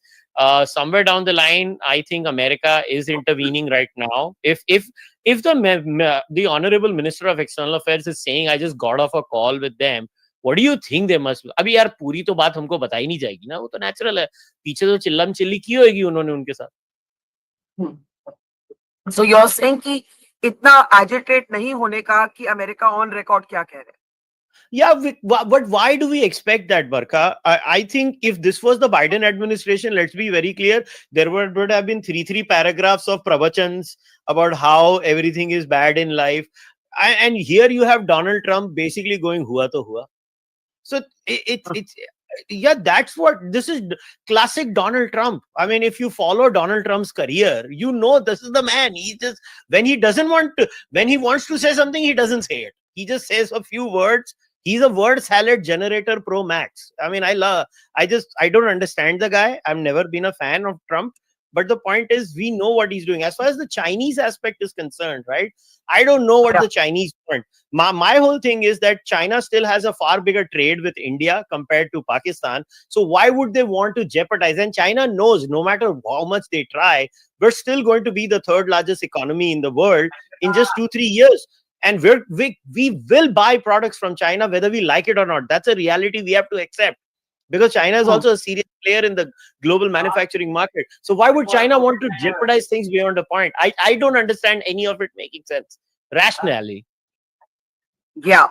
S7: Somewhere down the line, I think America is intervening right now. If the Honorable Minister of External Affairs is saying, I just got off a call with them, what do you think they must? अभी यार पूरी तो बात हमको बताई नहीं जाएगी ना, वो तो नेचुरल है. पीछे तो चिल्लम चिल्ली की होगी उन्होंने उनके साथ.
S2: So you're saying कि इतना agitate नहीं होने का कि अमेरिका on record क्या कह रहे हैं?
S7: Yeah, but why do we expect that, Barkha? I think if this was the Biden administration, let's be very clear, there would have been three paragraphs of pravachans about how everything is bad in life. And here you have Donald Trump basically going hua to hua. So that's what this is. Classic Donald Trump. I mean, if you follow Donald Trump's career, this is the man. He just, when he wants to say something, he doesn't say it. He just says a few words. He's a word salad generator pro max. I mean, I don't understand the guy. I've never been a fan of Trump. But the point is, we know what he's doing. As far as the Chinese aspect is concerned, right? I don't know what the Chinese want. My whole thing is that China still has a far bigger trade with India compared to Pakistan. So why would they want to jeopardize? And China knows no matter how much they try, we're still going to be the third largest economy in the world in just 2-3 years. And we will buy products from China, whether we like it or not. That's a reality we have to accept. Because China is also a serious player in the global manufacturing market. So why would China want to jeopardize things beyond a point? I don't understand any of it making sense rationally.
S2: Yeah.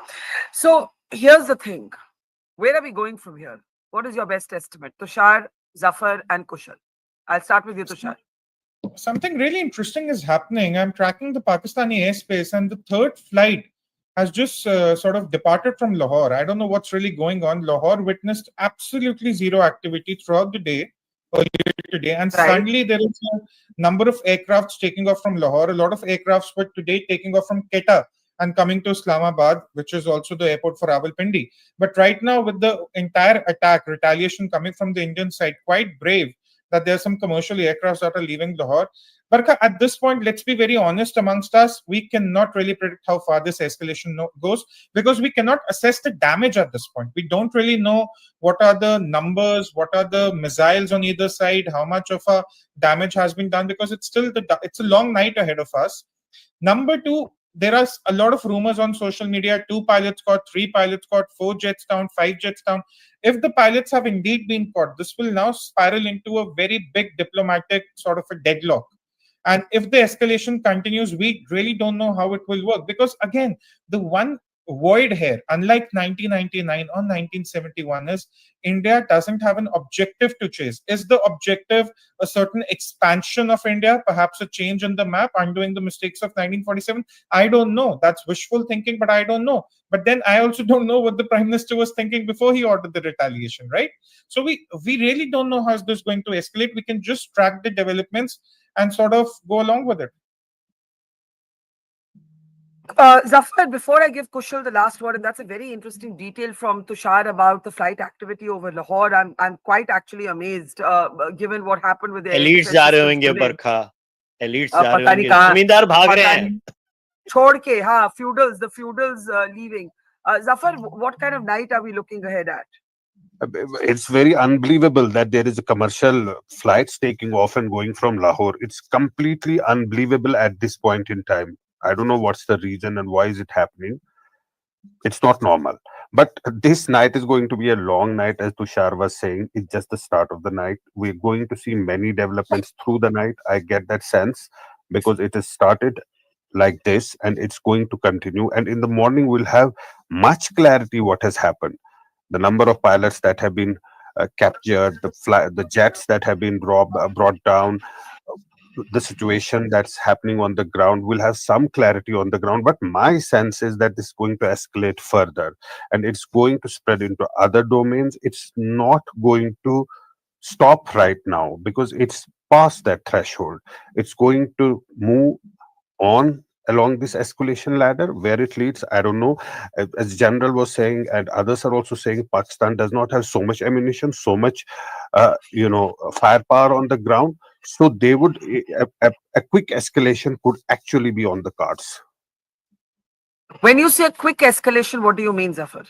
S2: So here's the thing. Where are we going from here? What is your best estimate? Tushar, Zafar, and Kushal. I'll start with you, Tushar.
S14: Something really interesting is happening. I'm tracking the Pakistani airspace, and the third flight has just sort of departed from Lahore. I don't know what's really going on. Lahore witnessed absolutely zero activity throughout the day, earlier today, and
S2: Right.
S14: suddenly there is a number of aircrafts taking off from Lahore. A lot of aircrafts were today taking off from Quetta and coming to Islamabad, which is also the airport for Rawalpindi. But right now, with the entire attack, retaliation coming from the Indian side, quite brave that there are some commercial aircrafts that are leaving Lahore. Barka, at this point, let's be very honest amongst us. We cannot really predict how far this escalation goes because we cannot assess the damage at this point. We don't really know what are the numbers, what are the missiles on either side, how much of a damage has been done because it's still it's a long night ahead of us. Number two, there are a lot of rumors on social media: 2 pilots caught, 3 pilots caught, 4 jets down, 5 jets down. If the pilots have indeed been caught, this will now spiral into a very big diplomatic sort of a deadlock. And if the escalation continues, we really don't know how it will work. Because again, the one void here, unlike 1999 or 1971, is India doesn't have an objective to chase. Is the objective a certain expansion of India, perhaps a change in the map, undoing the mistakes of 1947? I don't know. That's wishful thinking, but I don't know. But then I also don't know what the Prime Minister was thinking before he ordered the retaliation, right? So we really don't know how this is going to escalate. We can just track the developments and sort of go along with it.
S2: Zafar, before I give Kushal the last word, and that's a very interesting detail from Tushar about the flight activity over Lahore. I'm quite actually amazed, given what happened with the air
S7: Elites
S2: defense
S7: जा रहे
S2: systems
S7: होंगे
S2: today.
S7: बरखा, elites जा रहे
S2: पता नहीं
S7: होंगे,
S2: कहाँ,
S7: जमींदार भाग रहे
S2: पता
S7: हैं.
S2: नहीं, छोड़ के, हाँ, the feudals leaving. Zafar, what kind of night are we looking ahead at?
S1: It's very unbelievable that there is a commercial flights taking off and going from Lahore. It's completely unbelievable at this point in time. I don't know what's the reason and why is it happening. It's not normal. But this night is going to be a long night, as Tushar was saying. It's just the start of the night. We're going to see many developments through the night. I get that sense because it has started like this and it's going to continue. And in the morning, we'll have much clarity what has happened. The number of pilots that have been captured, the jets that have been brought down, the situation that's happening on the ground. Will have some clarity on the ground, but my sense is that this is going to escalate further and it's going to spread into other domains. It's not going to stop right now because it's past that threshold. It's going to move on along this escalation ladder. Where it leads, I don't know. As general was saying and others are also saying, Pakistan does not have so much ammunition, so much firepower on the ground, so they would a quick escalation could actually be on the cards.
S2: When you say quick escalation, what do you mean, Zafar?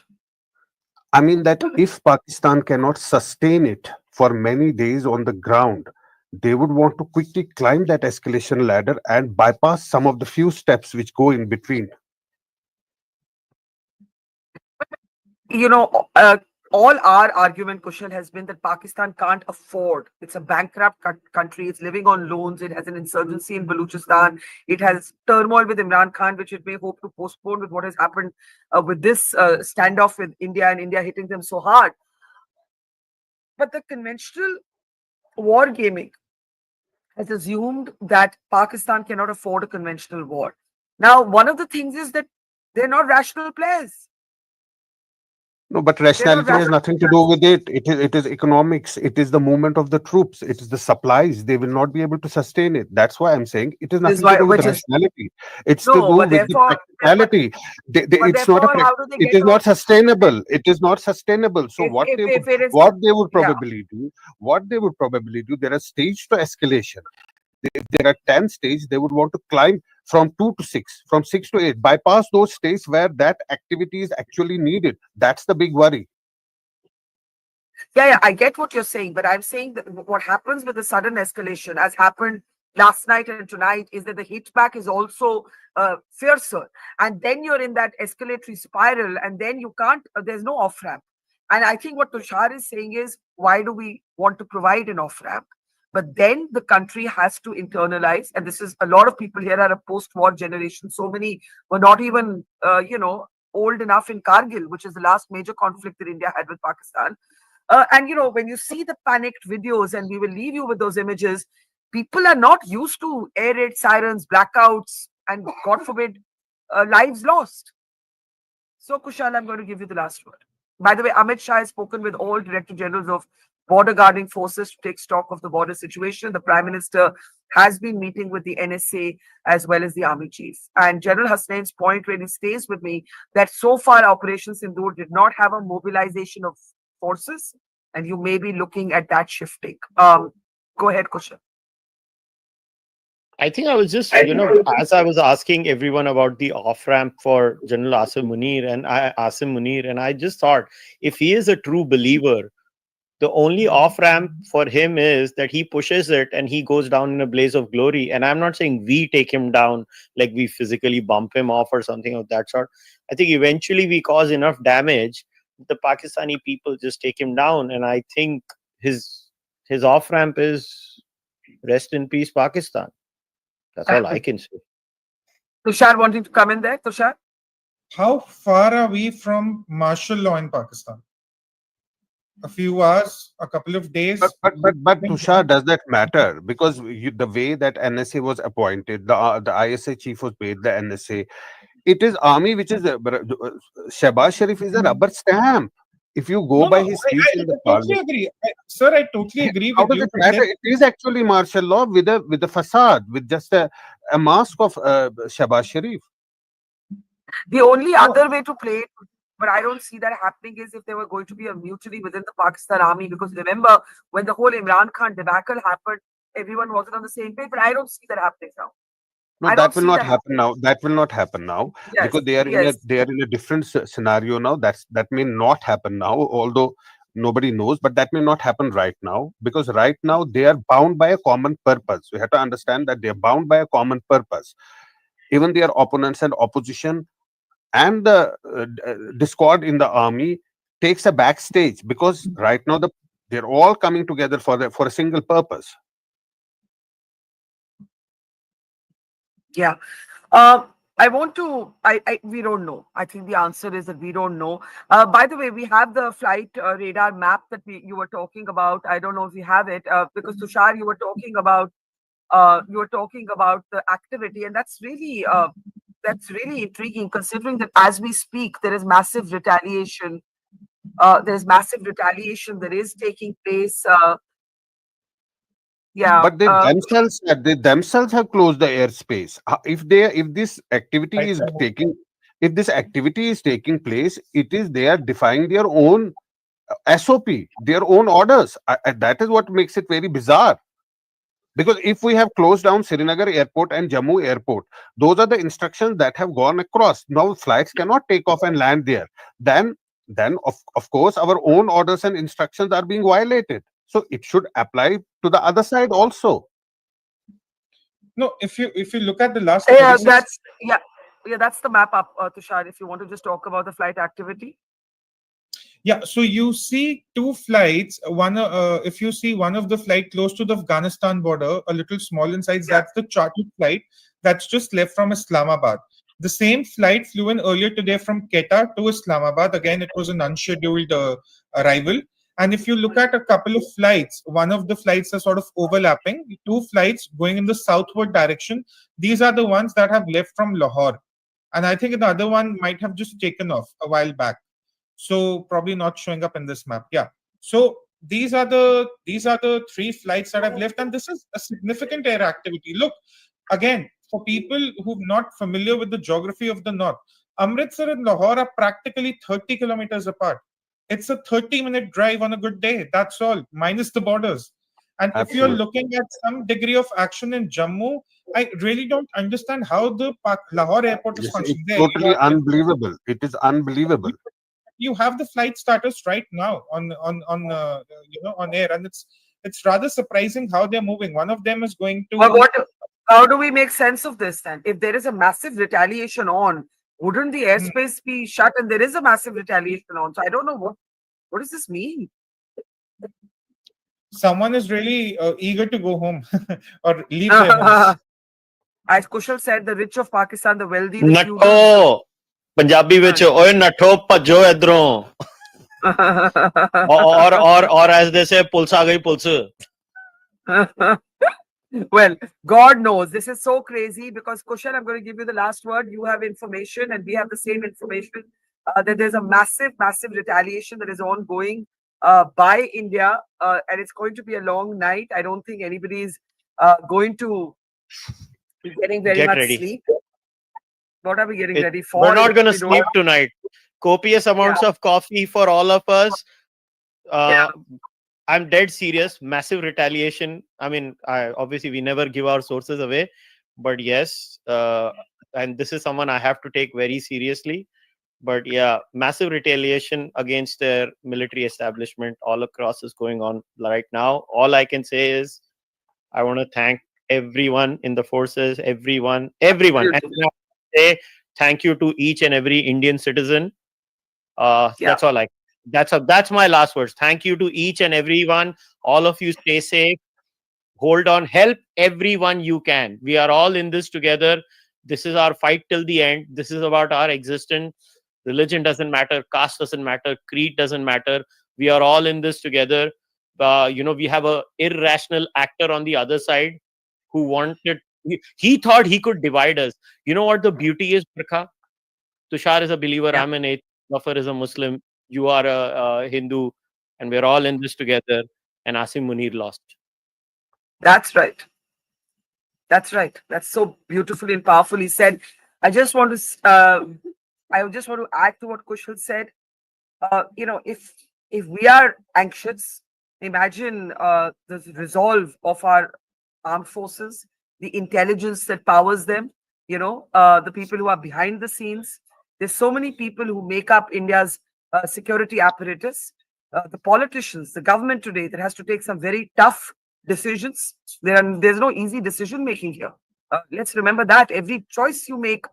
S1: I mean that if Pakistan cannot sustain it for many days on the ground, they would want to quickly climb that escalation ladder and bypass some of the few steps which go in between.
S2: You know, all our argument, Kushal, has been that Pakistan can't afford. It's a bankrupt country. It's living on loans. It has an insurgency in Baluchistan. It has turmoil with Imran Khan, which it may hope to postpone with what has happened with this standoff with India and India hitting them so hard. But the conventional war gaming has assumed that Pakistan cannot afford a conventional war. Now, one of the things is that they're not rational players.
S1: No, but rationality has nothing to do with it. It is economics. It is the movement of the troops. It is the supplies. They will not be able to sustain it. That's why I'm saying it is nothing to do with rationality. It's to do with the practicality. It's not it is not sustainable. It is not sustainable. So what they would probably do, there are stages to escalation. If there are 10 stages, they would want to climb from 2 to 6, from 6 to 8, bypass those stages where that activity is actually needed. That's the big worry.
S2: Yeah, I get what you're saying, but I'm saying that what happens with the sudden escalation, as happened last night and tonight, is that the hit back is also fiercer. And then you're in that escalatory spiral, and then you can't, there's no off ramp. And I think what Tushar is saying is, why do we want to provide an off ramp? But then the country has to internalize, and this is a lot of people here are a post-war generation. So many were not even, old enough in Kargil, which is the last major conflict that India had with Pakistan. And when you see the panicked videos, and we will leave you with those images, people are not used to air raid sirens, blackouts, and God forbid, lives lost. So, Kushal, I'm going to give you the last word. By the way, Amit Shah has spoken with all Director Generals of border guarding forces to take stock of the border situation. The Prime Minister has been meeting with the NSA as well as the Army Chief. And General Hasnain's point really stays with me that so far Operation Sindoor did not have a mobilization of forces, and you may be looking at that shifting. Go ahead, Kushal.
S7: I think I was just, as I was asking everyone about the off ramp for General Asim Munir, and I just thought, if he is a true believer, the only off ramp for him is that he pushes it and he goes down in a blaze of glory. And I'm not saying we take him down, like we physically bump him off or something of that sort. I think eventually we cause enough damage, the Pakistani people just take him down. And I think his off ramp is rest in peace, Pakistan. That's all I can say.
S2: Tushar wanting to come in there, Tushar?
S14: How far are we from martial law in Pakistan? A few hours, a couple of days.
S1: But Tushar, does that matter? Because the way that NSA was appointed, the ISA chief was paid, the NSA, it is army which is Shehbaz Sharif is a rubber stamp. If you go by his speech in the
S14: totally agree, sir. I totally agree
S1: how
S14: with
S1: does
S14: you.
S1: it matter? It is actually martial law with a facade, with just a mask of Shehbaz Sharif.
S2: The only other way to play it, but I don't see that happening, is if there were going to be a mutiny within the Pakistan army. Because remember, when the whole Imran Khan debacle happened, everyone wasn't on the same page. But I don't see that happening now.
S1: No, that will not happen now. That will not happen now
S2: Yes,
S1: because they are in a different scenario now. That may not happen now, although nobody knows. But that may not happen right now because right now they are bound by a common purpose. We have to understand that they are bound by a common purpose. Even their opponents and opposition and the discord in the army takes a backstage because right now they're all coming together for a single purpose.
S2: Yeah. I want to, we don't know. I think the answer is that we don't know. By the way, we have the flight radar map that you were talking about. I don't know if you have it because Tushar, you were talking about the activity, and that's really intriguing considering that as we speak, there is massive retaliation. That is taking place. Yeah.
S1: But they themselves have closed the airspace. If this activity is taking place, it is they are defying their own SOP, their own orders. That is what makes it very bizarre. Because if we have closed down Srinagar airport and Jammu airport, those are the instructions that have gone across. Now flights cannot take off and land there. Then of course our own orders and instructions are being violated. So it should apply to the other side also.
S14: No, if you look at the last.
S2: Yeah, that's the map up, Tushar. If you want to just talk about the flight activity.
S14: Yeah, so you see two flights. One, if you see one of the flight close to the Afghanistan border, a little small in size, that's the chartered flight that's just left from Islamabad. The same flight flew in earlier today from Quetta to Islamabad. Again, it was an unscheduled arrival. And if you look at a couple of flights, one of the flights are sort of overlapping. Two flights going in the southward direction. These are the ones that have left from Lahore. And I think the other one might have just taken off a while back. So probably not showing up in this map. Yeah. So these are the three flights that have left, and this is a significant air activity. Look, again, for people who are not familiar with the geography of the north, Amritsar and Lahore are practically 30 kilometers apart. It's a 30-minute drive on a good day. That's all, minus the borders. And if you're looking at some degree of action in Jammu, I really don't understand how the Lahore airport is functioning.
S1: It's totally unbelievable. It is unbelievable.
S14: You have the flight starters right now on air, and it's rather surprising how they're moving. One of them is going to.
S2: How do we make sense of this then? If there is a massive retaliation on, wouldn't the airspace be shut? And there is a massive retaliation on. So I don't know what does this mean?
S14: Someone is really eager to go home or leave their homes.
S2: As Kushal said, the rich of Pakistan, the wealthy.
S7: Natho, Punjabi ਵਿੱਚ ਓਏ ਨੱਠੋ ਭੱਜੋ ਇਧਰੋਂ or as they say police ਆ ਗਈ police.
S2: Well, God knows. This is so crazy because Kushal, I'm going to give you the last word. You have information and we have the same information. that there's a massive, massive retaliation that is ongoing by India, and it's going to be a long night. I don't think anybody's going to be getting very
S7: Get
S2: much
S7: ready.
S2: sleep. What are we getting
S7: It,
S2: ready for?
S7: we're not going to
S2: We don't-
S7: sleep tonight. Copious amounts of coffee for all of us. I'm dead serious. Massive retaliation. I mean, obviously we never give our sources away, but yes, and this is someone I have to take very seriously. But yeah, massive retaliation against their military establishment all across is going on right now. All I can say is I want to thank everyone in the forces, everyone. And I want to say thank you to each and every Indian citizen. That's all that's my last words. Thank you to each and everyone. All of you stay safe. Hold on. Help everyone you can. We are all in this together. This is our fight till the end. This is about our existence. Religion doesn't matter. Caste doesn't matter. Creed doesn't matter. We are all in this together. We have a irrational actor on the other side who wanted. He thought he could divide us. You know what the beauty is, Prakha? Tushar is a believer. I'm an atheist. Gafar is a Muslim. You are a Hindu, and we're all in this together. And Asim Munir lost.
S2: That's right. That's right. That's so beautifully and powerfully said. I just want to add to what Kushal said. If we are anxious, imagine the resolve of our armed forces, the intelligence that powers them. The people who are behind the scenes. There's so many people who make up India's security apparatus. The politicians, the government today, that has to take some very tough decisions. There's no easy decision making here. Let's remember that every choice you make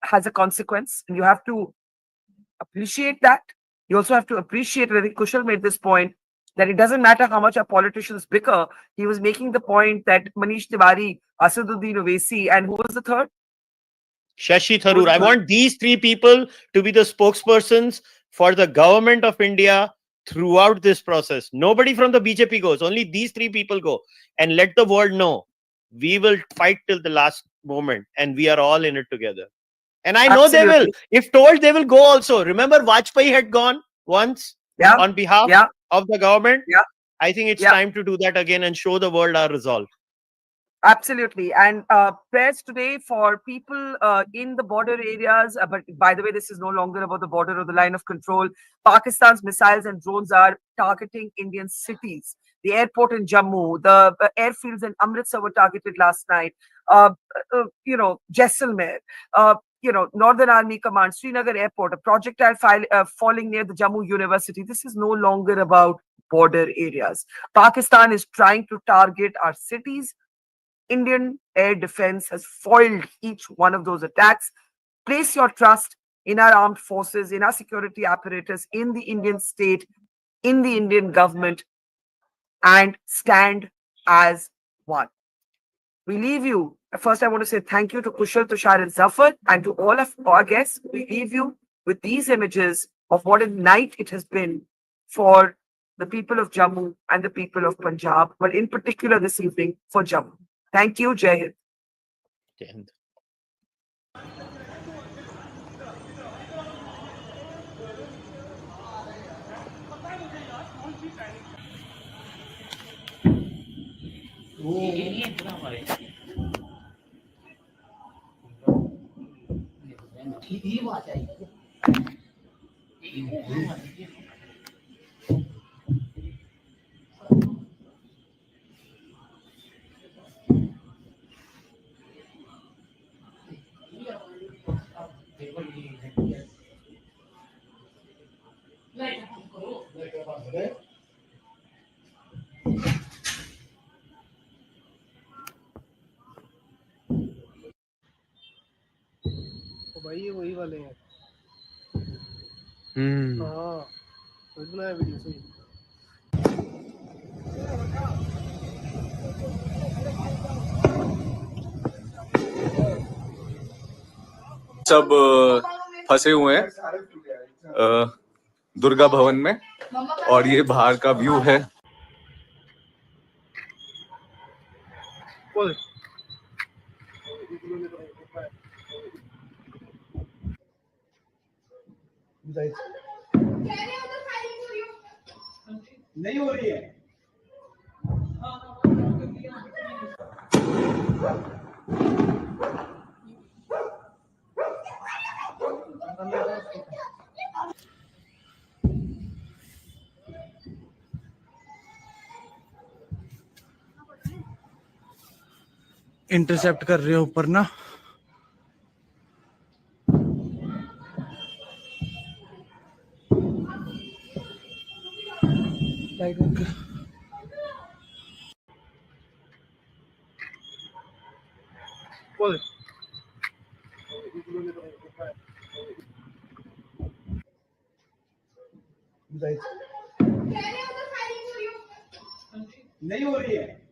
S2: has a consequence, and you have to appreciate that. You also have to appreciate, I think Kushal made this point, that it doesn't matter how much our politicians bicker. He was making the point that Manish Tiwari, Asaduddin Owaisi, and who was the third?
S7: Shashi Tharoor. I want these three people to be the spokespersons for the government of India throughout this process. Nobody from the BJP goes. Only these three people go. And let the world know we will fight till the last moment, and we are all in it together. And I know they will. If told, they will go also. Remember, Vajpayee had gone once on behalf of the government. I think it's time to do that again and show the world our resolve.
S2: Absolutely. And prayers today for people in the border areas. But by the way, this is no longer about the border or the line of control. Pakistan's missiles and drones are targeting Indian cities. The airport in Jammu, the airfields in Amritsar were targeted last night. Jaisalmer, Northern Army Command, Srinagar Airport, a projectile falling near the Jammu University. This is no longer about border areas. Pakistan is trying to target our cities. Indian air defense has foiled each one of those attacks. Place your trust in our armed forces, in our security apparatus, in the Indian state, in the Indian government, and stand as one. We leave you. First, I want to say thank you to Kushal, Tushar, and Zafar, and to all of our guests. We leave you with these images of what a night it has been for the people of Jammu and the people of Punjab, but in particular this evening for Jammu. Thank you, Jai Hind.
S7: Jai Hind.
S5: भाई ये वही वाले हैं हाँ बनाया video सही
S6: सब फंसे हुए हैं दुर्गा भवन में और ये बाहर का व्यू है
S5: नहीं हो रही है। इंटरसेप्ट कर रहे हो ऊपर ना। लाइट बंद कर। बोल। नहीं हो रही है।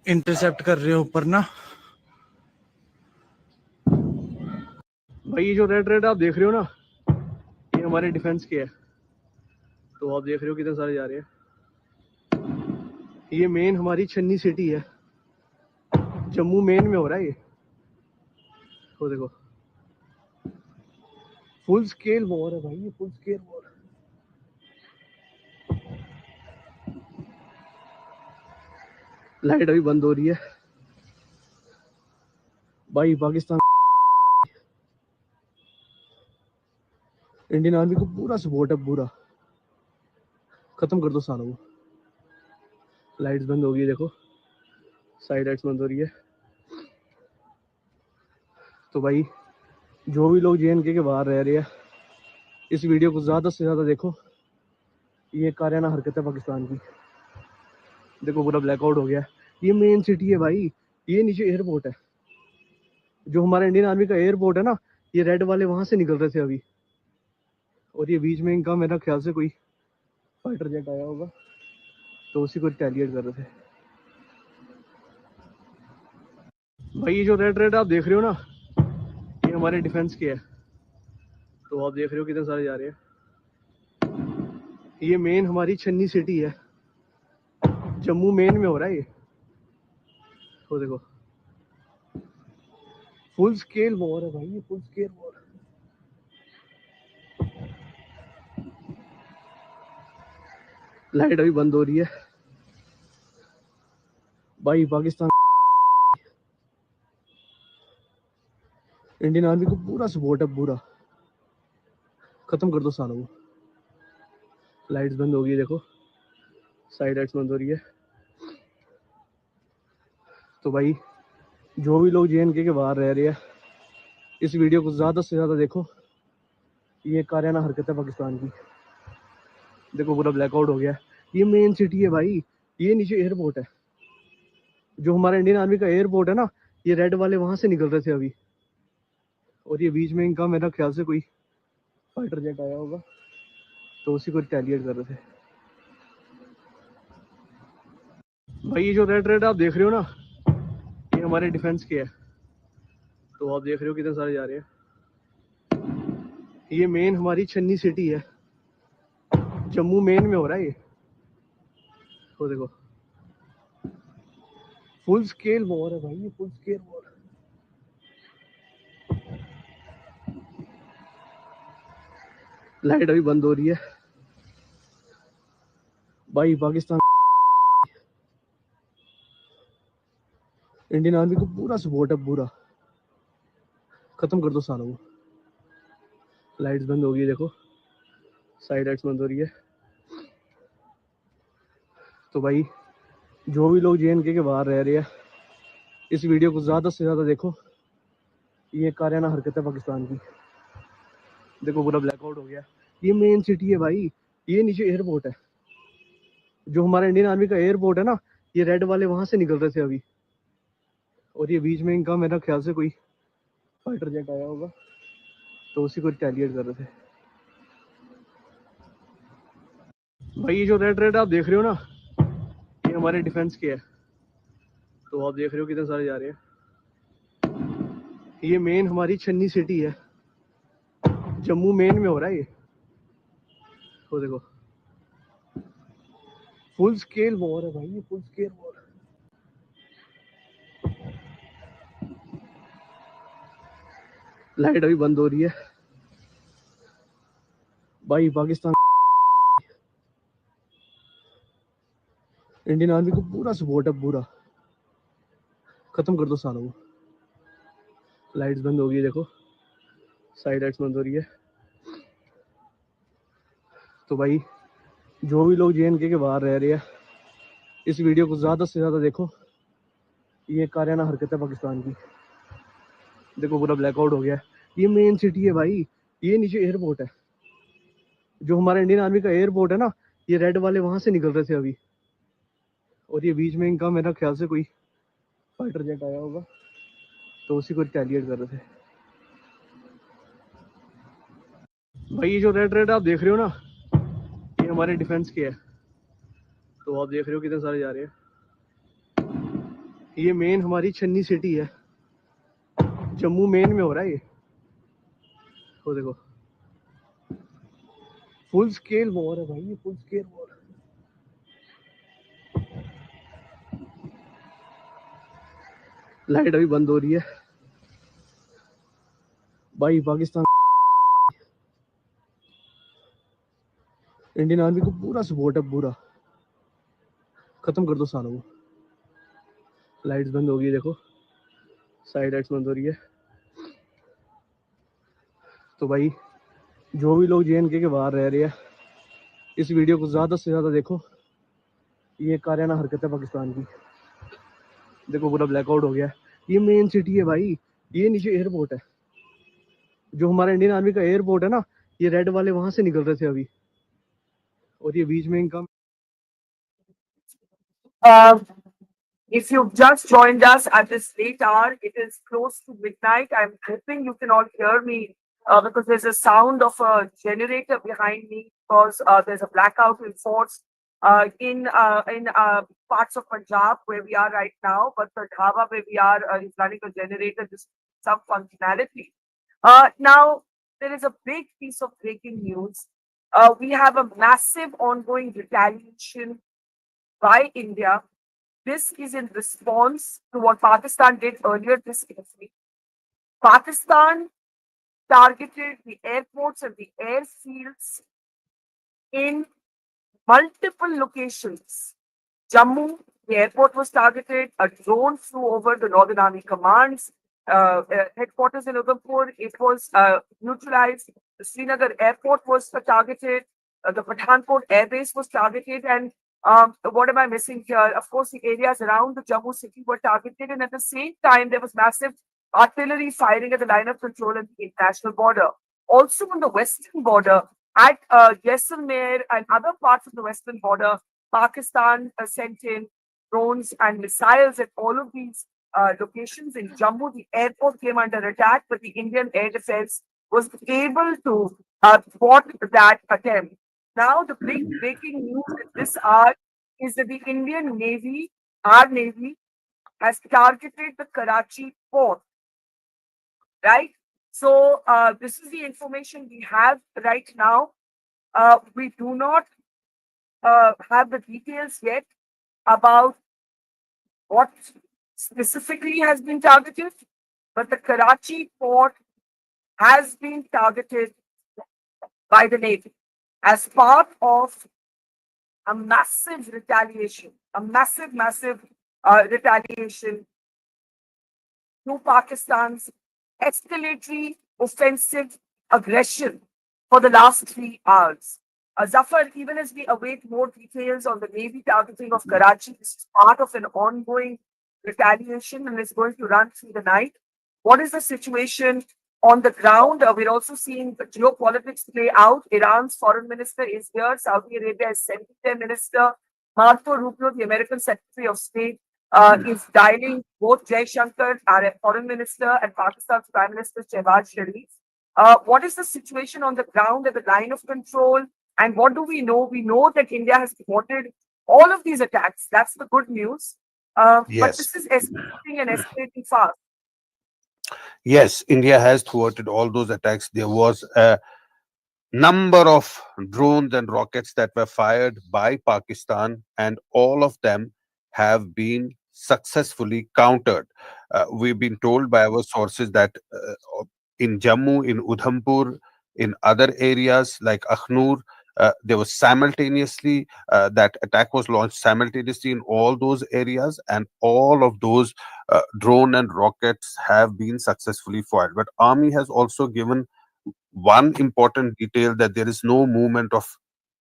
S5: इंटरसेप्ट कर रहे हो ऊपर ना। भाई ये जो रेड रेड आप देख रहे हो ना, ये हमारे डिफेंस के है। तो आप देख रहे हो कितने सारे जा रहे हैं। ये मेन हमारी छन्नी सिटी है, जम्मू मेन में हो रहा है ये। तो देखो फुल स्केल वॉर है भाई, ये फुल स्केल वॉर। लाइट अभी बंद हो रही है भाई। पाकिस्तान इंडियन आर्मी को पूरा सपोर्ट है, पूरा। खत्म कर दो सालों को। लाइट्स बंद हो गई, देखो साइड लाइट्स बंद हो रही है। तो भाई जो भी लोग JNK के बाहर रह रहे हैं, इस वीडियो को ज़्यादा से ज़्यादा देखो। ये कारियाना हरकत है पाकिस्तान की। देखो पूरा ब्लैकआउट हो गया। ये मेन सिटी है भाई, ये नीचे एयरपोर्ट है। जो हमारा इंडियन आर्मी का एयरपोर्ट है ना, ये रेड वाले वहां से निकल रहे थे अभी। और ये बीच में इनका मेरा ख्याल से कोई फाइटर जेट आया होगा, तो उसी को रिटेलिएट कर रहे थे। भाई ये जो रेड रेड आप देख रहे हो ना, ये हमारे डिफेंस के है। तो आप देख रहे हो कितने सारे जा रहे हैं। ये मेन हमारी छन्नी सिटी है, जम्मू मेन में हो रहा है ये। तो देखो फुल स्केल वॉर है भाई, ये फुल स्केल वॉर। लाइट अभी बंद हो रही है भाई। पाकिस्तान इंडियन आर्मी को पूरा सपोर्ट है, पूरा। खत्म कर दो सालों को। लाइट्स बंद हो गई, देखो साइड लाइट्स बंद हो रही है। तो भाई जो भी लोग JNK के बाहर रह रहे हैं, इस वीडियो को ज़्यादा से ज़्यादा देखो। ये कारियाना हरकत है पाकिस्तान की। देखो पूरा ब्लैकआउट हो गया। ये मेन सिटी है भाई, ये नीचे एयरपोर्ट है। जो हमारा इंडियन आर्मी का एयरपोर्ट है ना, ये रेड वाले वहां से निकल रहे थे अभी। और ये बीच में इनका मेरा ख्याल से कोई फाइटर जेट आया होगा, तो उसी को रिटेलिएट कर रहे थे। भाई ये जो रेड रेड आप देख रहे हो ना, ये हमारे डिफेंस के है। तो आप देख रहे हो कितने सारे जा रहे हैं। ये मेन हमारी छन्नी सिटी है, जम्मू मेन में हो रहा है ये। तो देखो फुल स्केल वॉर है भाई, ये फुल स्केल वॉर। लाइट अभी बंद हो रही है भाई। पाकिस्तान इंडियन आर्मी को पूरा सपोर्ट है, पूरा। खत्म कर दो सालों को। लाइट्स बंद हो गई, देखो साइड लाइट्स बंद हो रही है। तो भाई जो भी लोग JNK के बाहर रह रहे हैं, इस वीडियो को ज़्यादा से ज़्यादा देखो। ये कारियाना हरकत है पाकिस्तान की। देखो पूरा ब्लैकआउट हो गया। ये मेन सिटी है भाई, ये नीचे एयरपोर्ट है। जो हमारा इंडियन आर्मी का एयरपोर्ट है ना, ये रेड वाले वहां से निकल रहे थे अभी। और ये बीच में इनका मेरा ख्याल से कोई फाइटर जेट आया होगा, तो उसी को रिटेलिएट कर रहे थे। भाई ये जो रेड रेड आप देख रहे हो ना, ये हमारे डिफेंस के है। तो आप देख रहे हो कितने सारे जा रहे हैं। ये मेन हमारी छन्नी सिटी है, जम्मू मेन में हो रहा है ये। वो देखो फुल स्केल वॉर है भाई, ये फुल स्केल वॉर। लाइट अभी बंद हो रही है भाई। पाकिस्तान इंडियन आर्मी को पूरा सपोर्ट है, पूरा। खत्म कर दो सालों को। लाइट्स बंद हो गई, देखो साइड लाइट्स बंद हो रही है। तो भाई जो भी लोग JNK के बाहर रह रहे हैं, इस वीडियो को ज़्यादा से ज़्यादा देखो। ये कारियाना हरकत है पाकिस्तान की। देखो पूरा ब्लैकआउट हो गया है। ये मेन सिटी है भाई, ये नीचे एयरपोर्ट है। जो हमारा इंडियन आर्मी का एयरपोर्ट है ना, ये रेड वाले वहां से निकल रहे थे अभी। और ये बीच में इनका मेरा ख्याल से कोई फाइटर जेट आया होगा, तो उसी को रिटेलिएट कर रहे थे। भाई ये जो रेड रेड आप देख रहे हो ना, ये हमारे डिफेंस के है। तो आप देख रहे हो कितने सारे जा रहे हैं। ये मेन हमारी छन्नी सिटी है, जम्मू मेन में हो रहा है ये। वो देखो फुल स्केल वॉर है भाई, ये फुल स्केल वॉर। लाइट अभी बंद हो रही है भाई। पाकिस्तान इंडियन आर्मी को पूरा सपोर्ट है, पूरा। खत्म कर दो सालों को। लाइट्स बंद हो गई, देखो साइड लाइट्स बंद हो रही है। तो भाई जो भी लोग JNK के बाहर रह रहे हैं, इस वीडियो को ज़्यादा से ज़्यादा देखो। ये कारियाना हरकत है पाकिस्तान की। देखो पूरा ब्लैकआउट हो गया है। ये मेन सिटी है भाई, ये नीचे एयरपोर्ट है। जो हमारा इंडियन आर्मी का एयरपोर्ट है ना, ये रेड वाले वहां से निकल रहे थे अभी। और ये बीच में इनका
S2: If you've just joined us at this late hour, it is close to midnight. I'm hoping you can all hear me because there's a sound of a generator behind me because there's a blackout in Thwarts in parts of Punjab where we are right now. But the dhaba where we are is running a generator, just some functionality. Now, there is a big piece of breaking news. We have a massive ongoing retaliation by India. This is in response to what Pakistan did earlier this evening. Pakistan targeted the airports and the airfields in multiple locations. Jammu, the airport was targeted. A drone flew over the Northern Army Command's headquarters in Udhampur. It was neutralized. The Srinagar airport was targeted. The Pathankot air base was targeted. And what am I missing here? Of course, the areas around the Jammu city were targeted. And at the same time, there was massive artillery firing at the line of control at the international border. Also on the western border, at Jaisalmer and other parts of the western border, Pakistan sent in drones and missiles at all of these locations. In Jammu, the airport came under attack, but the Indian air defense was able to thwart that attempt. Now, the big breaking news at this hour is that the Indian Navy, our Navy, has targeted the Karachi port. Right? So, this is the information we have right now. We do not have the details yet about what specifically has been targeted, but the Karachi port has been targeted by the Navy as part of a massive retaliation, a massive retaliation to Pakistan's escalatory offensive aggression for the last 3 hours. Zafar, even as we await more details on the Navy targeting of Karachi, this is part of an ongoing retaliation and is going to run through the night. What is the situation on the ground? We're also seeing the geopolitics play out. Iran's foreign minister is here. Saudi Arabia is sending their minister. Marco Rubio, the American Secretary of State, is dialing both Jay Shankar, our foreign minister, and Pakistan's Prime Minister Shehbaz Sharif. What is the situation on the ground at the line of control? And what do we know? We know that India has thwarted all of these attacks. That's the good news. But this is escalating and escalating fast.
S1: Yes, India has thwarted all those attacks. There was a number of drones and rockets that were fired by Pakistan, and all of them have been successfully countered. We've been told by our sources that in Jammu, in Udhampur, in other areas like Akhnur, there was simultaneously that attack was launched simultaneously in all those areas, and all of those drone and rockets have been successfully fired. But army has also given one important detail, that there is no movement of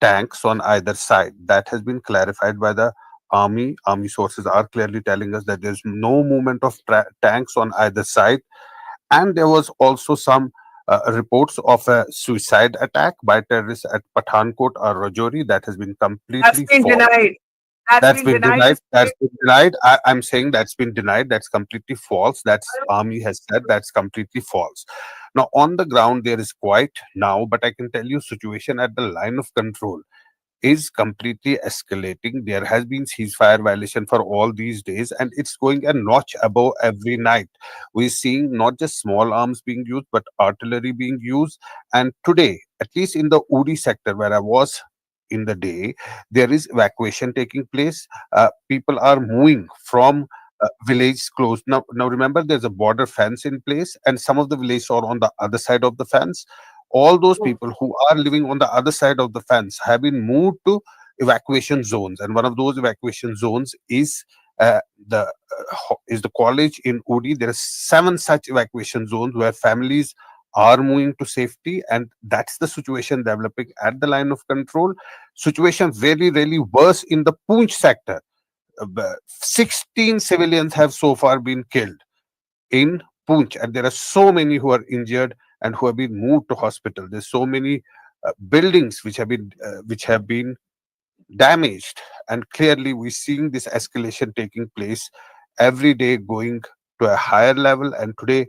S1: tanks on either side. That has been clarified by the army. Army sources are clearly telling us that there's no movement of tanks on either side. And there was also some reports of a suicide attack by terrorists at Pathankot or Rajouri. That has been
S2: That's
S1: completely
S2: been
S1: false.
S2: denied. That's
S1: That's
S2: been
S1: been
S2: denied.
S1: denied. That's been denied. I'm saying that's been denied. That's completely false. That's army has said that's completely false. Now on the ground there is quiet now, but I can tell you situation at the line of control is completely escalating. There has been ceasefire violation for all these days, and it's going a notch above every night. We're seeing not just small arms being used, but artillery being used. And today, at least in the Uri sector where I was in the day, there is evacuation taking place. People are moving from village close. Now remember, there's a border fence in place, and some of the villages are on the other side of the fence. All those people who are living on the other side of the fence have been moved to evacuation zones, and one of those evacuation zones is the college in Udi. There are 7 such evacuation zones where families are moving to safety, and that's the situation developing at the line of control. Situation very really worse in the Poonch sector. 16 civilians have so far been killed in Poonch, and there are so many who are injured and who have been moved to hospital. There's so many buildings which have been damaged, and clearly we're seeing this escalation taking place every day, going to a higher level. And today,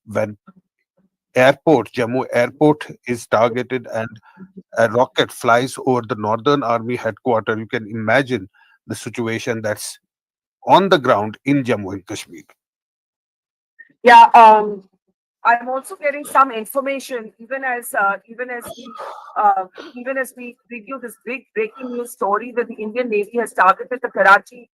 S1: when Jammu airport is targeted and a rocket flies over the Northern Army headquarters, you can imagine the situation that's on the ground in Jammu and Kashmir.
S2: Yeah, I'm also getting some information, even as we review this big breaking news story that the Indian Navy has targeted the Karachi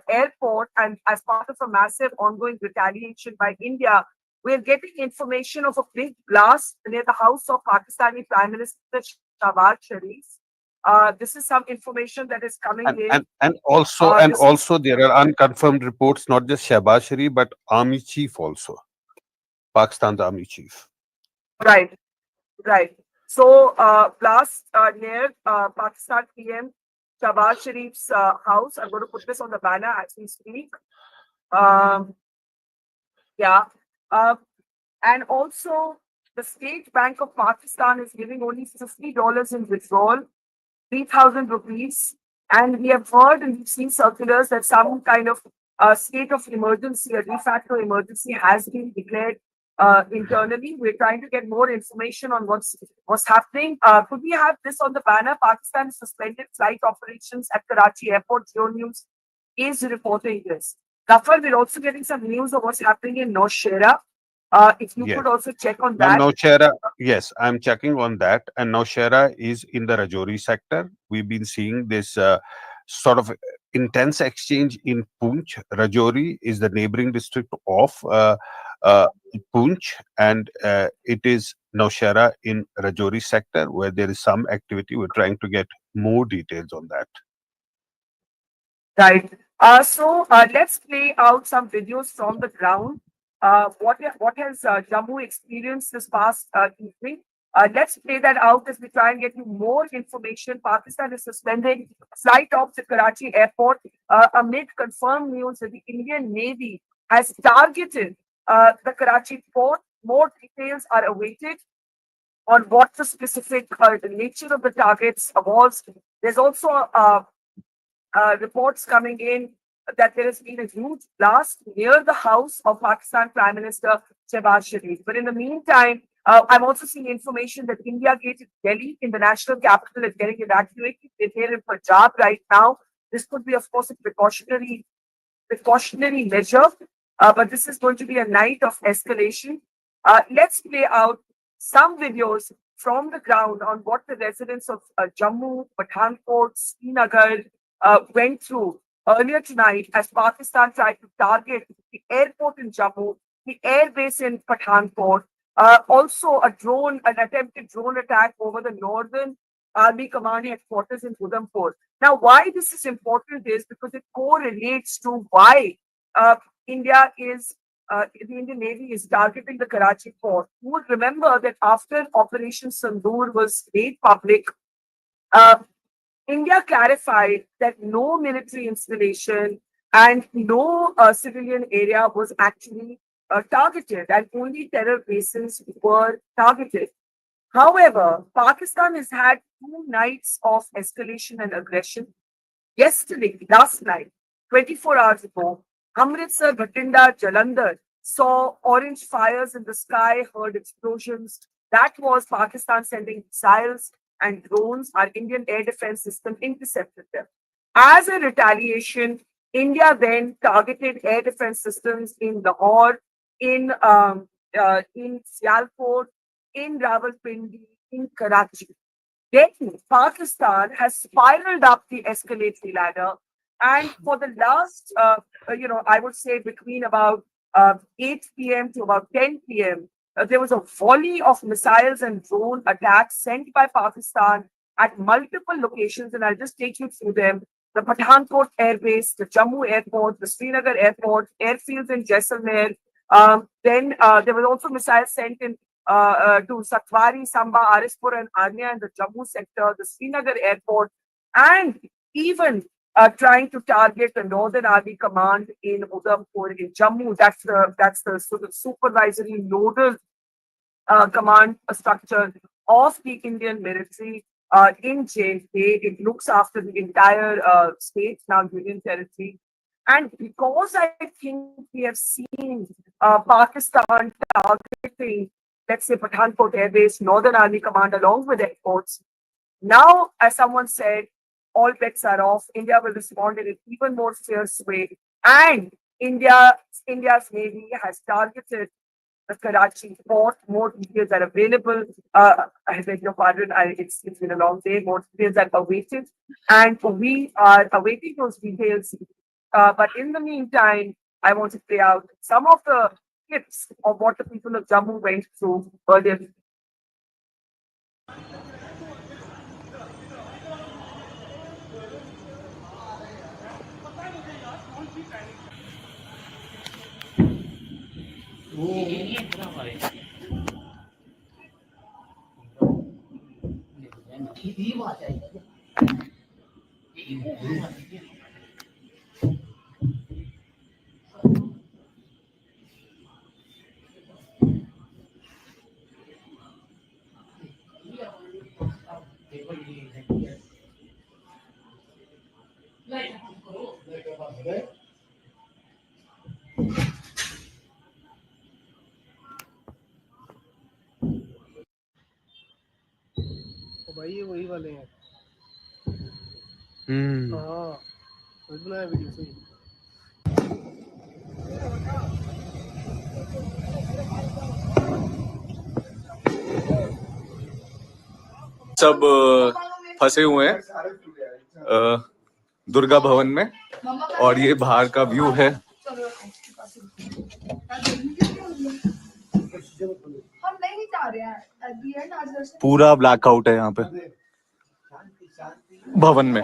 S2: airport, and as part of a massive ongoing retaliation by India, we're getting information of a big blast near the house of Pakistani Prime Minister Shahbaz Sharif. This is some information that is coming
S1: And
S2: in.
S1: and and also and
S2: This is
S1: also there are unconfirmed reports, not just Shahbaz Sharif, but army chief also, Pakistan's army chief.
S2: right. Right. So, blast near Pakistan PM Shahbaz Sharif's house. I'm going to put this on the banner as we speak. Um, yeah. Uh, and also, the State Bank of Pakistan is giving only $50 in withdrawal, 3,000 rupees. And we have heard and we've seen circulars that some kind of state of emergency, a de facto emergency, has been declared internally. We're trying to get more information on what's happening. Could we have this on the banner? Pakistan suspended flight operations at Karachi Airport. Geo News is reporting this. Gafar, we're also getting some news of what's happening in Nowshera. If you
S1: Yes.
S2: could also check on
S1: Now,
S2: that.
S1: Nowshera, yes, I'm checking on that. And Nowshera is in the Rajouri sector. We've been seeing this sort of intense exchange in Poonch. Rajouri is the neighboring district of Poonch, and it is Nowshera in Rajouri sector where there is some activity. We're trying to get more details on that.
S2: Right. So let's play out some videos from the ground. What has Jammu experienced this past evening? Let's play that out as we try and get you more information. Pakistan is suspending flight off the Karachi airport amid confirmed news that the Indian Navy has targeted the Karachi port. More details are awaited on what the specific nature of the targets was. There's also reports coming in that there has been a huge blast near the house of Pakistan Prime Minister Shehbaz Sharif. But in the meantime, I'm also seeing information that India Gate in Delhi, in the national capital, is getting evacuated. We're here in Punjab right now. This could be, of course, a precautionary measure. but this is going to be a night of escalation. Let's play out some videos from the ground on what the residents of Jammu, Pathankot, Srinagar went through earlier tonight as Pakistan tried to target the airport in Jammu, the air base in Pathankot, also an attempted drone attack over the Northern Army Command headquarters in Udhampur. Now, why this is important is because it correlates to why India is the Indian Navy is targeting the Karachi port. You would remember that after Operation Sindoor was made public, uh, India clarified that no military installation and no civilian area was actually targeted, and only terror bases were targeted. However, Pakistan has had 2 nights of escalation and aggression. Yesterday, last night, 24 hours ago, Amritsar, Bhatinda, Jalandhar saw orange fires in the sky, heard explosions. That was Pakistan sending missiles and drones. Our Indian air defense system intercepted them. As a retaliation, India then targeted air defense systems in Lahore, in Sialkot, in Rawalpindi, in Karachi. Then Pakistan has spiraled up the escalatory ladder, and for the last, I would say between about 8 p.m. to about 10 p.m., there was a volley of missiles and drone attacks sent by Pakistan at multiple locations, and I'll just take you through them. The Pathankot Air Base, the Jammu Airport, the Srinagar Airport, airfields in Jaisalmer. Then there was also missiles sent in to Satwari, Samba, Arispur, and Arnia in the Jammu sector, the Srinagar airport, and even trying to target the Northern Army Command in Udhampur in Jammu. That's the sort of supervisory nodal command structure of the Indian military in JFK. It looks after the entire state, now Union territory. And because I think we have seen Pakistan targeting, let's say, Pathankot Air Base, Northern Army Command, along with airports, now, as someone said, all bets are off. India will respond in an even more fierce way. And India's Navy has targeted the Karachi port. More details are available. I beg your pardon, it's been a long day. More details are awaited. And we are awaiting those details. But in the meantime, I want to play out some of the clips of what the people of Jammu went through earlier.
S5: तो भाई ये वही वाले हैं हाँ वही बनाया video सही
S6: सब फंसे हुए हैं दुर्गा भवन में और ये बाहर का व्यू है पूरा ब्लैकआउट है यहाँ पे भवन में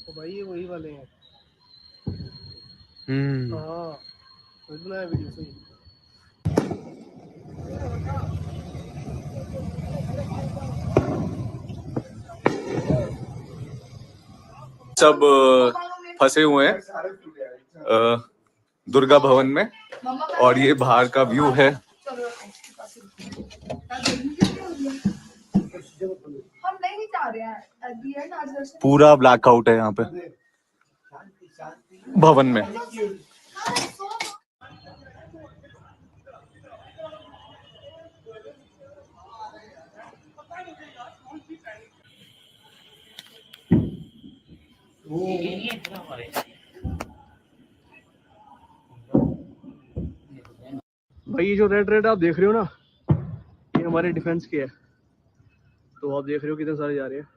S5: तो भाई ये वही वाले हैं हाँ बनाया वीडियो सही।
S6: सब फंसे हुए हैं दुर्गा भवन में, और ये बाहर का व्यू है। पूरा ब्लैकआउट है यहाँ पे भवन में।
S5: भाई ये जो रेड रेड आप देख रहे हो ना, ये हमारे डिफेंस के है। तो आप देख रहे हो कितने सारे जा रहे हैं।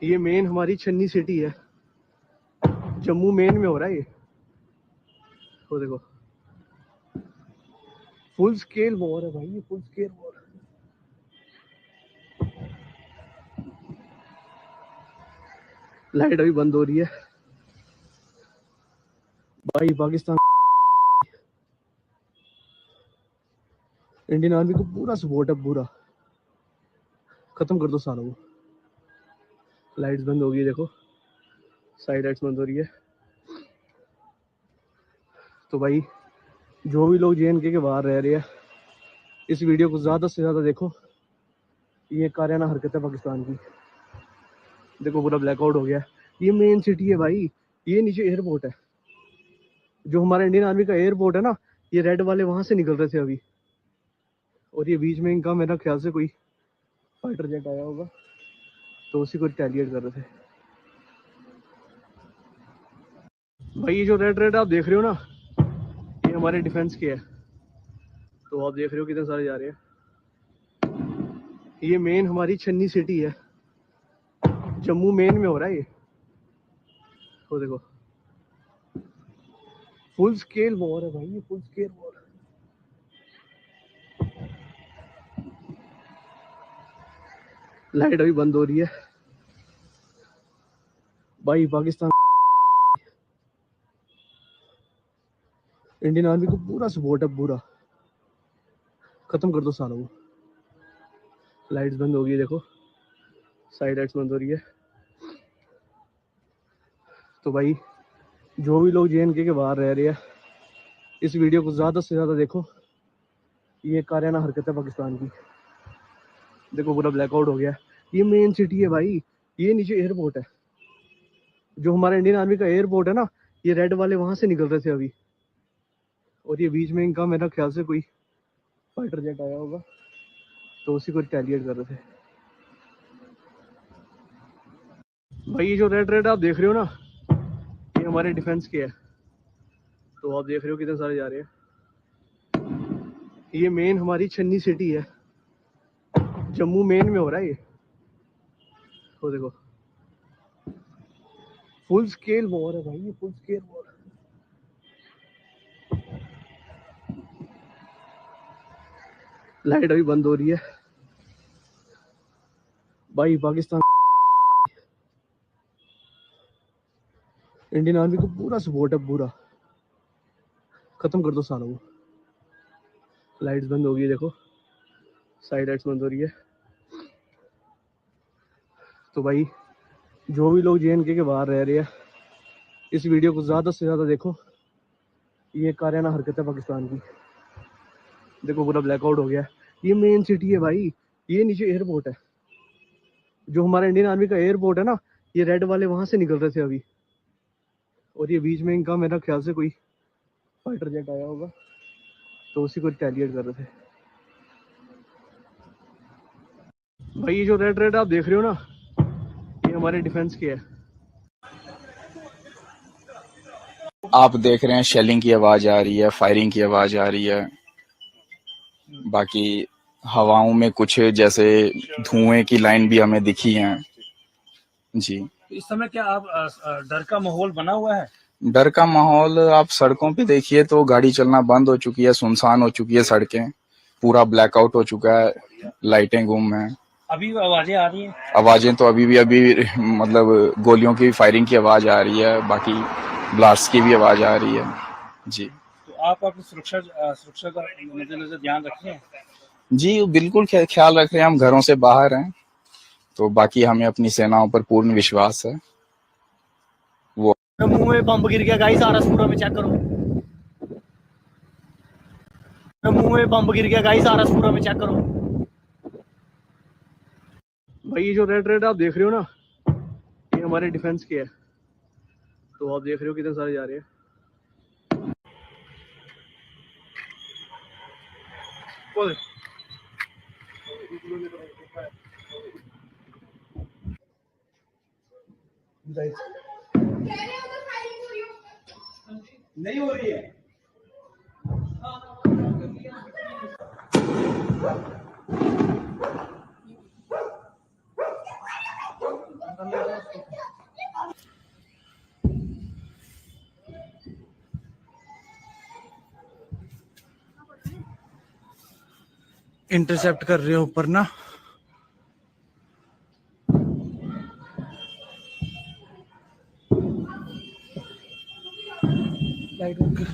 S5: ये मेन हमारी छन्नी सिटी है, जम्मू मेन में हो रहा है ये। तो देखो फुल स्केल वॉर है भाई, ये फुल स्केल वॉर। लाइट अभी बंद हो रही है भाई। पाकिस्तान इंडियन आर्मी को पूरा सपोर्ट है, पूरा। खत्म कर दो सालों को। लाइट्स बंद हो गई, देखो साइड लाइट्स बंद हो रही है। तो भाई जो भी लोग JNK के बाहर रह रहे हैं, इस वीडियो को ज़्यादा से ज़्यादा देखो। ये कारियाना हरकत है पाकिस्तान की। देखो पूरा ब्लैकआउट हो गया। ये मेन सिटी है भाई, ये नीचे एयरपोर्ट है। जो हमारा इंडियन आर्मी का एयरपोर्ट है ना, ये रेड वाले वहाँ से निकल रहे थे अभी। और ये बीच में इनका मेरा ख्याल से कोई फाइटर जेट आया होगा, तो उसी को रिटेलिएट कर रहे थे। भाई ये जो रेड रेड आप देख रहे हो ना, ये हमारे डिफेंस के है। तो आप देख रहे हो कितने सारे जा रहे हैं। ये मेन हमारी छन्नी सिटी है, जम्मू मेन में हो रहा है ये। तो देखो फुल स्केल वॉर है भाई, ये फुल स्केल वॉर। लाइट अभी बंद हो रही है भाई। पाकिस्तान इंडियन आर्मी को पूरा सपोर्ट है, पूरा। खत्म कर दो सालों को। लाइट्स बंद हो गई, देखो साइड लाइट्स बंद हो रही है। तो भाई जो भी लोग JNK के बाहर रह रहे हैं, इस वीडियो को ज़्यादा से ज़्यादा देखो। ये कारियाना हरकत है पाकिस्तान की। देखो पूरा ब्लैकआउट हो गया। ये मेन सिटी है भाई, ये नीचे एयरपोर्ट है। जो हमारा इंडियन आर्मी का एयरपोर्ट है ना, ये रेड वाले वहाँ से निकल रहे थे अभी। और ये बीच में इनका मेरा ख्याल से कोई फाइटर जेट आया होगा, तो उसी को रिटेलिएट कर रहे थे। भाई ये जो रेड रेड आप देख रहे हो ना, ये हमारे डिफेंस के है। तो आप देख रहे हो कितने सारे जा रहे हैं। ये मेन हमारी छन्नी सिटी है, जम्मू मेन में हो रहा है ये। तो देखो फुल स्केल वॉर है भाई, ये फुल स्केल वॉर। लाइट अभी बंद हो रही है भाई। पाकिस्तान इंडियन आर्मी को पूरा सपोर्ट है, पूरा। खत्म कर दो सालों को। लाइट्स बंद हो गई, देखो साइड लाइट्स बंद हो रही है। तो भाई जो भी लोग JNK के बाहर रह रहे हैं, इस वीडियो को ज़्यादा से ज़्यादा देखो। ये कारियाना हरकत है पाकिस्तान की। देखो पूरा ब्लैकआउट हो गया। ये मेन सिटी है भाई, ये नीचे एयरपोर्ट है। जो हमारा इंडियन आर्मी का एयरपोर्ट है ना, ये रेड वाले वहाँ से निकल रहे थे अभी। और ये बीच में इनका मेरा ख्याल से कोई फाइटर जेट आया होगा, तो उसी को रिटेलिएट कर रहे थे। भाई ये जो रेड रेड आप देख रहे हो ना, ये हमारे डिफेंस के है।
S11: आप देख रहे हैं शेलिंग की आवाज आ रही है, फायरिंग की आवाज आ रही है। बाकी हवाओं में कुछ जैसे धुएं की लाइन भी हमें दिखी है जी।
S15: इस समय क्या आप डर का माहौल बना हुआ है?
S11: डर का माहौल आप सड़कों पे देखिए तो गाड़ी चलना बंद हो चुकी है, सुनसान हो चुकी है सड़कें, पूरा ब्लैकआउट हो चुका है, लाइटें गुम हैं।
S15: अभी आवाजें आ रही हैं?
S11: आवाजें तो अभी मतलब गोलियों की फायरिंग की आवाज आ रही है। बाकी ब्लास्ट की भी आवाज आ रही है जी।
S15: तो आप अपनी सुरक्षा का मद्देनजर ध्यान रखें।
S11: जी बिल्कुल ख्याल रख रहे हैं, हम घरों से बाहर हैं, तो बाकी हमें अपनी सेनाओं पर पूर्ण विश्वास है। वो
S5: जम्मू में बम गिर गया गाइस, आरएसपुरा में चेक करो। जम्मू में बम गिर गया गाइस, आरएसपुरा में चेक करो। भाई ये जो रेड रेड आप देख रहे हो ना, ये हमारे डिफेंस के है। तो आप देख रहे हो कितने सारे जा रहे हैं। नहीं हो रही है। इंटरसेप्ट कर रहे हो ऊपर ना। लाइट बंद कर।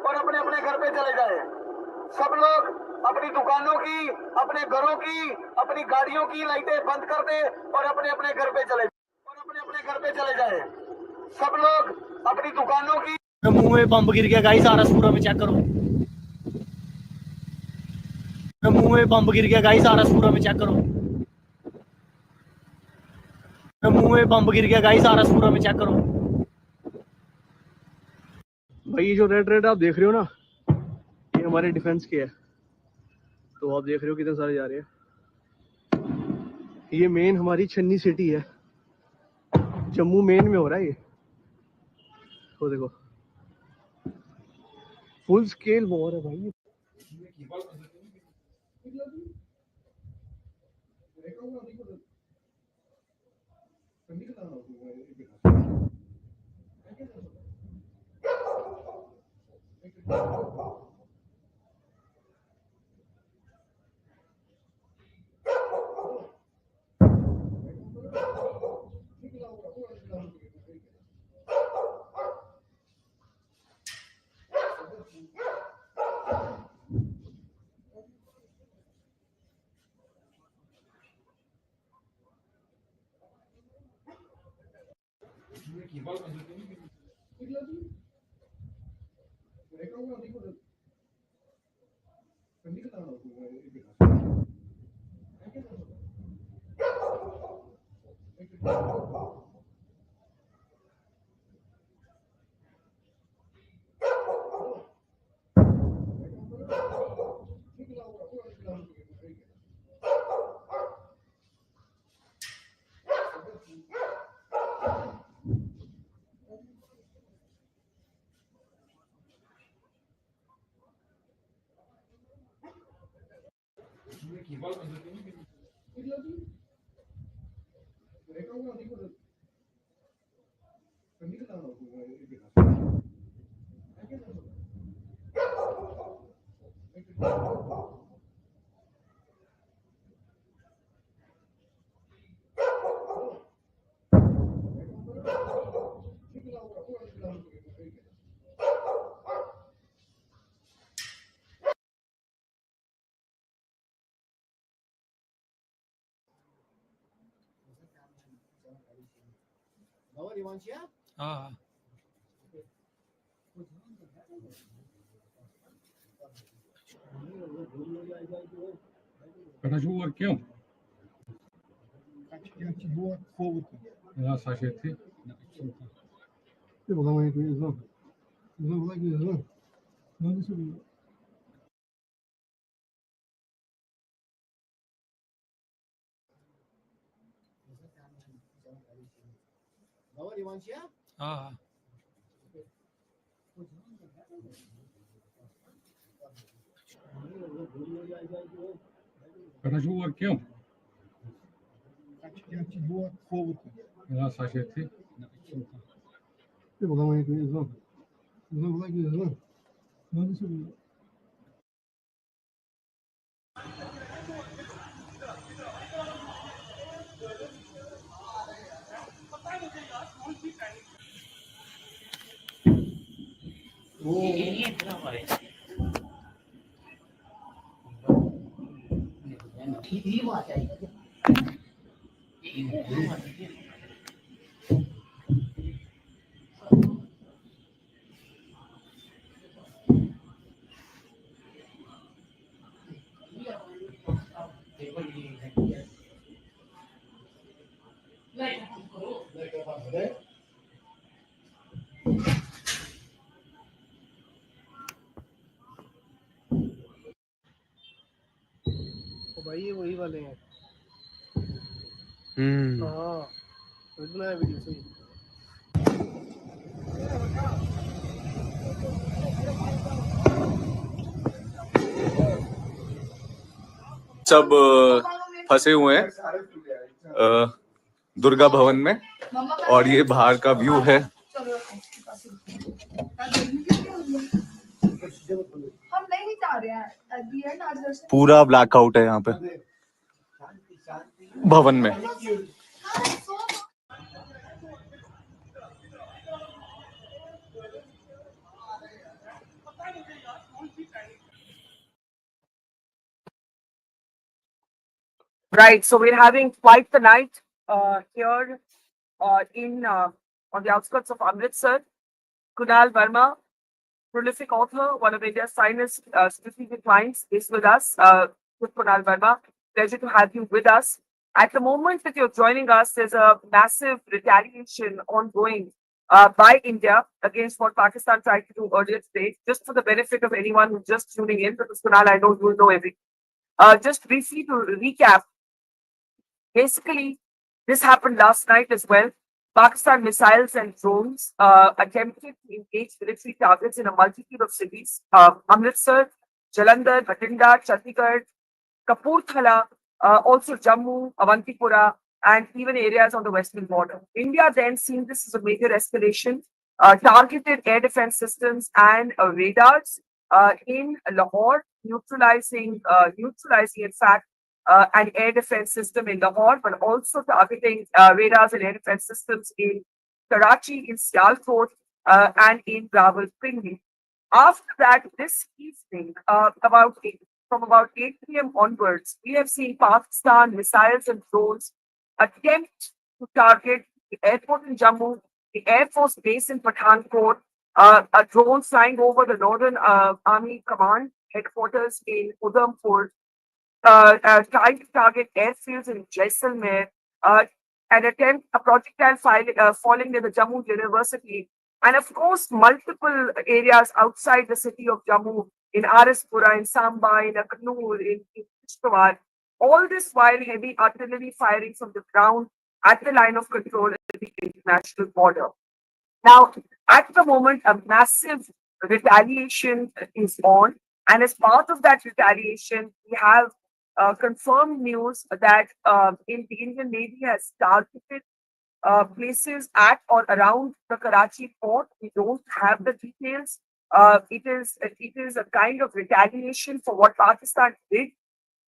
S10: और अपने अपने घर पे चले जाए। सब लोग अपनी दुकानों की, अपने घरों की, अपनी गाड़ियों की लाइटें बंद कर दे और अपने अपने घर पे चले जाए। सब लोग अपनी दुकानों की।
S5: जम्मू में बम गिर गया गाइस, आरएसपुरा में चेक करो। जम्मू में बम गिर गया गाइस, आरएसपुरा में चेक करो। जम्मू में बम गिर गया गाइस, आरएसपुरा में चेक करो। भाई ये जो रेड रेड आप देख रहे हो ना, ये हमारे डिफेंस के है। तो आप देख रहे हो कितने सारे जा रहे हैं। ये मेन हमारी छन्नी सिटी है, जम्मू मेन में हो रहा है ये। तो देखो फुल स्केल वॉर है भाई।
S15: हाँ
S16: Karachi क्यों? Nasıl etti?
S15: हाँ
S16: Karachi क्यों? Nasıl etti?
S5: तो भाई ये वही वाले हैं। हाँ बनाया वीडियो सही।
S6: सब फंसे हुए हैं दुर्गा भवन में, और ये बाहर का व्यू है। पूरा ब्लैकआउट है यहाँ पे भवन में।
S2: Right, so we're having quite the night here on the outskirts of Amritsar. Kunal Verma, prolific author, one of India's finest strategic minds, is with us. With Kunal Verma, pleasure to have you with us. At the moment that you're joining us, there's a massive retaliation ongoing by India against what Pakistan tried to do earlier today. Just for the benefit of anyone who's just tuning in, because Kunal, I know you know everything. Just briefly to recap, basically, this happened last night as well. Pakistan missiles and drones attempted to engage military targets in a multitude of cities: Amritsar, Jalandhar, Bhatinda, Chandigarh, Kapurthala, also Jammu, Avantipura, and even areas on the western border. India then seen this as a major escalation, targeted air defense systems and radars in Lahore, neutralizing, in fact, an air defense system in Lahore, but also targeting radars and air defense systems in Karachi, in Sialkot, and in Rawalpindi. After that, this evening, from about 8 p.m. onwards, we have seen Pakistan missiles and drones attempt to target the airport in Jammu, the Air Force base in Pathankot, a drone flying over the Northern Army Command headquarters in Udhampur, trying to target airfields in Jaisalmer, an attempt, a projectile falling near the Jammu University, and of course, multiple areas outside the city of Jammu, in Arispura, in Samba, in Aknur, in Kishtwar. All this while heavy artillery firing from the ground at the line of control at the international border. Now, at the moment, a massive retaliation is on, and as part of that retaliation, we have confirmed news that the Indian Navy has targeted places at or around the Karachi port. We don't have the details. It is a kind of retaliation for what Pakistan did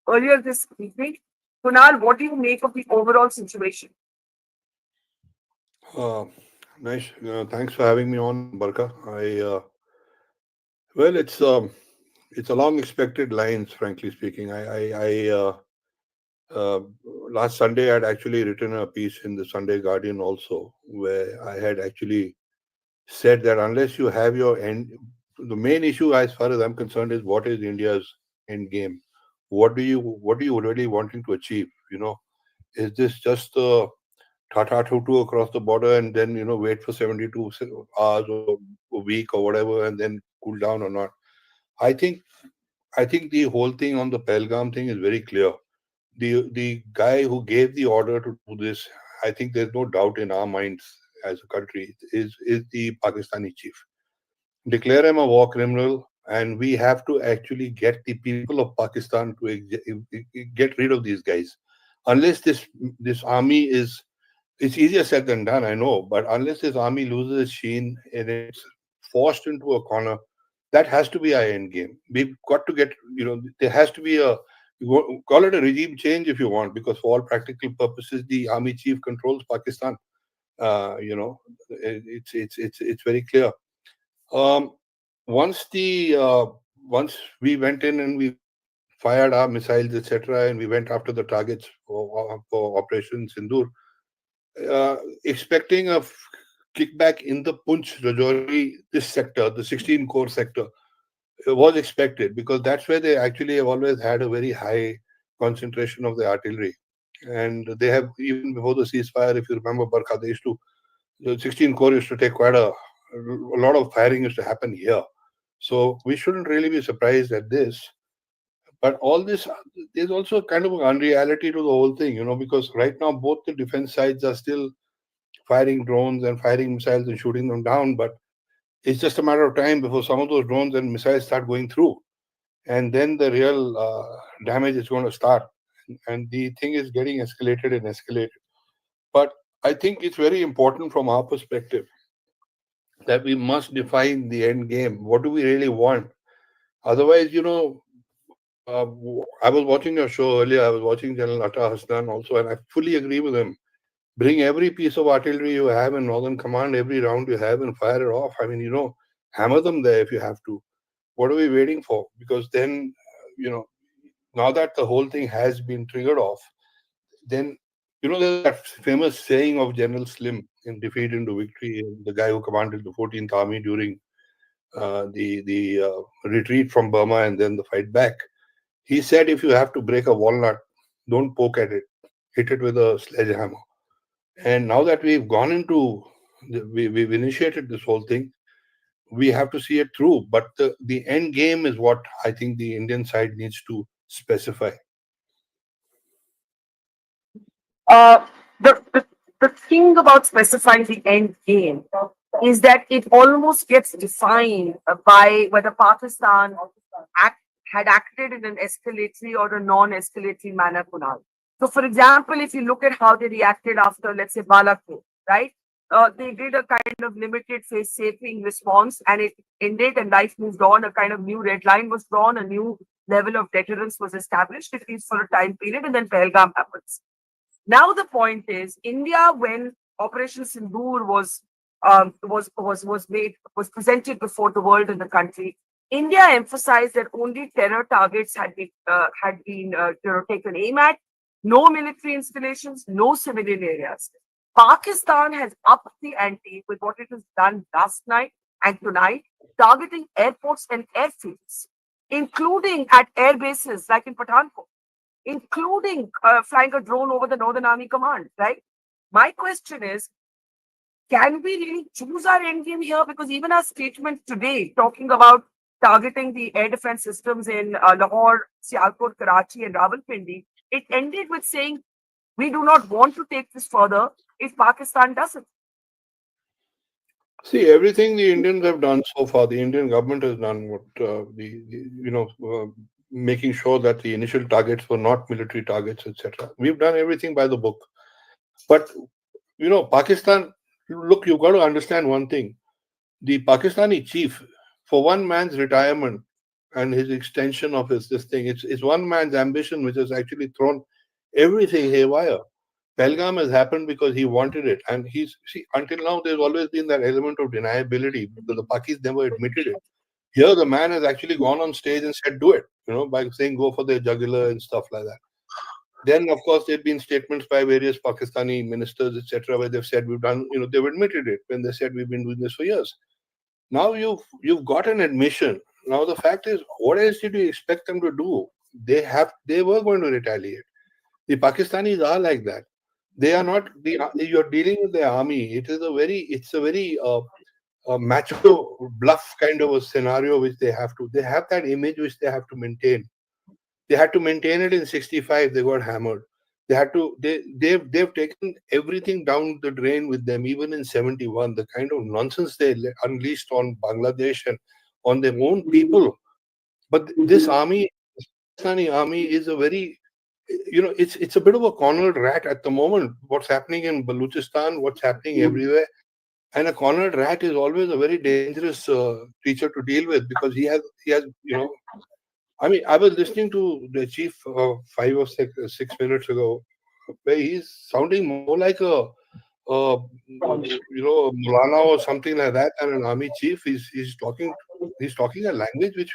S2: earlier this evening. Kunal, what do you make of the overall situation?
S12: Nice. Thanks for having me on, Barka. Well, it's along expected lines, frankly speaking. Last Sunday, I had actually written a piece in the Sunday Guardian also, where I had actually said that unless you have your end, the main issue, as far as I'm concerned, is what is India's end game? What do you really wanting to achieve? Is this just Tata Tutu across the border and then wait for 72 hours or a week or whatever and then cool down or not? I think the whole thing on the Pelgam thing is very clear. The guy who gave the order to do this, I think there's no doubt in our minds as a country, is the Pakistani chief. Declare him a war criminal, and we have to actually get the people of Pakistan to get rid of these guys. Unless this army is, it's easier said than done, I know, but unless this army loses its sheen and it's forced into a corner, that has to be our end game. We've got to get, there has to be call it a regime change if you want, because for all practical purposes, the army chief controls Pakistan. It's very clear.
S16: once we went in and we fired our missiles, etc., and we went after the targets for Operation Sindoor, expecting a kickback in the Punch, Rajouri, this sector, the 16 core sector, was expected because that's where they actually have always had a very high concentration of the artillery. And they have, even before the ceasefire, if you remember, Barkha, they used to, the 16 Corps used to take quite a lot of firing used to happen here. So we shouldn't really be surprised at this. But all this, there's also kind of an unreality to the whole thing, because right now both the defense sides are still firing drones and firing missiles and shooting them down. But it's just a matter of time before some of those drones and missiles start going through. And then the real damage is going to start. And the thing is getting escalated and escalated. But I think it's very important from our perspective that we must define the end game. What do we really want? Otherwise, I was watching your show earlier. I was watching General Atta Hasnan also, and I fully agree with him. Bring every piece of artillery you have in Northern Command, every round you have, and fire it off. I mean, hammer them there if you have to. What are we waiting for? Because then, now that the whole thing has been triggered off, then, there's that famous saying of General Slim in Defeat into Victory, the guy who commanded the 14th Army during the retreat from Burma and then the fight back. He said, if you have to break a walnut, don't poke at it, hit it with a sledgehammer. And now that we've gone into, we've initiated this whole thing, we have to see it through. But the end game is what I think the Indian side needs to specify.
S2: Uh, the thing about specifying the end game is that it almost gets defined by whether Pakistan had acted in an escalatory or a non-escalatory manner, Kunal. So, for example, if you look at how they reacted after, let's say, Baluchistan, right? They did a kind of limited face-saving response and it ended and life moved on. A kind of new red line was drawn, a new level of deterrence was established, at least for a time period, and then Pahalgam happens. Now the point is, India, when Operation Sindoor was presented before the world and the country, India emphasized that only terror targets had been taken aim at, no military installations, no civilian areas. Pakistan has upped the ante with what it has done last night and tonight, targeting airports and airfields, including at air bases like in Pathankot, including flying a drone over the Northern Army Command, right? My question is, can we really choose our end game here? Because even our statement today, talking about targeting the air defense systems in Lahore, Sialkot, Karachi, and Rawalpindi, it ended with saying, we do not want to take this further if Pakistan doesn't.
S16: See, everything the Indians have done so far, the Indian government has done what making sure that the initial targets were not military targets, etc. We've done everything by the book. But, Pakistan, look, you've got to understand one thing. The Pakistani chief, for one man's retirement and his extension of this thing, it's one man's ambition which has actually thrown everything haywire. Pahalgam has happened because he wanted it. And until now, there's always been that element of deniability because the Pakis never admitted it. Here, the man has actually gone on stage and said, do it, by saying go for the jugular and stuff like that. Then, of course, there have been statements by various Pakistani ministers, etc., where they've said we've done, they've admitted it when they said we've been doing this for years. Now you've got an admission. Now the fact is, what else did you expect them to do? They were going to retaliate. The Pakistanis are like that. They are not. You're dealing with the army. It's a very macho bluff kind of a scenario which they have to. They have that image which they have to maintain. They had to maintain it in 65. They got hammered. They had to. They've taken everything down the drain with them. Even in 71, the kind of nonsense they unleashed on Bangladesh and on their own people. But this army, Pakistani army, is a very it's a bit of a cornered rat at the moment. What's happening in Baluchistan, what's happening everywhere. And a cornered rat is always a very dangerous creature to deal with because he has, I mean, I was listening to the chief 5 or 6 minutes ago, where he's sounding more like a Mulana or something like that, and an army chief, he's talking a language which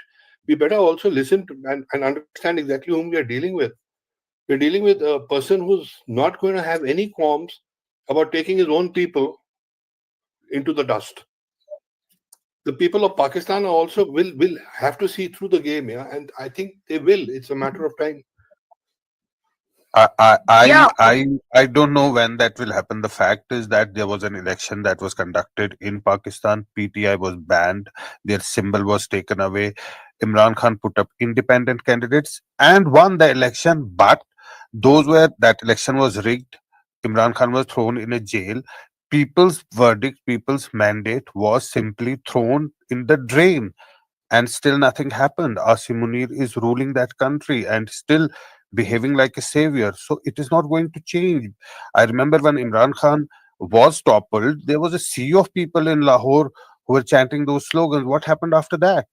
S16: we better also listen to and understand exactly whom we are dealing with. We're dealing with a person who's not going to have any qualms about taking his own people into the dust. The people of Pakistan also will have to see through the game, yeah, and I think they will. It's a matter of time.
S1: I, I
S2: Yeah.
S1: I I I don't know when that will happen. The fact is that there was an election that was conducted in Pakistan. PTI was banned. Their symbol was taken away. Imran Khan put up independent candidates and won the election, but that election was rigged. Imran Khan was thrown in a jail. People's verdict, people's mandate was simply thrown in the drain, and still nothing happened. Asim Munir is ruling that country and still behaving like a savior. So it is not going to change. I remember when Imran Khan was toppled, there was a sea of people in Lahore who were chanting those slogans. What happened after that?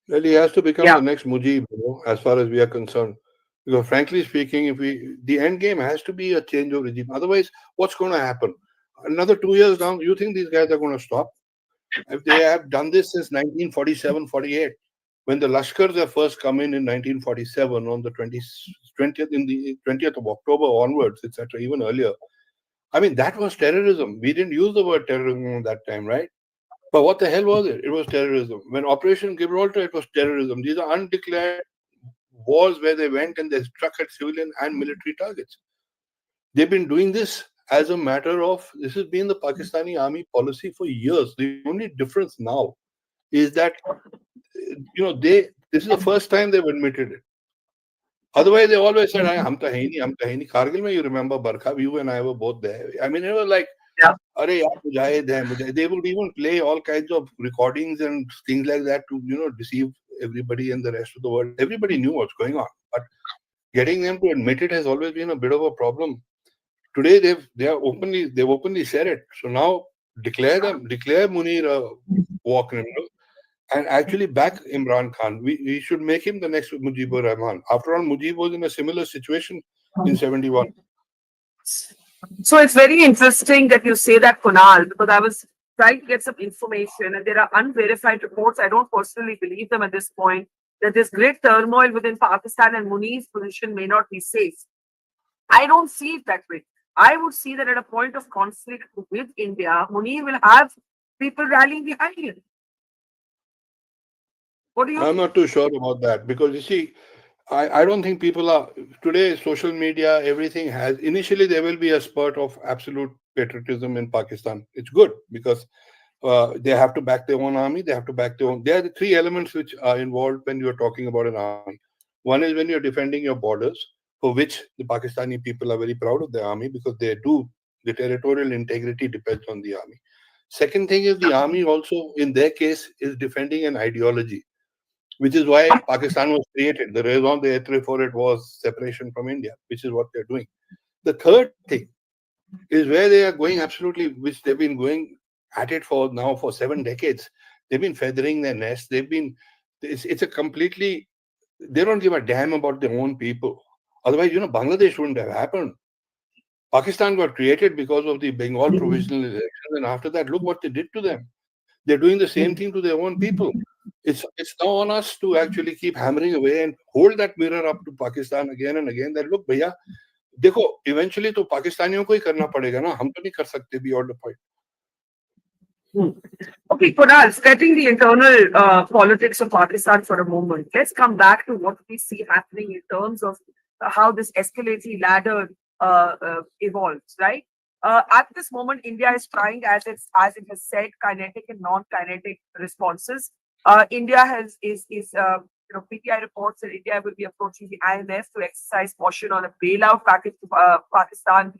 S16: Well, he has to become
S2: Yeah.
S16: the next Mujib, as far as we are concerned. Because frankly speaking, the end game has to be a change of regime. Otherwise, what's going to happen? Another 2 years down, you think these guys are going to stop? If they have done this since 1947, 48, when the Lashkars have first come in 1947 on the 20th of October onwards, etc., even earlier. I mean, that was terrorism. We didn't use the word terrorism at that time, right? But what the hell was it? It was terrorism. When Operation Gibraltar, it was terrorism. These are undeclared wars where they went and they struck at civilian and military targets. They've been doing this as a matter of, this has been the Pakistani army policy for years. The only difference now is that, this is the first time they've admitted it. Otherwise, they always said, "Hum to hai nahi, hum to hai nahi." Kargil mein, you remember, Barkha, you and I were both there. I mean, it was like, "Arey yaar, mujahid hai, mujahid." They would even play all kinds of recordings and things like that to, deceive everybody and the rest of the world. Everybody knew what's going on, but getting them to admit it has always been a bit of a problem. Today, they've openly said it. So now declare Munir a war criminal and actually back Imran Khan. We should make him the next Mujibur Rahman. After all, Mujib was in a similar situation in 71.
S2: So it's very interesting that you say that, Kunal, because I was trying to get some information and there are unverified reports. I don't personally believe them at this point, that there's great turmoil within Pakistan and Munir's position may not be safe. I don't see it that way. I would see that at a point of conflict with India, Munir will have people rallying behind him. What do you
S16: I'm not too sure about that because you see, I don't think people are today. Social media, everything has initially there will be a spurt of absolute patriotism in Pakistan. It's good because they have to back their own army. They have to back their own. There are the three elements which are involved when you're talking about an army. One is when you're defending your borders, for which the Pakistani people are very proud of the army because they do. The territorial integrity depends on the army. Second thing is the army also, in their case, is defending an ideology, which is why Pakistan was created. The raison d'etre for it was separation from India, which is what they're doing. The third thing is where they are going absolutely, which they've been going at it for now for 7 decades. They've been feathering their nest. It's a completely, they don't give a damn about their own people. Otherwise, Bangladesh wouldn't have happened. Pakistan got created because of the Bengal provisional elections, and after that, look what they did to them. They're doing the same thing to their own people. It's now on us to actually keep hammering away and hold that mirror up to Pakistan again and again. That look, भैया, देखो, eventually तो पाकिस्तानियों को ही करना पड़ेगा ना, हम तो नहीं कर सकते beyond the point.
S2: Okay, Kunal, setting the internal politics of Pakistan for a moment, let's come back to what we see happening in terms of how this escalatory ladder evolves, right? At this moment, India is trying, as it has said, kinetic and non-kinetic responses. India PTI reports that India will be approaching the IMF to exercise caution on a bailout package to Pakistan.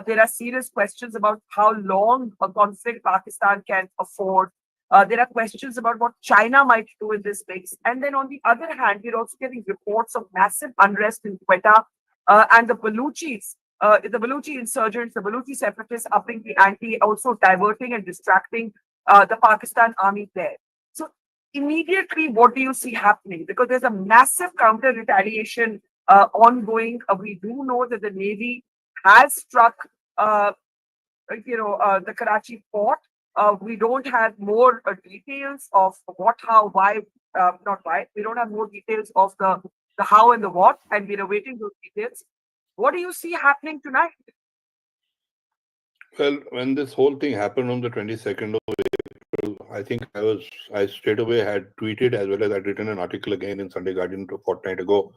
S2: There are serious questions about how long a conflict Pakistan can afford. There are questions about what China might do in this space. And then on the other hand, we're also getting reports of massive unrest in Quetta and the Baluchis, the Baluchi insurgents, the Baluchi separatists upping the ante, also diverting and distracting the Pakistan army there. So immediately, what do you see happening? Because there's a massive counter retaliation ongoing. We do know that the Navy has struck the Karachi port. We don't have more details of what, how, why, not why. We don't have more details of the how and the what, and we're awaiting those details. What do you see happening tonight?
S16: Well, when this whole thing happened on the 22nd of April, I think I straight away had tweeted as well as I'd written an article again in Sunday Guardian a fortnight ago,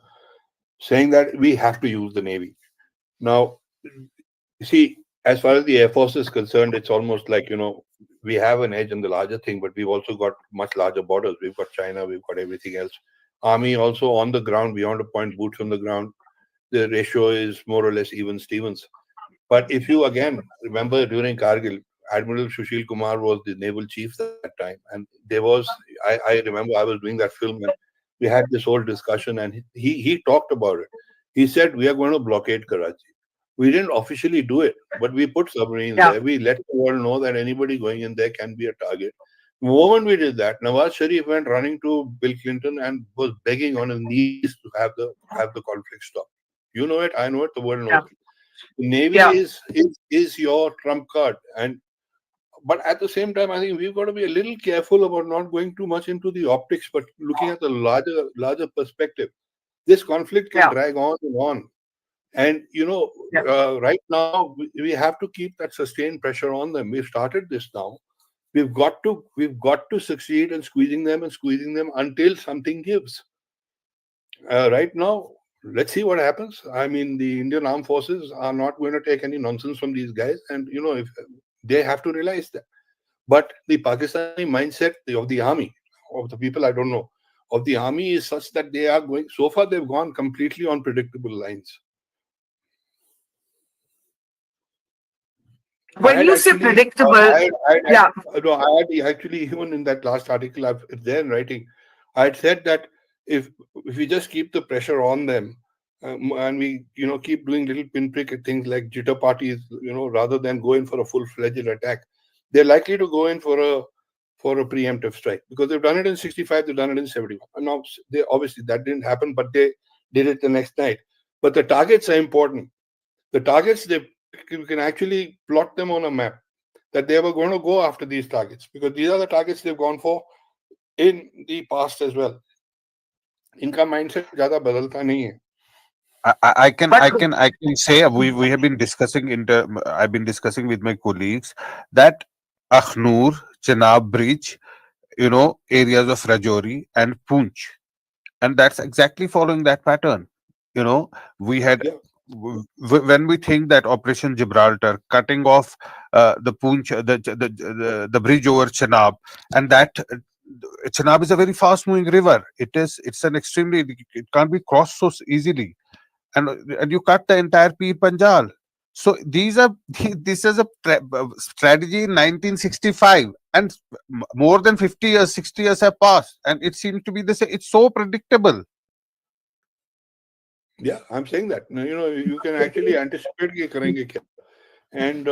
S16: saying that we have to use the Navy. Now, you see, as far as the Air Force is concerned, it's almost like, we have an edge in the larger thing, but we've also got much larger borders. We've got China, we've got everything else. Army also on the ground, beyond a point, boots on the ground. The ratio is more or less even Stevens. But if you again remember during Kargil, Admiral Sushil Kumar was the naval chief at that time. And there was, I remember I was doing that film and we had this whole discussion and he talked about it. He said, we are going to blockade Karachi. We didn't officially do it, but we put submarines there. We let the world know that anybody going in there can be a target. The moment we did that, Nawaz Sharif went running to Bill Clinton and was begging on his knees to have the conflict stop. You know it, I know it, the world knows it. The Navy is your trump card, but at the same time, I think we've got to be a little careful about not going too much into the optics, but looking at the larger perspective. This conflict can drag on and on. And right now we have to keep that sustained pressure on them. We've started this now. We've got to succeed in squeezing them until something gives. Right now, let's see what happens. I mean, the Indian Armed Forces are not going to take any nonsense from these guys, and if they have to realize that. But the Pakistani mindset of the army, of the people I don't know, of the army is such that they are going. So far, they've gone completely on predictable lines.
S2: When you say predictable,
S16: I had actually, even in that last article, it's there in writing, I had said that if we just keep the pressure on them, and we keep doing little pinprick things like jitter parties, rather than go in for a full-fledged attack, they're likely to go in for a preemptive strike, because they've done it in 65, they've done it in 71. And now they obviously that didn't happen, but they did it the next night. But the targets are important. The targets, you can actually plot them on a map that they were going to go after these targets, because these are the targets they've gone for in the past as well. Inka mindset ज़्यादा बदलता नहीं है.
S1: I can say we have been discussing I've been discussing with my colleagues that Akhnur, Chenab Bridge, areas of Rajouri and Poonch, and that's exactly following that pattern. We had when we think that Operation Gibraltar, cutting off the Poonch, the bridge over Chenab, and that Chenab is a very fast moving river. It's an extremely, it can't be crossed so easily, and you cut the entire Pir Panjal. So this is a strategy in 1965, and more than 50 years, 60 years have passed, and it seems to be the same. It's so predictable.
S16: Yeah, I'm saying that. You can actually anticipate कि करेंगे क्या, and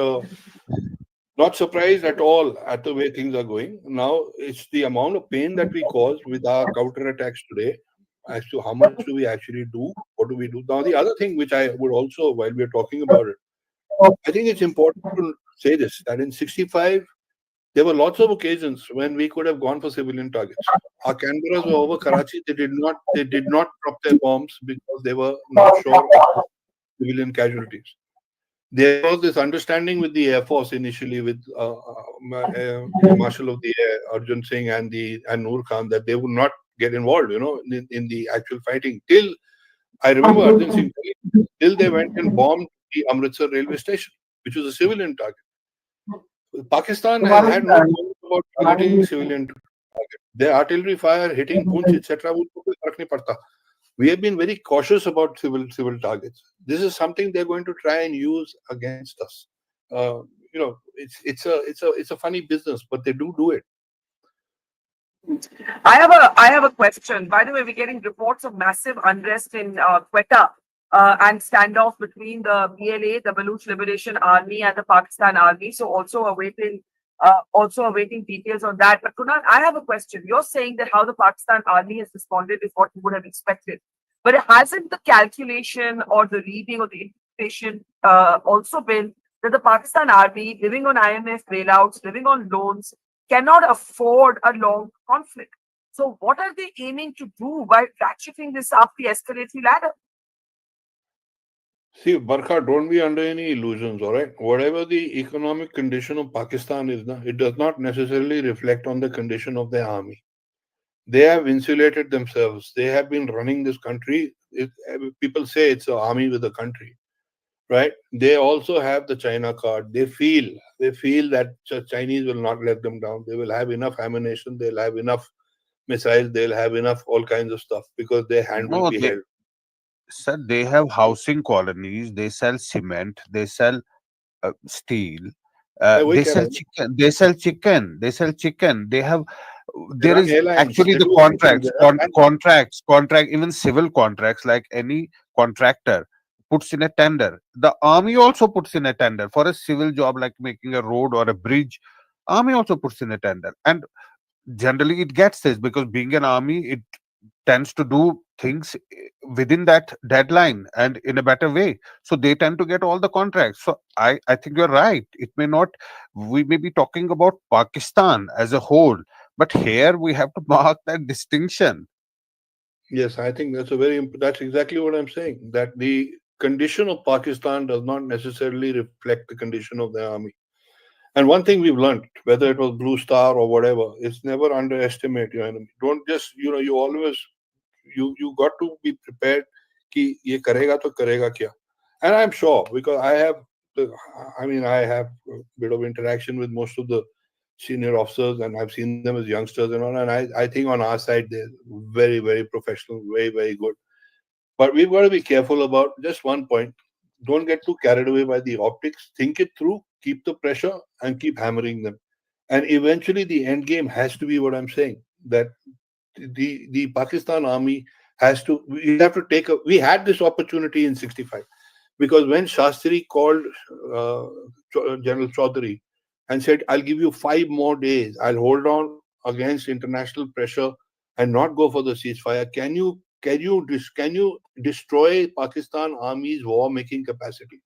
S16: not surprised at all at the way things are going. Now it's the amount of pain that we cause with our counter attacks today, as to how much do we actually do, what do we do. Now the other thing which I would also, while we're talking about it, I think it's important to say this, that in 65 there were lots of occasions when we could have gone for civilian targets. Our Canberras were over Karachi. They did not drop their bombs because they were not sure of civilian casualties. There was this understanding with the Air Force initially, with Marshal of the Air Arjun Singh and Noor Khan, that they would not get involved, in the actual fighting. Till I remember Arjun Singh, till they went and bombed the Amritsar railway station, which was a civilian target. Pakistan has had no problem about targeting civilian targets. Their artillery fire hitting Poonch, etc. We have been very cautious about civil targets. This is something they're going to try and use against us. It's a funny business, but they do it.
S2: I have a question. By the way, we're getting reports of massive unrest in Quetta and standoff between the BLA, the Baluch Liberation Army, and the Pakistan Army. So also awaiting details on that. But Kunal, I have a question. You're saying that how the Pakistan Army has responded is what you would have expected, but hasn't the calculation or the reading or the interpretation also been that the Pakistan army, living on IMF bailouts, living on loans, cannot afford a long conflict. So, what are they aiming to do by ratcheting this up the escalatory ladder?
S16: See, Barkha, don't be under any illusions, all right? Whatever the economic condition of Pakistan is, it does not necessarily reflect on the condition of their army. They have insulated themselves. They have been running this country. People say it's an army with a country, right? They also have the China card. They feel that Chinese will not let them down. They will have enough ammunition. They'll have enough missiles. They'll have enough all kinds of stuff because their hand will
S1: No,
S16: be
S1: they
S16: held.
S1: said they have housing colonies. They sell cement. They sell steel.
S16: मैं वही
S1: They
S16: कह रहा
S1: sell
S16: हूँ
S1: chicken. They sell chicken. They sell chicken. They have. There
S16: run
S1: is
S16: airlines.
S1: actually
S16: They
S1: the
S16: do everything.
S1: contracts,
S16: They have manpower.
S1: contract, even civil contracts. Like any contractor puts in a tender. The army also puts in a tender for a civil job, like making a road or a bridge. Army also puts in a tender, and generally it gets this because being an army, it tends to do things within that deadline and in a better way, so they tend to get all the contracts. So I think you're right. It may not, we may be talking about Pakistan as a whole, but here we have to mark that distinction.
S16: Yes, I think that's exactly what I'm saying. That the condition of Pakistan does not necessarily reflect the condition of the army. And one thing we've learned, whether it was Blue Star or whatever, is never underestimate your enemy. Don't just, you always, you got to be prepared कि ये करेगा तो करेगा क्या. And I'm sure because I have a bit of interaction with most of the senior officers and I've seen them as youngsters and all. And I think on our side they're very, very professional, very, very good. But we've got to be careful about just one point. Don't get too carried away by the optics. Think it through, keep the pressure, and keep hammering them. And eventually, the end game has to be what I'm saying, that the Pakistan army has to. We have to take. We had this opportunity in '65 because when Shastri called General Chaudhary and said, "I'll give you 5 more days. I'll hold on against international pressure and not go for the ceasefire. Can you destroy Pakistan Army's war-making capacity?"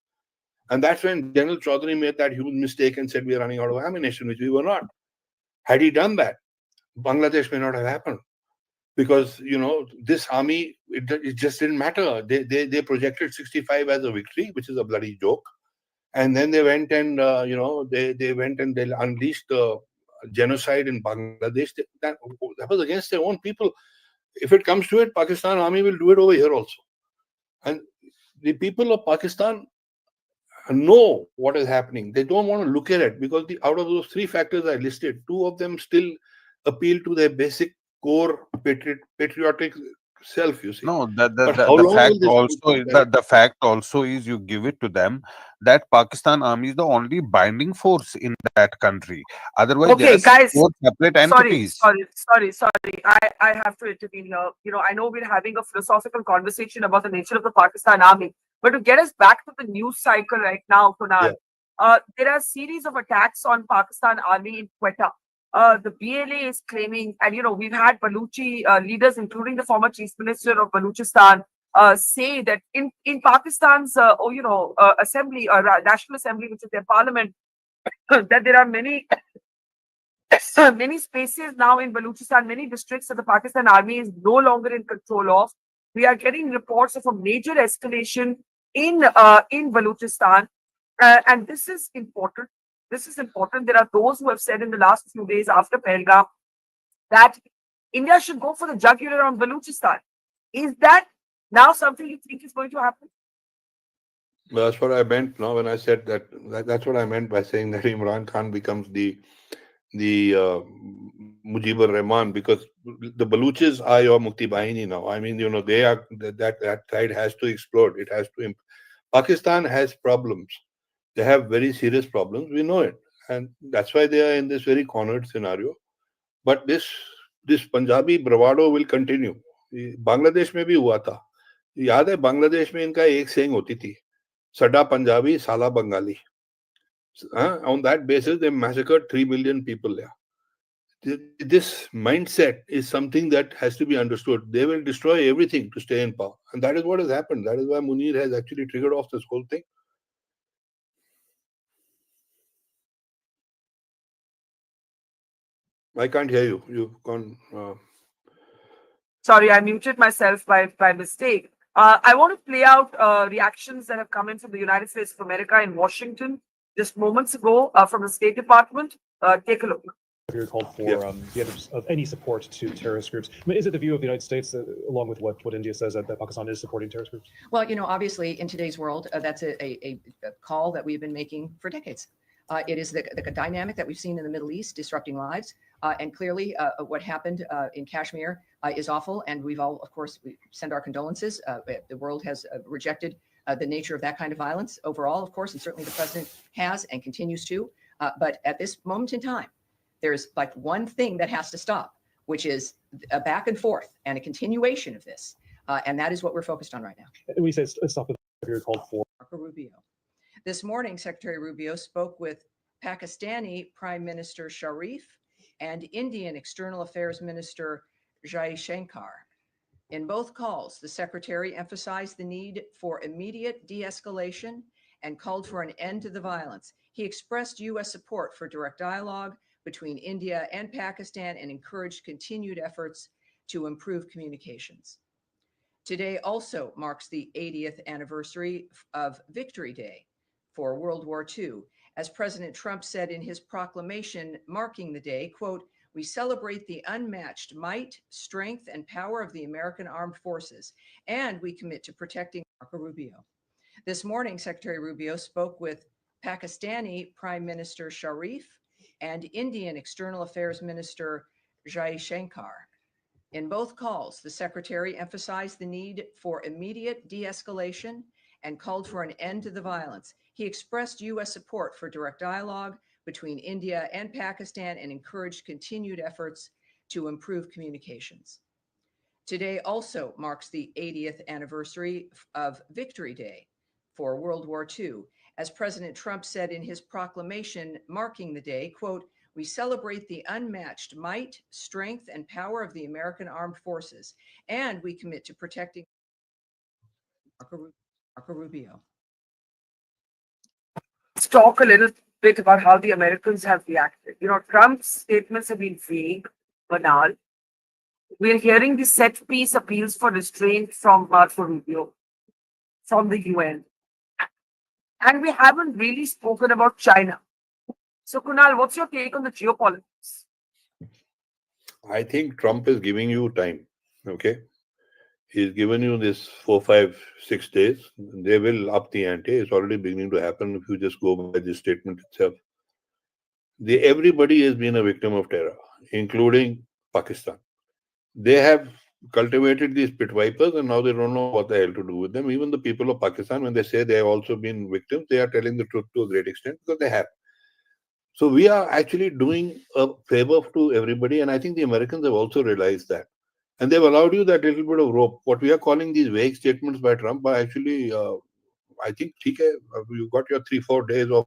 S16: And that's when General Chaudhary made that huge mistake and said we are running out of ammunition, which we were not. Had he done that, Bangladesh may not have happened because this army it just didn't matter. They projected 65 as a victory, which is a bloody joke, and then they went and they went and they unleashed genocide in Bangladesh. That was against their own people. If it comes to it, Pakistan army will do it over here also. And the people of Pakistan know what is happening. They don't want to look at it because out of those 3 factors I listed, 2 of them still appeal to their basic core patriotic self, you see.
S1: No,
S16: But how
S1: the
S16: long
S1: fact
S16: will this
S1: also the fact also is you give it to them that Pakistan army is the only binding force in that country. Otherwise, there
S2: Okay,
S1: are
S2: guys.
S1: 4 separate
S2: Sorry,
S1: entities.
S2: sorry. I have to intervene here. I know we're having a philosophical conversation about the nature of the Pakistan army, but to get us back to the news cycle right now, Kunal, there are a series of attacks on Pakistan army in Quetta. The BLA is claiming, and we've had Baluchi leaders, including the former chief minister of Baluchistan, say that in Pakistan's assembly, national assembly, which is their parliament, that there are many spaces now in Baluchistan, many districts that the Pakistan army is no longer in control of. We are getting reports of a major escalation in Baluchistan, and this is important. This is important. There are those who have said in the last few days after Pahalgam that India should go for the jugular on Baluchistan. Is that now something you think is going to happen?
S16: That's what I meant. No, when I said that, that's what I meant by saying that Imran Khan becomes the Mujibur Rahman, because the Baluchis are your Mukti Bahini now. I mean, they are that side has to explode. It has to. Pakistan has problems. They have very serious problems. We know it, and that's why they are in this very cornered scenario. But this Punjabi bravado will continue. Bangladesh में भी हुआ था. याद है बांग्लादेश में इनका एक saying होती थी, Sada Punjabi, Sala Bengali. On that basis, they massacred 3 million people there. This mindset is something that has to be understood. They will destroy everything to stay in power. And that is what has happened. That is why Munir has actually triggered off this whole thing. I can't hear you. You've gone.
S2: Sorry, I muted myself by mistake. I want to play out reactions that have come in from the United States of America in Washington just moments ago from the State Department. Take a look.
S17: Here called for the end of any support to terrorist groups. I mean, is it the view of the United States, along with what India says, that Pakistan is supporting terrorist groups?
S18: Well, obviously, in today's world, that's a call that we've been making for decades. It is the dynamic that we've seen in the Middle East disrupting lives. And clearly, what happened in Kashmir is awful. And we've all, of course, we send our condolences. The world has rejected the nature of that kind of violence overall, of course, and certainly the president has and continues to. But at this moment in time, there's like one thing that has to stop, which is a back and forth and a continuation of this. And that is what we're focused on right now.
S17: And we say stop the here called for.
S18: Marco Rubio. This morning, Secretary Rubio spoke with Pakistani Prime Minister Sharif and Indian External Affairs Minister Jai Shankar. In both calls, the Secretary emphasized the need for immediate de-escalation and called for an end to the violence. He expressed U.S. support for direct dialogue between India and Pakistan and encouraged continued efforts to improve communications. Today also marks the 80th anniversary of Victory Day for World War II. As President Trump said in his proclamation marking the day, quote, "We celebrate the unmatched might, strength, and power of the American Armed Forces, and we commit to protecting." Marco Rubio. This morning, Secretary Rubio spoke with Pakistani Prime Minister Sharif and Indian External Affairs Minister Jai Shankar. In both calls, the Secretary emphasized the need for immediate de-escalation and called for an end to the violence. He expressed U.S. support for direct dialogue between India and Pakistan and encouraged continued efforts to improve communications. Today also marks the 80th anniversary of Victory Day for World War II. As President Trump said in his proclamation marking the day, quote, "We celebrate the unmatched might, strength, and power of the American Armed Forces, and we commit to protecting." Marco Rubio.
S2: Let's talk a little bit about how the Americans have reacted. Trump's statements have been vague, banal. We're hearing the set piece appeals for restraint from Marco Rubio, from the UN. And we haven't really spoken about China. So, Kunal, what's your take on the geopolitics?
S16: I think Trump is giving you time. Okay. He's given you this 4, 5, 6 days. They will up the ante. It's already beginning to happen if you just go by this statement itself. Everybody has been a victim of terror, including Pakistan. They have cultivated these pit vipers and now they don't know what the hell to do with them. Even the people of Pakistan, when they say they have also been victims, they are telling the truth to a great extent because they have. So we are actually doing a favor to everybody, and I think the Americans have also realized that. And they've allowed you that little bit of rope. What we are calling these vague statements by Trump are actually, I think, you got your 3, 4 days of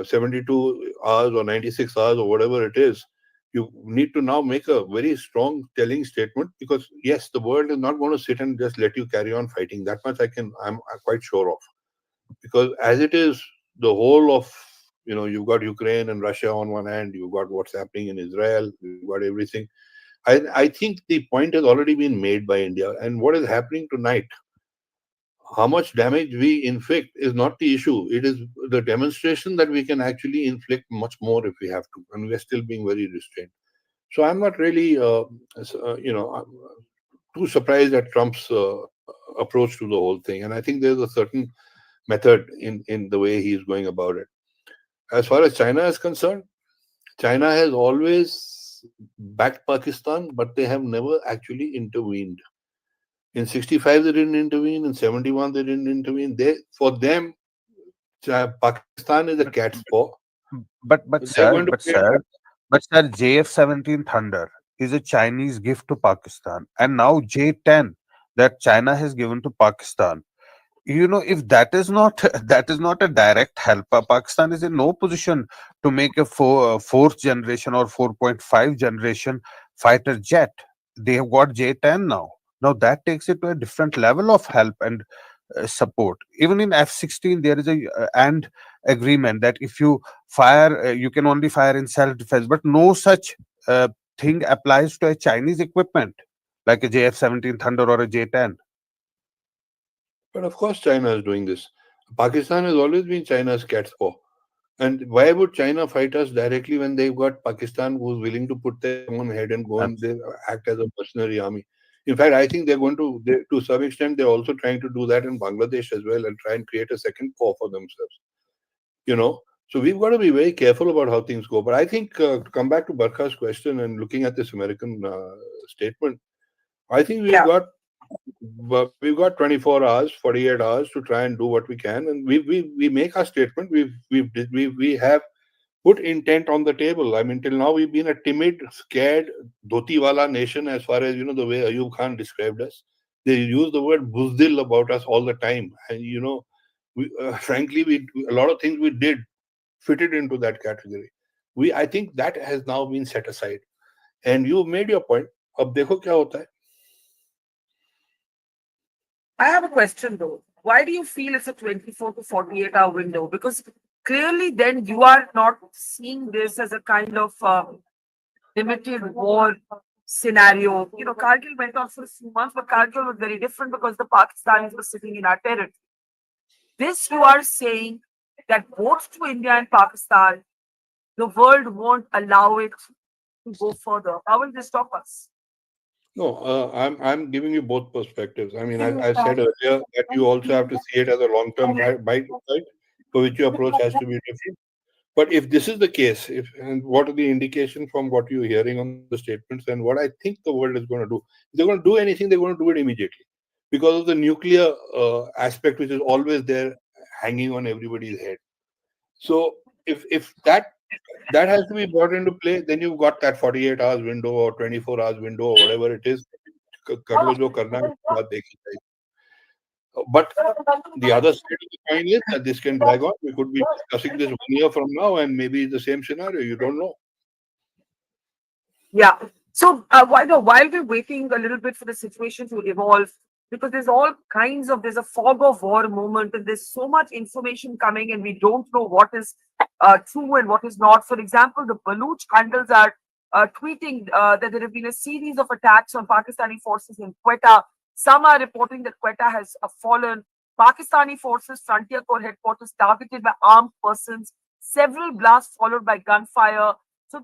S16: 72 hours or 96 hours or whatever it is. You need to now make a very strong telling statement because, yes, the world is not going to sit and just let you carry on fighting. That much I'm quite sure of. Because as it is, the whole of, you've got Ukraine and Russia on one hand, you've got what's happening in Israel, you've got everything. I think the point has already been made by India. And what is happening tonight, how much damage we inflict is not the issue. It is the demonstration that we can actually inflict much more if we have to. And we're still being very restrained. So I'm not really, too surprised at Trump's approach to the whole thing. And I think there's a certain method in the way he's going about it. As far as China is concerned, China has always backed Pakistan, but they have never actually intervened. In 65, they didn't intervene. In 71, they didn't intervene. For them, Pakistan is a cat's paw.
S1: But sir, JF-17 Thunder is a Chinese gift to Pakistan, and now J-10 that China has given to Pakistan. If that is not a direct help, Pakistan is in no position to make a fourth generation or 4.5 generation fighter jet. They have got J-10 now. Now that takes it to a different level of help and support. Even in F-16, there is an agreement that if you fire, you can only fire in self-defense, but no such thing applies to a Chinese equipment like a JF-17 Thunder or a J-10.
S16: But of course, China is doing this. Pakistan has always been China's cat's paw. And why would China fight us directly when they've got Pakistan who's willing to put their own head and go and they act as a mercenary army? In fact, I think they're going to, to some extent, they're also trying to do that in Bangladesh as well and try and create a second paw for themselves. You know, so we've got to be very careful about how things go. But I think to come back to Barkha's question and looking at this American statement, I think we've got 24 hours, 48 hours to try and do what we can, and we make our statement. We have put intent on the table. I mean, till now we've been a timid, scared, dhoti-wala nation, as far as the way Ayub Khan described us. They use the word buzdil about us all the time, and frankly, a lot of things we did fitted into that category. I think that has now been set aside, and you made your point. अब देखो क्या होता है.
S2: I have a question though. Why do you feel it's a 24 to 48-hour window? Because clearly then you are not seeing this as a kind of limited war scenario. Kargil went on for a few months, but Kargil was very different because the Pakistanis were sitting in our territory. This you are saying that both to India and Pakistan, the world won't allow it to go further. How will this stop us?
S16: No, I'm giving you both perspectives. I mean, I said earlier that you also have to see it as a long-term fight, for which your approach has to be different. But if this is the case, and what are the indications from what you're hearing on the statements, and what I think the world is going to do, if they're going to do anything, they're going to do it immediately, because of the nuclear aspect, which is always there, hanging on everybody's head. So if that has to be brought into play, then you've got that 48 hours window or 24 hours window or whatever it is. कर लो जो करना है, उसके बाद देखी जाएगी. But the other side of the coin is that this can drag on. We could be discussing this 1 year from now, and maybe it's the same scenario. You don't know.
S2: Yeah. So while we're waiting a little bit for the situation to evolve, because there's a fog of war moment, and there's so much information coming, and we don't know what is true and what is not. For example, the Baluch handles are tweeting that there have been a series of attacks on Pakistani forces in Quetta. Some are reporting that Quetta has fallen. Pakistani forces Frontier Corps headquarters targeted by armed persons. Several blasts followed by gunfire. So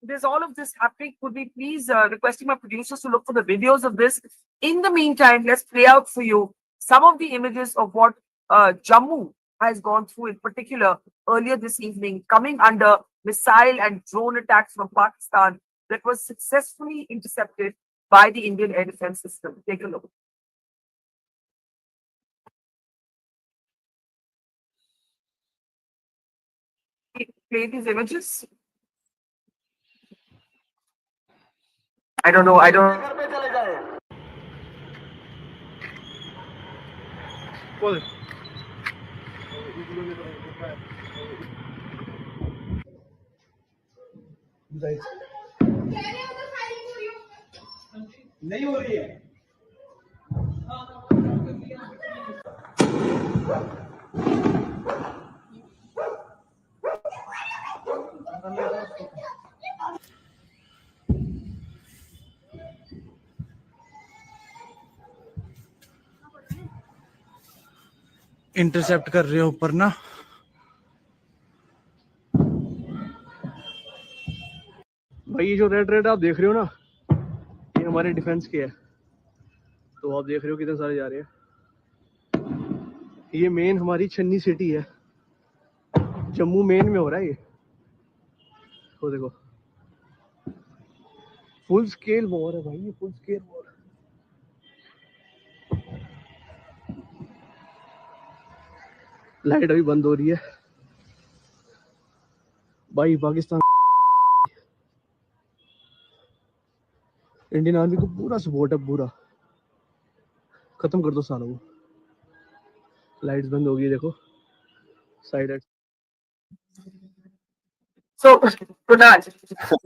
S2: there's all of this happening. Could we please requesting my producers to look for the videos of this? In the meantime, let's play out for you some of the images of what Jammu has gone through in particular earlier this evening, coming under missile and drone attacks from Pakistan that was successfully intercepted by the Indian air defense system. Take a look. Play these images. I don't know.
S10: नहीं हो रही है.
S15: Intercept कर रहे हो ऊपर ना.
S5: भाई ये जो रेड आप देख रहे हो ना, ये हमारे डिफेंस के है. तो आप देख रहे हो कितने सारे जा रहे हैं. ये मेन हमारी छन्नी सिटी है, जम्मू मेन में हो रहा है ये. तो देखो फुल स्केल वॉर है भाई, ये फुल स्केल वॉर. लाइट अभी बंद हो रही है भाई. पाकिस्तान इंडियन आर्मी को पूरा सपोर्ट है, पूरा. खत्म कर दो सालों को. लाइट्स बंद हो गई, देखो side.
S2: So, Kunal,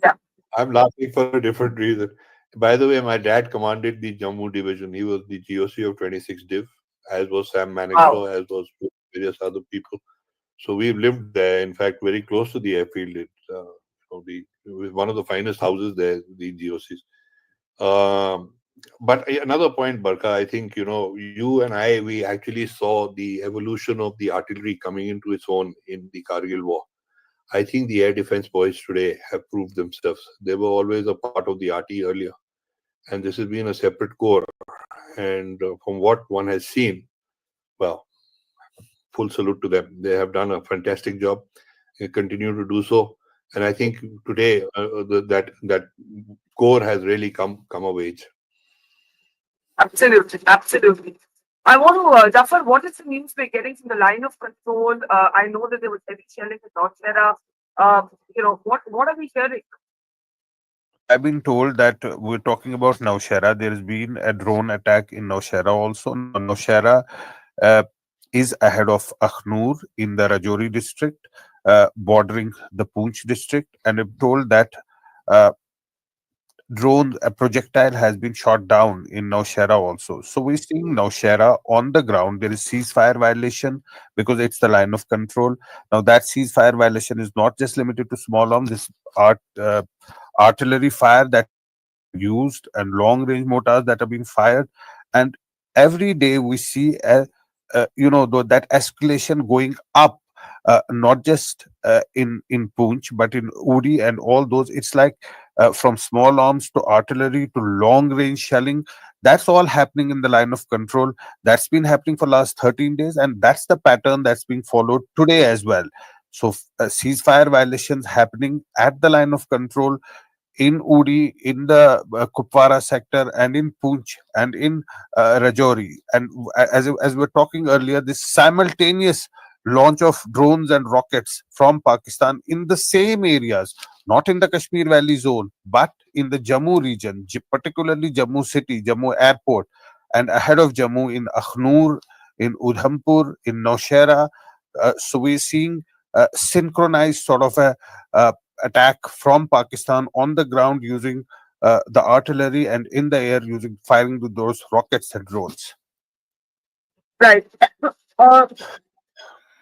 S2: yeah.
S16: I'm laughing for a different reason. By the way, my dad commanded the Jammu division. He was the GOC of 26 Div, as was Sam Manigaw, as was various other people. So we've lived there, in fact, very close to the airfield. one of the finest houses there, the GOCs. But another point, Barka, I think, you and I, we actually saw the evolution of the artillery coming into its own in the Kargil war. I think the air defense boys today have proved themselves. They were always a part of the RT earlier, and this has been a separate corps. And from what one has seen, well, full salute to them. They have done a fantastic job. They continue to do so, and I think today that corps has really come of age.
S2: Absolutely, absolutely. I want to, Jafar, what is the news we're getting from the line of control? I know that there was heavy shelling in North Shera. What are we hearing?
S1: I've been told that we're talking about Nowshera. There's been a drone attack in Nowshera also. Now, Nowshera uh, is ahead of Akhnur in the Rajouri district, bordering the Poonch district. And I'm told that uh, a projectile has been shot down in Nowshera also. So we're seeing Nowshera on the ground. There is ceasefire violation because it's the line of control. Now that ceasefire violation is not just limited to small arms. This artillery fire that used and long range mortars that are being fired, and every day we see that escalation going up, not just in Poonch but in Uri and all those. It's like from small arms to artillery to long range shelling. That's all happening in the line of control. That's been happening for last 13 days, and that's the pattern that's being followed today as well. So ceasefire violations happening at the line of control in Uri, in the Kupwara sector, and in Poonch, and in Rajouri. And as we were talking earlier, this simultaneous launch of drones and rockets from Pakistan in the same areas, not in the Kashmir Valley zone, but in the Jammu region, particularly Jammu city, Jammu airport, and ahead of Jammu in Akhnur, in Udhampur, in Nowshera. So we're seeing synchronized sort of a attack from Pakistan on the ground using the artillery, and in the air using firing with those rockets and drones.
S2: Right. Uh,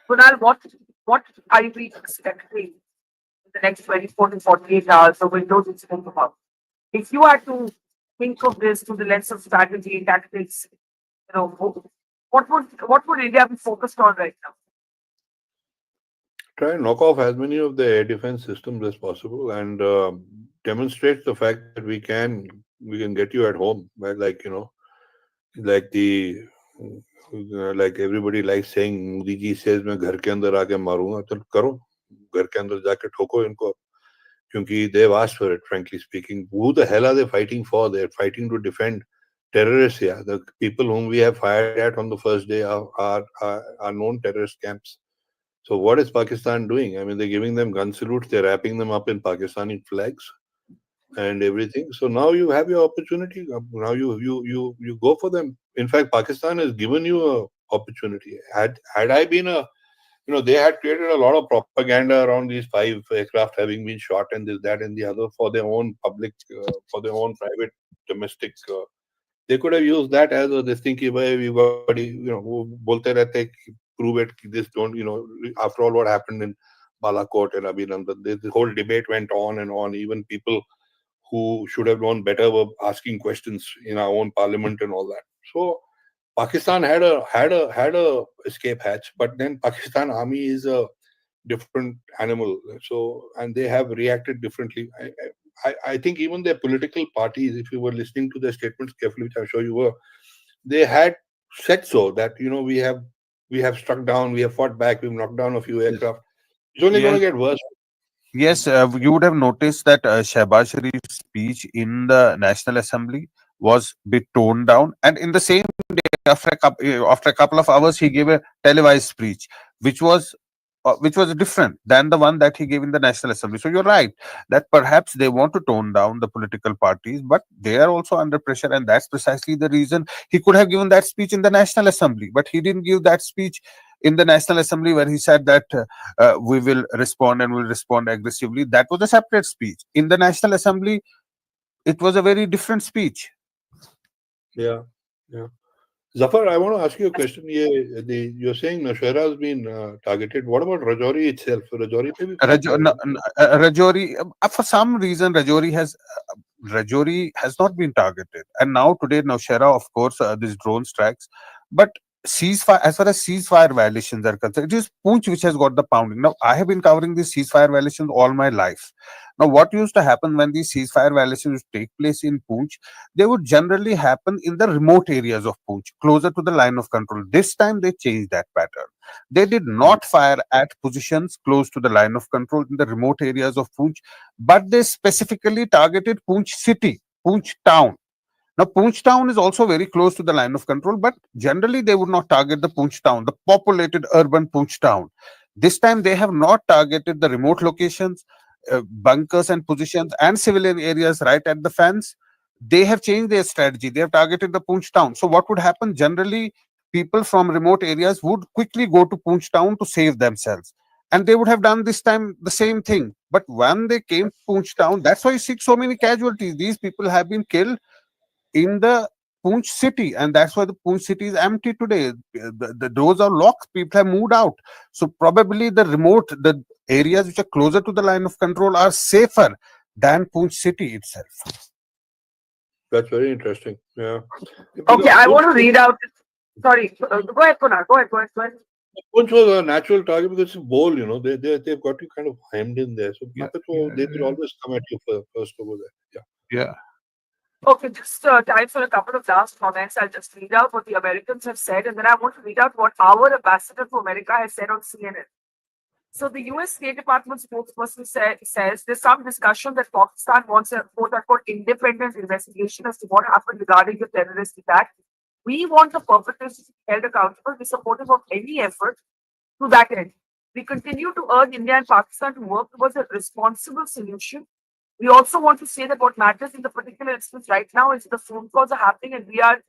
S2: Kunal, what are we expecting in the next 24 to 48 hours, the windows you spoke about? If you had to think of this through the lens of strategy, tactics, what would India be focused on right now?
S16: Try and knock off as many of the air defense systems as possible, and demonstrate the fact that we can get you at home. Right? Like like like everybody likes saying, Modi ji says मैं घर के अंदर आके मारूंगा, तो करो, घर के अंदर जाके ठोको इनको, क्योंकि they've asked for it. Frankly speaking, who the hell are they fighting for? They're fighting to defend terrorists. Yeah, the people whom we have fired at on the first day are known terrorist camps. So what is Pakistan doing? I mean, they're giving them gun salutes, they're wrapping them up in Pakistani flags and everything. So now you have your opportunity. Now you go for them. In fact, Pakistan has given you a opportunity. Had I been they had created a lot of propaganda around these 5 aircraft having been shot and this, that, and the other for their own public, for their own private domestic. They could have used that as a this thing. We've got, वो बोलते रहते, prove it. This don't, after all what happened in Balakot and Abhinandan, the whole debate went on and on. Even people who should have known better were asking questions in our own parliament and all that. So Pakistan had a escape hatch, but then Pakistan army is a different animal. So, and they have reacted differently. I think even their political parties, if you were listening to their statements carefully, which I'm sure you were, they had said so that we have struck down, we have fought back, we've knocked down a few aircraft. It's only going to get worse.
S1: Yes, you would have noticed that Shehbaz Sharif's speech in the National Assembly was a bit toned down, and in the same day, after a couple of hours, he gave a televised speech, which was different than the one that he gave in the National Assembly. So you're right that perhaps they want to tone down the political parties, but they are also under pressure, and that's precisely the reason he could have given that speech in the National Assembly, but he didn't give that speech in the National Assembly where he said that we will respond and will respond aggressively. That was a separate speech. In the National Assembly, it was a very different speech.
S16: Yeah, yeah. Zafar, I want to ask you a question. You're saying Nashera has been targeted. What about Rajouri itself? Rajouri pe bhi kuch
S1: Rajouri, for some reason, Rajouri has not been targeted, and now today, Nowshera, of course, these drone strikes, but ceasefire, as far as ceasefire violations are concerned, it is Poonch which has got the pounding. Now, I have been covering these ceasefire violations all my life. Now, what used to happen when these ceasefire violations take place in Poonch? They would generally happen in the remote areas of Poonch, closer to the line of control. This time, they changed that pattern. They did not fire at positions close to the line of control in the remote areas of Poonch, but they specifically targeted Poonch city, Poonch town. Now, Poonch town is also very close to the line of control, but generally they would not target the Poonch town, the populated urban Poonch town. This time they have not targeted the remote locations, bunkers and positions, and civilian areas right at the fence. They have changed their strategy. They have targeted the Poonch town. So, what would happen? Generally, people from remote areas would quickly go to Poonch town to save themselves. And they would have done this time the same thing. But when they came to Poonch town, that's why you see so many casualties. These people have been killed in the Poonch city, and that's why the Poonch city is empty today. The doors are locked, people have moved out. So probably the areas which are closer to the line of control are safer than Poonch city itself.
S16: That's very interesting. Yeah.
S2: Okay, I want to read out. Sorry, go ahead, Kunal. Go ahead.
S16: Poonch was a natural target because it's a bowl, they've got you kind of hemmed in there. So they will always come at you first over there.
S1: Yeah.
S2: Okay, just time for a couple of last comments. I'll just read out what the Americans have said, and then I want to read out what our ambassador to America has said on CNN. So the US State Department spokesperson says there's some discussion that Pakistan wants a quote-unquote independent investigation as to what happened regarding the terrorist attack. We want the perpetrators to be held accountable. We're supportive of any effort to that end. We continue to urge India and Pakistan to work towards a responsible solution. We also want to say that what matters in the particular instance right now is the phone calls are happening and we are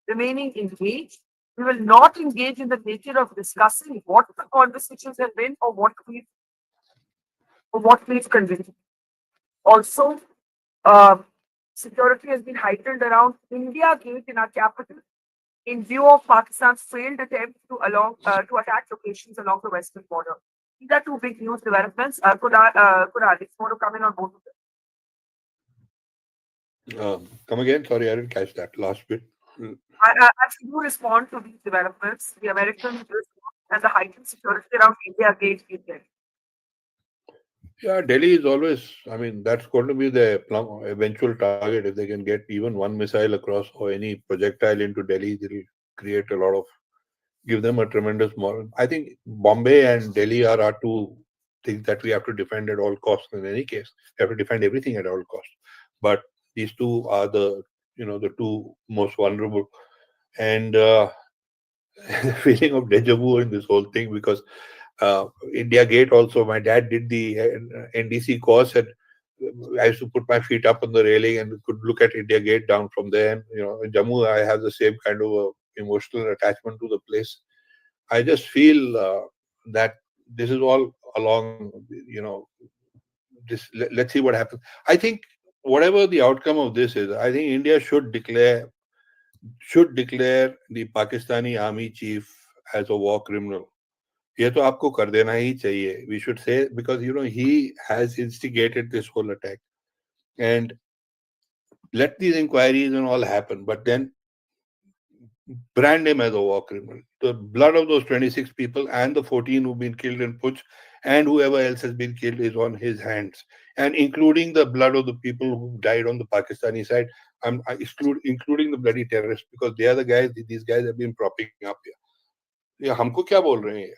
S2: remaining engaged. We will not engage in the nature of discussing what the conversations have been or what we've conveyed. Also, security has been heightened around India Gate in our capital in view of Pakistan's failed attempt to attack locations along the western border. These are two big news developments. Could I want to come in on both of them?
S16: Come again? Sorry, I didn't catch that last bit.
S2: I do respond to these developments. The Americans and the heightened security around India Gate region.
S16: Yeah, Delhi is always, that's going to be the eventual target. If they can get even one missile across or any projectile into Delhi, it'll create give them a tremendous moral. I think Bombay and Delhi are our two things that we have to defend at all costs. In any case, we have to defend everything at all costs. But these two are the two most vulnerable. And the feeling of deja vu in this whole thing, because India Gate also, my dad did the NDC course, and I used to put my feet up on the railing and could look at India Gate down from there. And, in Jammu, I have the same kind of emotional attachment to the place. I just feel that this is all along, let's see what happens. I think whatever the outcome of this is, I think India should declare the Pakistani army chief as a war criminal. ये तो आपको कर देना ही चाहिए. We should say, because he has instigated this whole attack, and let these inquiries and all happen, but then brand him as a war criminal. The blood of those 26 people and the 14 who've been killed in Puch and whoever else has been killed is on his hands, and including the blood of the people who died on the Pakistani side. I'm including the bloody terrorists, because they are the guys. These guys have been propping up here. ये हमको क्या बोल रहे हैं?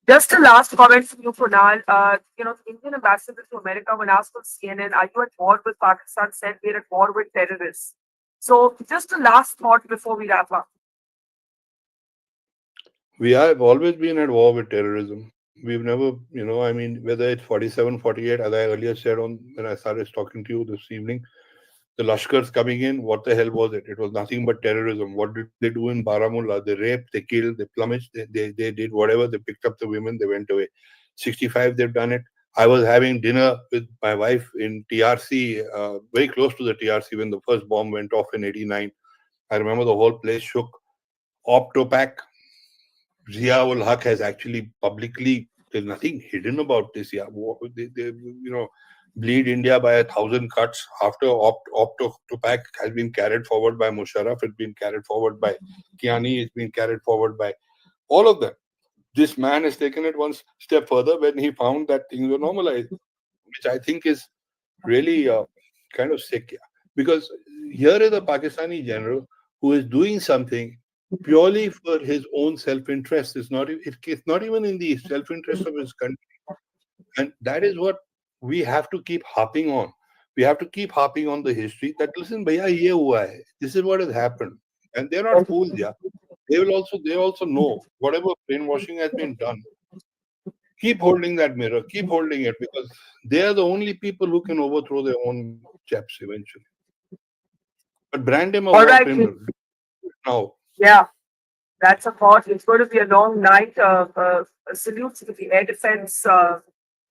S2: Just a last comment from you, Kunal. The Indian ambassador to America, when asked on CNN, "Are you at war with Pakistan?" said, "We're at war with terrorists." So, just a last thought before we wrap up.
S16: We have always been at war with terrorism. We've never, whether it's 47, 48, as I earlier said when I started talking to you this evening, the Lashkars coming in, what the hell was it? It was nothing but terrorism. What did they do in Baramulla? They raped, they killed, they plumaged, they did whatever. They picked up the women, they went away. 65, they've done it. I was having dinner with my wife in TRC, very close to the TRC when the first bomb went off in 89. I remember the whole place shook. Optopac, Zia-ul Haq has actually publicly, there's nothing hidden about this. Yeah, they bleed India by 1,000 cuts after Optopac has been carried forward by Musharraf, it's been carried forward by Kiani, it's been carried forward by all of them. This man has taken it one step further when he found that things were normalized, which I think is really kind of sick. Yeah. Because here is a Pakistani general who is doing something purely for his own self-interest. It's not even in the self-interest of his country. And that is what we have to keep harping on. We have to keep harping on the history that, listen, bhaiya, ye hua hai. This is what has happened. And they're not fools, yeah. They also know whatever brainwashing has been done. Keep holding that mirror, keep holding it, because they are the only people who can overthrow their own chaps eventually. But brand him a
S2: All
S16: war
S2: right.
S16: criminal now.
S2: Yeah, that's a thought. It's going to be a long night. A salute to the air defense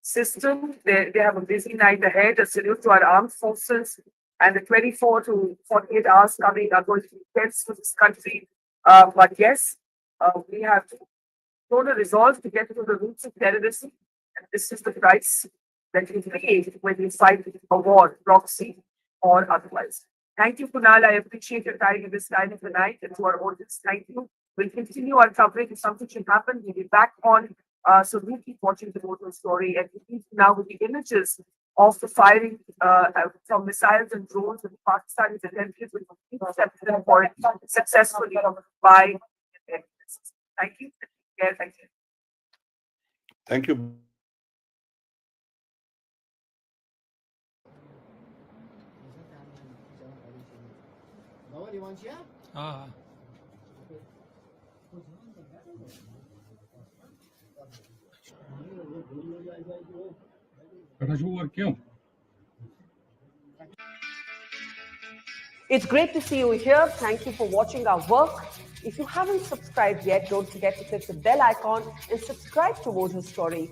S2: system. They have a busy night ahead. A salute to our armed forces. And the 24 to 48 hours coming are going to be tense for this country. But yes, we have shown a resolve to get to the roots of terrorism. And this is the price that you pay when you fight a war, proxy or otherwise. Thank you, Kunal. I appreciate your time in this time of the night. And to our audience, thank you. We'll continue our coverage. If something should happen, we'll be back on. So do keep watching the Total Story. And we keep now with the images of the firing from missiles and drones with Pakistani attempted with complete for it successfully by the air defense. Thank you. Yeah, thank you.
S16: Thank you.
S19: It's great to see you here. Thank you for watching our work. If you haven't subscribed yet, don't forget to click the bell icon and subscribe to Total Story.